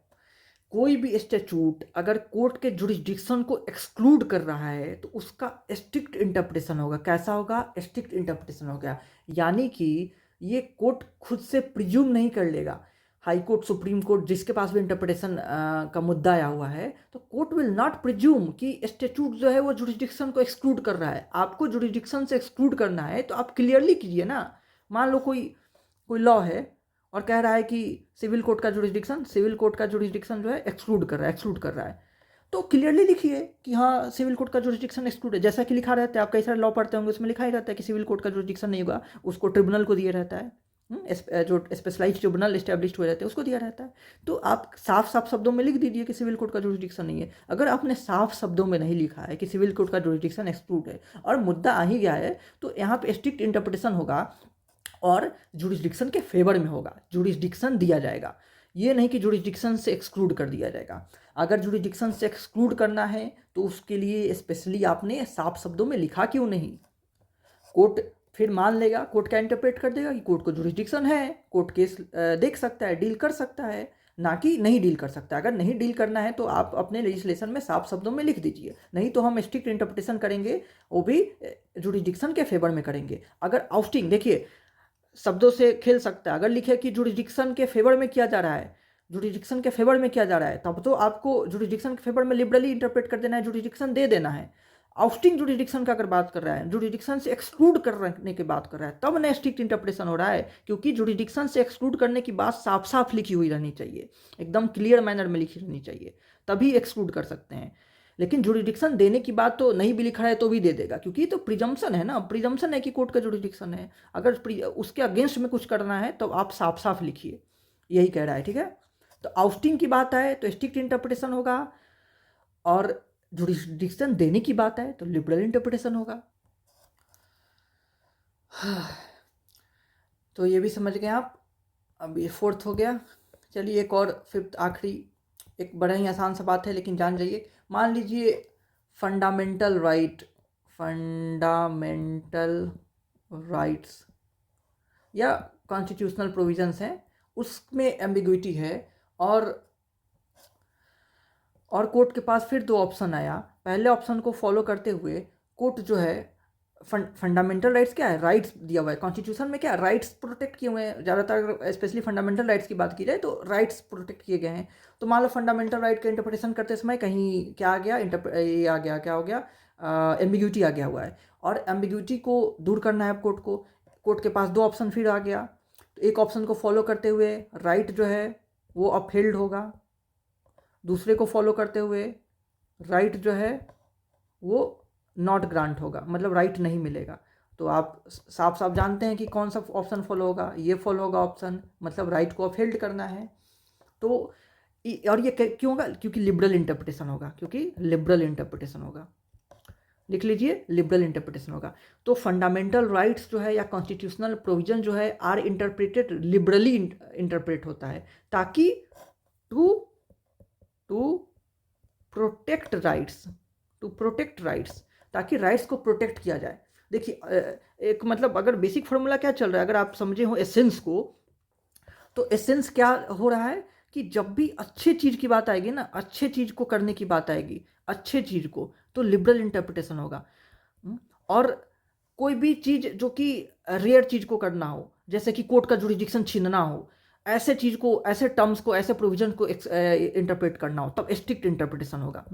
कोई भी स्टैट्यूट अगर कोर्ट के जुरिस्डिक्शन को एक्सक्लूड कर रहा है तो उसका स्ट्रिक्ट इंटरप्रिटेशन होगा। कैसा होगा, स्ट्रिक्ट इंटरप्रिटेशन होगा, यानी कि ये कोर्ट खुद से प्रिज्यूम नहीं कर लेगा। हाई कोर्ट, सुप्रीम कोर्ट, जिसके पास भी इंटरप्रिटेशन का मुद्दा आया हुआ है, तो कोर्ट विल नॉट प्रिज्यूम कि स्टैट्यूट जो है वो जुरिस्डिक्शन को एक्सक्लूड कर रहा है। आपको जुरिस्डिक्शन से एक्सक्लूड करना है तो आप क्लियरली कीजिए ना। मान लो कोई लॉ है और कह रहा है कि सिविल कोर्ट का जुरिस्डिक्शन जो है एक्सक्लूड कर रहा है, तो क्लियरली लिखिए कि हाँ सिविल कोर्ट का जुरिस्डिक्शन एक्सक्लूड है। जैसा कि लिखा रहता है, आप कई सारे लॉ पढ़ते होंगे, उसमें लिखा ही रहता है कि सिविल कोर्ट का जुरिस्डिक्शन नहीं होगा, उसको ट्रिब्यूनल को दिया रहता है। जो स्पेशलाइज्ड ट्रिब्यूनल इस्टेब्लिश्ड हुए रहते हैं उसको दिया रहता है। तो आप साफ साफ शब्दों में लिख दीजिए कि सिविल कोर्ट का जुरिस्डिक्शन नहीं है। अगर आपने साफ शब्दों में नहीं लिखा है कि सिविल कोर्ट का जुरिस्डिक्शन एक्सक्लूड है और मुद्दा आ ही गया है, तो यहाँ पे स्ट्रिक्ट इंटरप्रिटेशन होगा और जुरिस्डिक्शन के फेवर में होगा, जुरिस्डिक्शन दिया जाएगा। ये नहीं कि जुरिस्डिक्शन से एक्सक्लूड कर दिया जाएगा। अगर जुरिस्डिक्शन से एक्सक्लूड करना है तो उसके लिए स्पेशली आपने साफ शब्दों में लिखा क्यों नहीं। कोर्ट फिर मान लेगा, कोर्ट क्या इंटरप्रेट कर देगा कि कोर्ट को जुरिस्डिक्शन है, कोर्ट केस देख सकता है, डील कर सकता है, ना कि नहीं डील कर सकता। अगर नहीं डील करना है तो आप अपने लेजिस्लेशन में साफ शब्दों में लिख दीजिए, नहीं तो हम स्ट्रिक्ट इंटरप्रिटेशन करेंगे, वो भी जुरिस्डिक्शन के फेवर में करेंगे। अगर आउस्टिंग, देखिए शब्दों से खेल सकता है, अगर लिखे कि जुरिस्डिक्शन के फेवर में किया जा रहा है, जुरिस्डिक्शन के फेवर में किया जा रहा है, तब तो आपको जुरिस्डिक्शन के फेवर में लिबरली इंटरप्रेट कर देना है, जुरिस्डिक्शन दे देना है। आउस्टिंग जुरिस्डिक्शन का अगर बात कर रहा है, जुरिस्डिक्शन से एक्सक्लूड करने की बात कर रहा है, तब न स्ट्रिक्ट इंटरप्रिटेशन हो रहा है, क्योंकि जुरिस्डिक्शन से एक्सक्लूड करने की बात साफ साफ लिखी हुई रहनी चाहिए, एकदम क्लियर मैनर में लिखी रहनी चाहिए, तभी एक्सक्लूड कर सकते हैं। लेकिन जुरिडिक्शन देने की बात तो नहीं भी लिखा है तो भी दे देगा, क्योंकि ये तो प्रिजम्पशन है ना, प्रिजम्पशन है कि कोर्ट का जुरिडिक्शन है। अगर उसके अगेंस्ट में कुछ करना है तो आप साफ साफ लिखिए, यही कह रहा है, ठीक है। तो आउस्टिंग की बात है तो स्ट्रिक्ट इंटरप्रिटेशन होगा, और जुरिडिक्शन देने की बात है तो लिबरल इंटरप्रिटेशन होगा। तो ये भी समझ गए आप। अब ये फोर्थ हो गया। चलिए एक और फिफ्थ, आखिरी, एक बड़ा ही आसान सा बात है लेकिन जान जाइए। मान लीजिए फंडामेंटल राइट्स या कॉन्स्टिट्यूशनल प्रोविजंस हैं, उसमें एम्बिग्विटी है, और कोर्ट के पास फिर दो ऑप्शन आया। पहले ऑप्शन को फॉलो करते हुए कोर्ट जो है, फंडामेंटल राइट्स क्या है, राइट्स दिया हुआ है कॉन्स्टिट्यूशन में, क्या राइट्स प्रोटेक्ट किए हुए हैं। ज़्यादातर स्पेशली फंडामेंटल राइट्स की बात की जाए तो राइट्स प्रोटेक्ट किए गए हैं। तो मान लो फंडामेंटल राइट का इंटरप्रिटेशन करते समय कहीं क्या आ गया, ये आ गया, क्या हो गया, एम्बिग्यूटी आ गया हुआ है, और एम्बिग्यूटी को दूर करना है कोर्ट को। कोर्ट के पास दो ऑप्शन फिर आ गया। तो एक ऑप्शन को फॉलो करते हुए राइट जो है वो अपहेल्ड होगा, दूसरे को फॉलो करते हुए राइट जो है वो नॉट ग्रांट होगा, मतलब राइट नहीं मिलेगा। तो आप साफ साफ जानते हैं कि कौन सा ऑप्शन फॉलो होगा, ये फॉलो होगा ऑप्शन, मतलब राइट को अपहेल्ड करना है। तो और ये क्यों होगा, क्योंकि लिबरल इंटरप्रिटेशन होगा, लिख लीजिए, लिबरल इंटरप्रिटेशन होगा। तो फंडामेंटल राइट्स जो है या कॉन्स्टिट्यूशनल प्रोविजन जो है आर इंटरप्रेटेड लिबरली इंटरप्रेट होता है, ताकि टू प्रोटेक्ट राइट्स, ताकि राइट्स को प्रोटेक्ट किया जाए। देखिए एक मतलब अगर बेसिक फॉर्मूला क्या चल रहा है, अगर आप समझे हो एसेंस को, तो एसेंस क्या हो रहा है कि जब भी अच्छे चीज़ की बात आएगी ना, अच्छे चीज़ को करने की बात आएगी, अच्छे चीज़ को, तो लिबरल इंटरप्रिटेशन होगा। और कोई भी चीज़ जो कि रेयर चीज़ को करना हो, जैसे कि कोर्ट का जुरिडिक्शन छीनना हो, ऐसे चीज़ को, ऐसे टर्म्स को, ऐसे प्रोविजन को इंटरप्रेट करना हो, तब स्ट्रिक्ट इंटरप्रिटेशन होगा।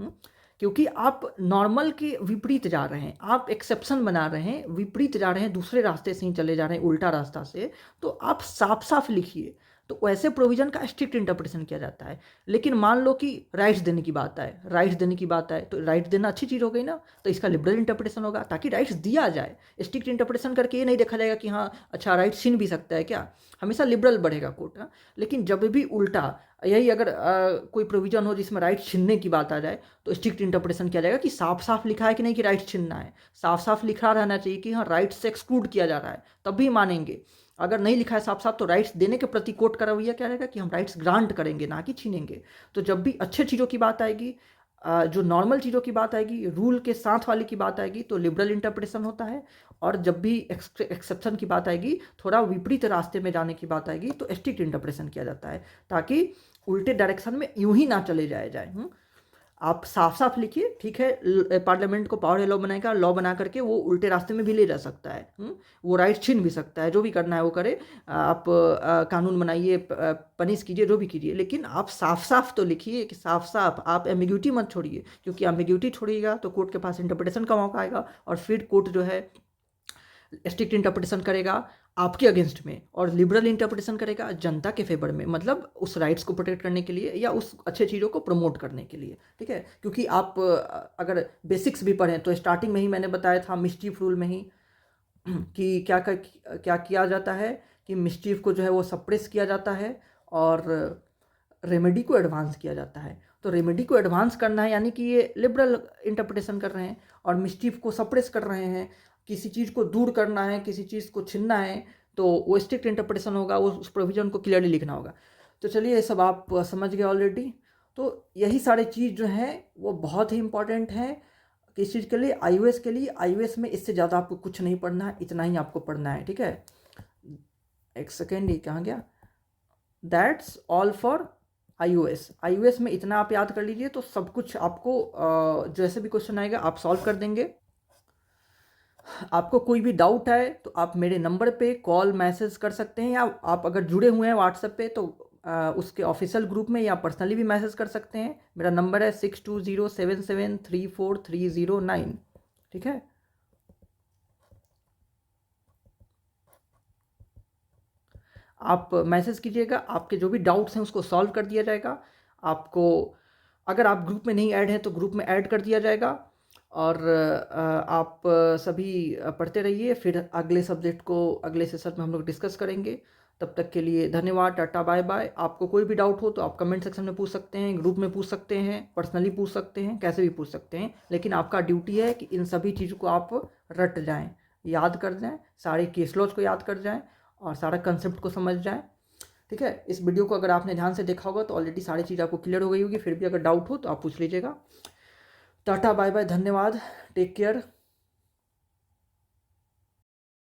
क्योंकि आप नॉर्मल के विपरीत जा रहे हैं, आप एक्सेप्शन बना रहे हैं, विपरीत जा रहे हैं, दूसरे रास्ते से ही चले जा रहे हैं, उल्टा रास्ता से, तो आप साफ साफ लिखिए। तो वैसे प्रोविजन का स्ट्रिक्ट इंटरप्रिटेशन किया जाता है। लेकिन मान लो कि राइट्स देने की बात आए, राइट्स देने की बात आए, तो राइट्स देना अच्छी चीज़ हो गई ना, तो इसका लिबरल इंटरप्रिटेशन होगा, ताकि राइट्स दिया जाए। स्ट्रिक्ट इंटरप्रिटेशन करके ये नहीं देखा जाएगा कि हाँ अच्छा राइट्स छीन भी सकता है क्या, हमेशा लिबरल बढ़ेगा कोर्ट। हाँ, लेकिन जब भी उल्टा यही अगर कोई प्रोविजन हो जिसमें राइट्स छीनने की बात आ जाए, तो स्ट्रिक्ट इंटरप्रिटेशन किया जाएगा कि साफ साफ लिखा है कि नहीं कि राइट्स छीनना है, साफ साफ लिखा रहना चाहिए कि हाँ राइट्स से एक्सक्लूड किया जा रहा है, तब भी मानेंगे। अगर नहीं लिखा है साफ साफ, तो राइट्स देने के प्रति कोर्ट का रवैया क्या रहेगा कि हम राइट्स ग्रांट करेंगे, ना कि छीनेंगे। तो जब भी अच्छे चीज़ों की बात आएगी, जो नॉर्मल चीज़ों की बात आएगी, रूल के साथ वाली की बात आएगी, तो लिबरल इंटरप्रिटेशन होता है। और जब भी एक्सेप्शन की बात आएगी, थोड़ा विपरीत रास्ते में जाने की बात आएगी, तो स्ट्रिक्ट इंटरप्रिटेशन किया जाता है, ताकि उल्टे डायरेक्शन में यूं ही ना चले जाए। आप साफ साफ लिखिए, ठीक है, पार्लियामेंट को पावर है लॉ बनाएगा, लॉ बना करके वो उल्टे रास्ते में भी ले जा सकता है। वो राइट छीन भी सकता है, जो भी करना है वो करे। आप कानून बनाइए, पनिश कीजिए, जो भी कीजिए, लेकिन आप साफ साफ तो लिखिए कि साफ साफ, आप एम्बिग्यूटी मत छोड़िए, क्योंकि एम्बिग्यूटी छोड़िएगा तो कोर्ट के पास इंटरप्रिटेशन का मौका आएगा, और फिर कोर्ट जो है स्ट्रिक्ट इंटरप्रिटेशन करेगा आपके अगेंस्ट में, और लिबरल इंटरप्रिटेशन करेगा जनता के फेवर में, मतलब उस राइट्स को प्रोटेक्ट करने के लिए या उस अच्छे चीज़ों को प्रमोट करने के लिए। ठीक है, क्योंकि आप अगर बेसिक्स भी पढ़ें, तो स्टार्टिंग में ही मैंने बताया था मिस्चीफ रूल में ही कि क्या किया जाता है कि मिस्चीफ को जो है वो सप्रेस किया जाता है, और रेमेडी को एडवांस किया जाता है। तो रेमेडी को एडवांस करना है, यानी कि ये लिबरल इंटरप्रिटेशन कर रहे हैं, और मिस्चीफ को सप्रेस कर रहे हैं, किसी चीज़ को दूर करना है, किसी चीज़ को छीनना है, तो वो स्ट्रिक्ट इंटरप्रिटेशन होगा, वो उस प्रोविजन को क्लियरली लिखना होगा। तो चलिए, ये सब आप समझ गए ऑलरेडी। तो यही सारी चीज़ जो हैं वो बहुत ही इंपॉर्टेंट है किस चीज़ के लिए, आईओएस के लिए। आईओएस में इससे ज़्यादा आपको कुछ नहीं पढ़ना है, इतना ही आपको पढ़ना है। ठीक है, एक सेकेंड, ये कहाँ गया, that's all for iOS. IOS में इतना आप याद कर लीजिए, तो सब कुछ आपको जैसे भी क्वेश्चन आएगा आप सॉल्व कर देंगे। आपको कोई भी डाउट है तो आप मेरे नंबर पे कॉल मैसेज कर सकते हैं, या आप अगर जुड़े हुए हैं व्हाट्सएप पे तो उसके ऑफिशियल ग्रुप में या पर्सनली भी मैसेज कर सकते हैं। मेरा नंबर है 6207734309। ठीक है, आप मैसेज कीजिएगा, आपके जो भी डाउट्स हैं उसको सॉल्व कर दिया जाएगा। आपको अगर आप ग्रुप में नहीं ऐड हैं तो ग्रुप में ऐड कर दिया जाएगा। और आप सभी पढ़ते रहिए, फिर अगले सब्जेक्ट को अगले सेशन में हम लोग डिस्कस करेंगे। तब तक के लिए धन्यवाद, टाटा बाय बाय। आपको कोई भी डाउट हो तो आप कमेंट सेक्शन में पूछ सकते हैं, ग्रुप में पूछ सकते हैं, पर्सनली पूछ सकते हैं, कैसे भी पूछ सकते हैं, लेकिन आपका ड्यूटी है कि इन सभी चीज़ों को आप रट जाएं, याद कर जाएं, सारे केस लॉज को याद कर जाएं, और सारा कंसेप्ट को समझ जाएं। ठीक है, इस वीडियो को अगर आपने ध्यान से देखा होगा तो ऑलरेडी सारी चीज़ आपको क्लियर हो गई होगी, फिर भी अगर डाउट हो तो आप पूछ लीजिएगा। टाटा बाय बाय, धन्यवाद, टेक केयर।